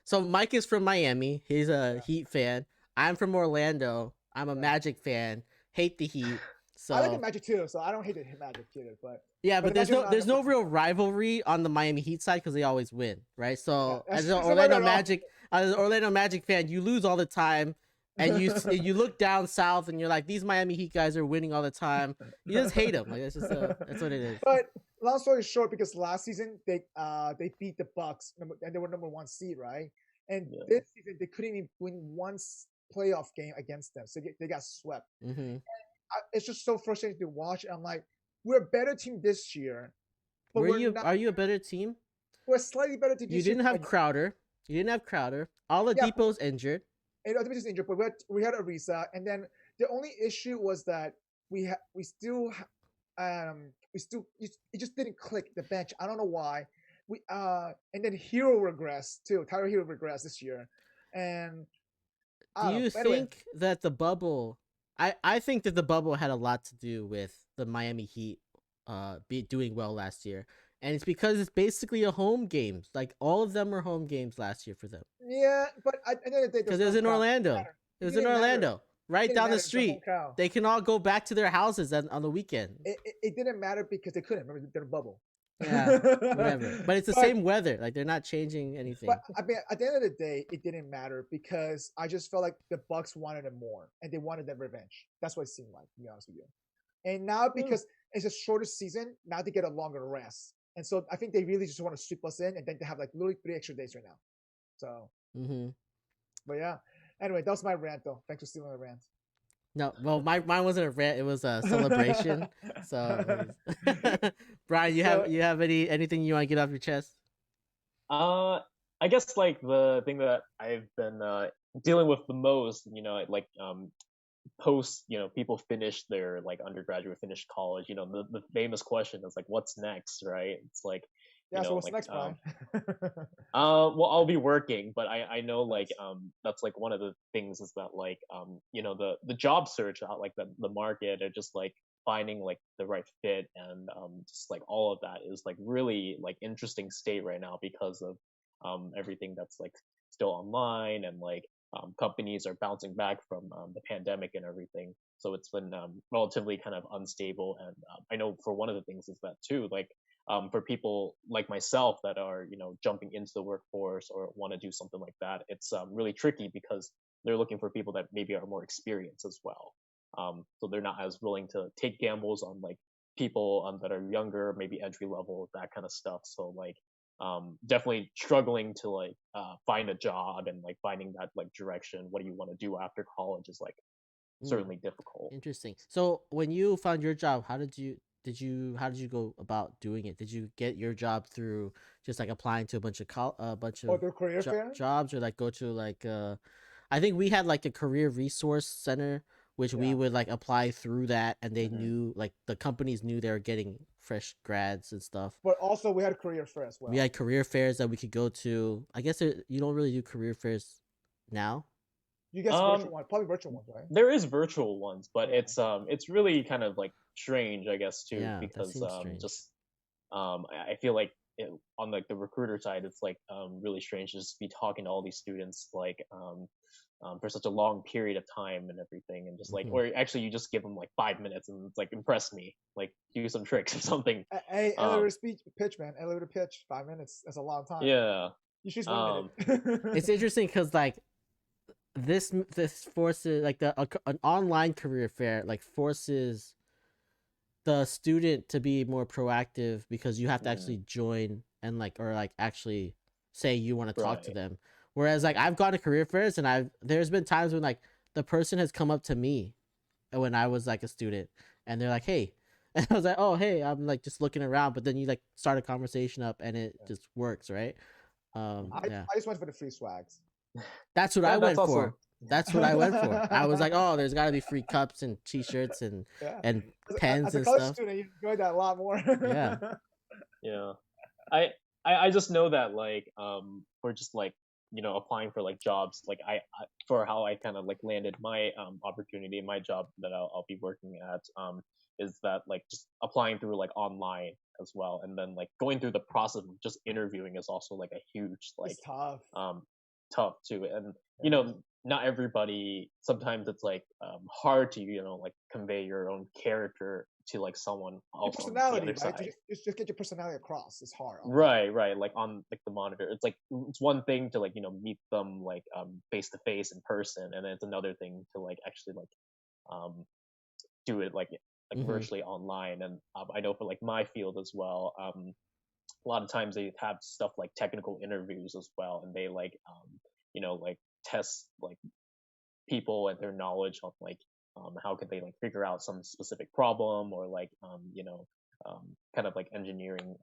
S3: so Mike is from Miami. He's a Heat fan. I'm from Orlando. I'm a Magic fan. Hate the Heat. So
S2: I like the Magic too. So I don't hate the Magic either. But
S3: but there's no real rivalry on the Miami Heat side because they always win, right? So as an Orlando Magic fan, you lose all the time. And you look down south and you're like, these Miami Heat guys are winning all the time. You just hate them. Like that's what it is.
S2: But long story short, because last season they beat the Bucks and they were number 1 seed, right? And this season they couldn't even win one playoff game against them, so they got swept. And it's just so frustrating to watch. I'm like, we're a better team this year. But
S3: are you a better team?
S2: We're a slightly better team.
S3: You didn't have Crowder. Oladipo's injured.
S2: And Ultimate is injured, but we had Ariza, and then the only issue was that it just didn't click the bench. I don't know why. And then Hero regressed too. Tyler Hero regressed this year, and
S3: do you think that the bubble? I think that the bubble had a lot to do with the Miami Heat doing well last year. And it's because it's basically a home game. Like all of them were home games last year for them.
S2: Yeah, but at the end of the day,
S3: because it was in Orlando. It was in Orlando, right down the street. They can all go back to their houses on the weekend.
S2: It didn't matter because they couldn't. Remember, they're in a bubble.
S3: Yeah, whatever. But it's the same weather. Like they're not changing anything.
S2: But I mean, at the end of the day, it didn't matter because I just felt like the Bucks wanted it more and they wanted that revenge. That's what it seemed like, to be honest with you. And now because it's a shorter season, now they get a longer rest. And so I think they really just want to sweep us in, and then they have like literally 3 extra days right now. So, but yeah. Anyway, that was my rant, though. Thanks for stealing my rant.
S3: No, well, mine wasn't a rant; it was a celebration. So, Brian, you have anything you want to get off your chest?
S1: I guess like the thing that I've been dealing with the most, post people finish their like undergraduate, finish college, the famous question is like, what's next, right? It's like,
S2: so what's next, Brian?
S1: Well, I'll be working, but I know like that's like one of the things is that like the job search out, like the market, or just like finding like the right fit, and just like all of that is like really like interesting state right now because of everything that's like still online, and like companies are bouncing back from the pandemic and everything. So it's been relatively kind of unstable. And I know for one of the things is that too, like for people like myself that are, jumping into the workforce or want to do something like that, it's really tricky because they're looking for people that maybe are more experienced as well. So they're not as willing to take gambles on like people that are younger, maybe entry level, that kind of stuff. So like definitely struggling to like find a job and like finding that like direction. What do you want to do after college is like certainly difficult.
S3: Interesting. So when you found your job, how did you go about doing it? Did you get your job through just like applying to a bunch of
S2: career
S3: jobs, or like go to like I think we had like a career resource center, which we would like apply through that, and they knew, like the companies knew they were getting fresh grads and stuff.
S2: But also we had career fair as well.
S3: We had career fairs that we could go to. I guess you don't really do career fairs now.
S2: You guys virtual ones, probably virtual ones, right?
S1: There is virtual ones, but it's really kind of like strange, I guess, too, because just I feel like on like the recruiter side, it's like really strange to just be talking to all these students like for such a long period of time and everything, and just like, or actually you just give them like 5 minutes and it's like, impress me, like do some tricks or something.
S2: Hey, elevator pitch, man. Elevator pitch, 5 minutes. That's a long time.
S1: Yeah.
S2: You should 1 minute.
S3: It's interesting because like this forces like an online career fair like forces the student to be more proactive because you have to actually join and like or like actually say you want to talk to them. Whereas like I've gone to career fairs and there's been times when like the person has come up to me when I was like a student and they're like, hey, and I was like, oh, hey, I'm like just looking around, but then you like start a conversation up and it just works, right?
S2: I just went for the free swags.
S3: That's what I went for. That's what I went for. I was like, oh, there's got to be free cups and T-shirts and pens
S2: as a
S3: and
S2: college
S3: stuff.
S2: student, you enjoy that a lot more.
S1: Yeah. I just know that like for just like applying for like jobs like I for how I kind of like landed my opportunity, my job that I'll be working at is that like just applying through like online as well, and then like going through the process of just interviewing is also like a huge like
S2: it's tough.
S1: Tough too. And you know, not everybody, sometimes it's like hard to like convey your own character to like someone else
S2: your
S1: on the
S2: personality,
S1: other
S2: right?
S1: side.
S2: Just get your personality across. It's hard.
S1: Right, like on like the monitor. It's like it's one thing to like meet them like face to face in person, and then it's another thing to like actually like do it like virtually online. And I know for like my field as well, a lot of times they have stuff like technical interviews as well, and they like like test like people and their knowledge of like how could they like figure out some specific problem, or like kind of like engineering,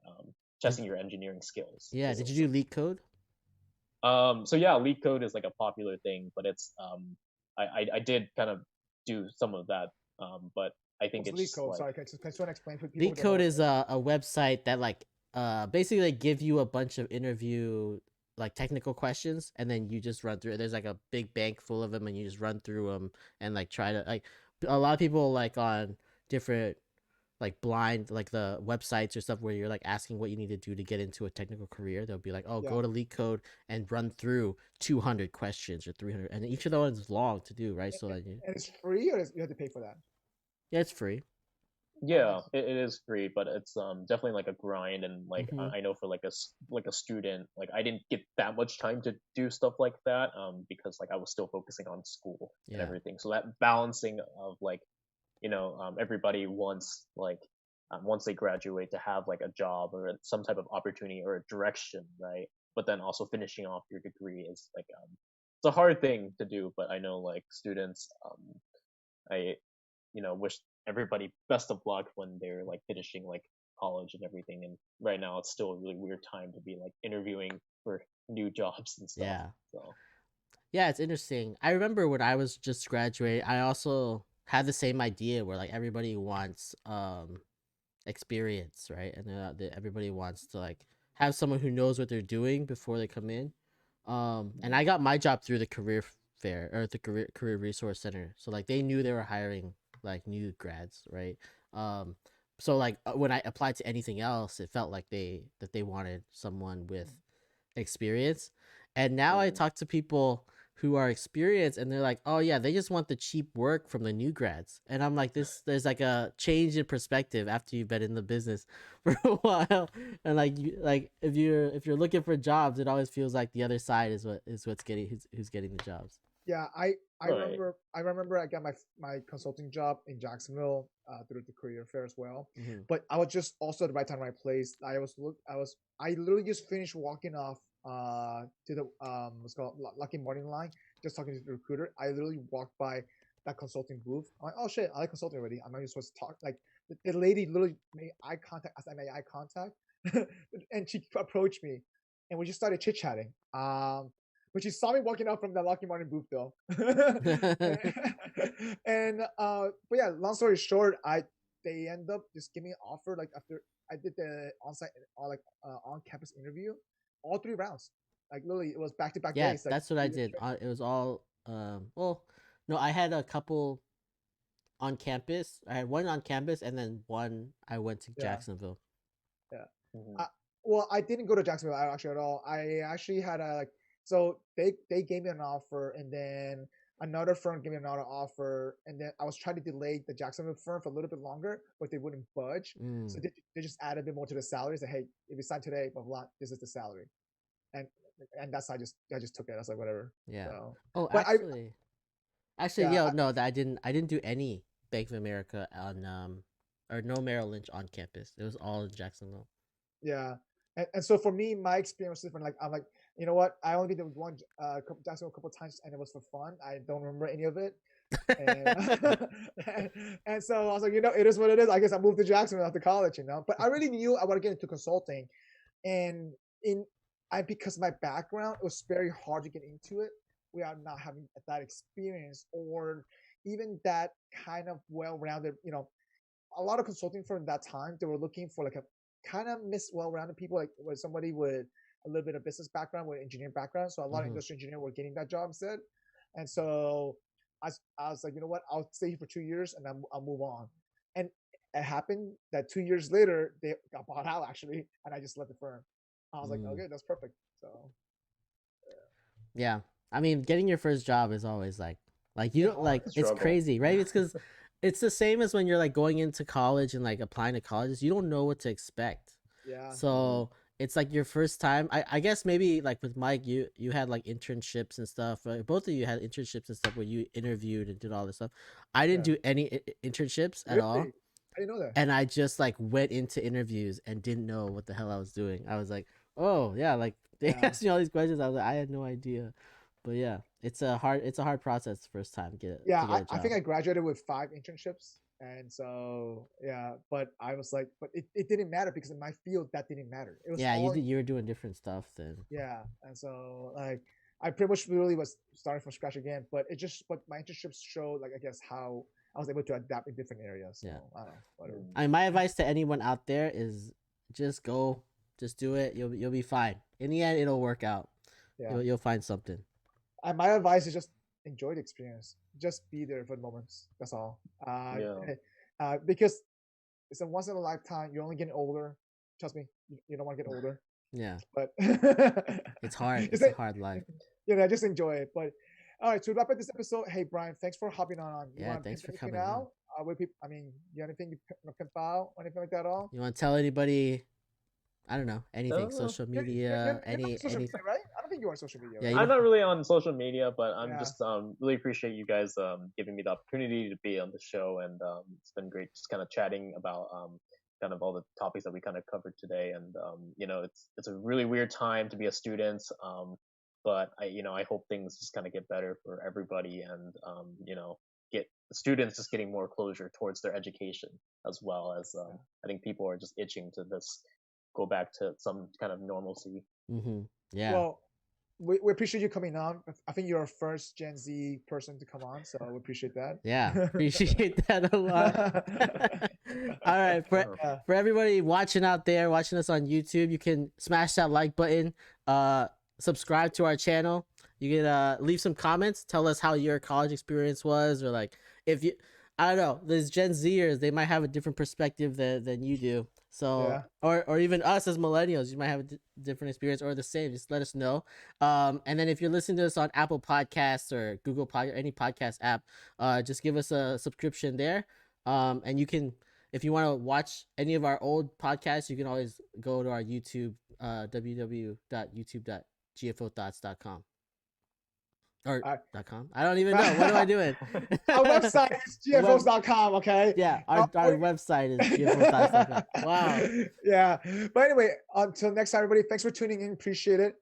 S1: testing your engineering skills.
S3: Yeah, did you do leak code?
S1: So yeah, leak code is like a popular thing, but it's I did kind of do some of that, but I think
S2: What's
S1: it's
S2: leak code?
S1: like,
S2: Sorry, can you explain for people?
S3: Leak code is a website that like basically they give you a bunch of interview like technical questions and then you just run through it. There's like a big bank full of them and you just run through them and like try to like a lot of people like on different like blind like the websites or stuff where you're like asking what you need to do to get into a technical career. They'll be like, oh, go to leak code and run through 200 questions or 300, and each of those is long to do, right? So like,
S2: and it's free, or you have to pay for that?
S3: Yeah, it's free.
S1: Yeah, it is free, but it's definitely like a grind. And like I know for like a student, like I didn't get that much time to do stuff like that because like I was still focusing on school and everything. So that balancing of like everybody wants like once they graduate to have like a job or some type of opportunity or a direction, right? But then also finishing off your degree is like it's a hard thing to do. But I know like students, I wish everybody best of luck when they're like finishing like college and everything. And right now it's still a really weird time to be like interviewing for new jobs and stuff.
S3: Yeah, it's interesting. I remember when I was just graduating, I also had the same idea where like everybody wants experience, right? And everybody wants to like have someone who knows what they're doing before they come in. And I got my job through the career fair or the career resource center. So like they knew they were hiring like new grads, right? So like when I applied to anything else, it felt like they wanted someone with experience. And now I talk to people who are experienced and they're like, oh yeah, they just want the cheap work from the new grads. And I'm like, there's like a change in perspective after you've been in the business for a while. And like if you're looking for jobs, it always feels like the other side is who's getting the jobs.
S2: Yeah, I remember I got my consulting job in Jacksonville through the career fair as well. But I was just also at the right time, right place. I literally just finished walking off to the what's called Lucky Morning line, just talking to the recruiter. I literally walked by that consulting booth. I'm like, oh shit, I like consulting already. I'm not even supposed to talk. Like the lady literally made eye contact as I made eye contact, and she approached me, and we just started chit chatting. But she saw me walking out from the Lucky Morning booth though. But yeah, long story short, they end up just giving me an offer like after I did the on-site on-campus interview, all 3 rounds. Like literally, it was back-to-back days.
S3: Yeah, that's what I did. It was all well, no, I had a couple on campus. I had one on campus, and then one I went to Jacksonville.
S2: Yeah. Well, I didn't go to Jacksonville actually at all. I actually had so they gave me an offer, and then another firm gave me another offer, and then I was trying to delay the Jacksonville firm for a little bit longer, but they wouldn't budge. So they just added a bit more to the salary. Say, hey, if you sign today, blah blah, this is the salary. And and that's I just took it. I was like, whatever.
S3: Yeah.
S2: So,
S3: Oh,
S2: but
S3: actually,
S2: yeah,
S3: no, that I didn't do any Bank of America on or no Merrill Lynch on campus. It was all in Jacksonville.
S2: yeah. And so for me, my experience was different. Like I'm like, you know what? I only did one Jacksonville a couple of times, and it was for fun. I don't remember any of it. And, and so I was like, it is what it is. I guess I moved to Jacksonville after college, But I really knew I want to get into consulting, and because of my background, it was very hard to get into it without not having that experience or even that kind of well-rounded. A lot of consulting firms at that time, they were looking for like a kind of well-rounded people, like with somebody with a little bit of business background, with engineering background. So a lot of industrial engineers were getting that job instead. And so I was like, you know what? I'll stay here for 2 years and I'll move on. And it happened that 2 years later, they got bought out actually. And I just left the firm. I was like, okay, that's perfect. So.
S3: Yeah. I mean, getting your first job is always like you don't like, it's crazy, right? It's because it's the same as when you're like going into college and like applying to colleges. You don't know what to expect.
S2: Yeah.
S3: So it's like your first time. I guess maybe like with Mike, you had like internships and stuff. Both of you had internships and stuff where you interviewed and did all this stuff. I didn't do any internships at all.
S2: I didn't know that.
S3: And I just like went into interviews and didn't know what the hell I was doing. I was like, oh yeah, like they asked me all these questions. I was like, I had no idea. But yeah, it's a hard process the first time to get a job.
S2: I think I graduated with 5 internships. And so, yeah, but I was like, but it didn't matter because in my field, that didn't matter. It was
S3: you were doing different stuff then.
S2: Yeah. And so like, I pretty much really was starting from scratch again, but my internships showed like, I guess how I was able to adapt in different areas. So, I don't know, whatever.
S3: My advice to anyone out there is just go, just do it. You'll be fine. In the end, it'll work out. Yeah. You'll find something.
S2: And my advice is just enjoy the experience. Just be there for the moments. That's all. Because it's a once in a lifetime. You're only getting older. Trust me, you don't want to get older.
S3: Yeah.
S2: But
S3: it's hard. It's a hard life.
S2: Yeah, just enjoy it. But all right, to wrap up this episode, hey Brian, thanks for hopping on.
S3: Thanks for coming
S2: out. You have anything you pimp out or anything like that at all?
S3: You want to tell anybody? I don't know, anything, social media,
S2: you're social media, right? I don't think you're on social media.
S1: Yeah, I'm not really on social media, but I'm just really appreciate you guys giving me the opportunity to be on the show, and it's been great just kind of chatting about kind of all the topics that we kind of covered today. And it's a really weird time to be a student, but I hope things just kind of get better for everybody, and get the students just getting more closure towards their education, as well as I think people are just itching to this go back to some kind of normalcy.
S3: Yeah.
S2: Well, we appreciate you coming on. I think you're our first Gen Z person to come on, so we appreciate that.
S3: Yeah, appreciate that a lot. All right, for everybody watching out there, watching us on YouTube, you can smash that like button, subscribe to our channel. You can leave some comments, tell us how your college experience was, or like if you, I don't know, there's Gen Zers, they might have a different perspective than you do. So, or even us as millennials, you might have a different experience or the same. Just let us know. And then if you're listening to us on Apple Podcasts or Google Podcast, any podcast app, just give us a subscription there. And you can, if you want to watch any of our old podcasts, you can always go to our YouTube, www.youtube.gfotthoughts.com. Or .com. I don't even know. What am I doing?
S2: Our website is gfos.com, okay?
S3: Yeah, our website is gfos.com. Wow.
S2: Yeah. But anyway, until next time, everybody, thanks for tuning in. Appreciate it.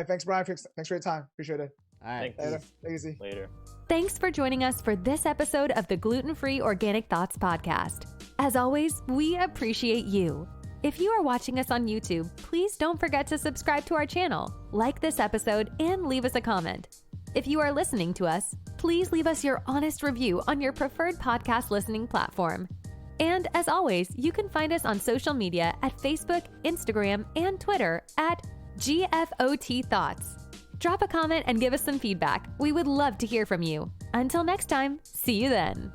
S2: Thanks, Brian. Thanks for your time. Appreciate it.
S3: All right.
S2: Later. Easy.
S1: Later.
S4: Thanks for joining us for this episode of the Gluten-Free Organic Thoughts podcast. As always, we appreciate you. If you are watching us on YouTube, please don't forget to subscribe to our channel, like this episode, and leave us a comment. If you are listening to us, please leave us your honest review on your preferred podcast listening platform. And as always, you can find us on social media at Facebook, Instagram, and Twitter at GFOThoughts. Drop a comment and give us some feedback. We would love to hear from you. Until next time, see you then.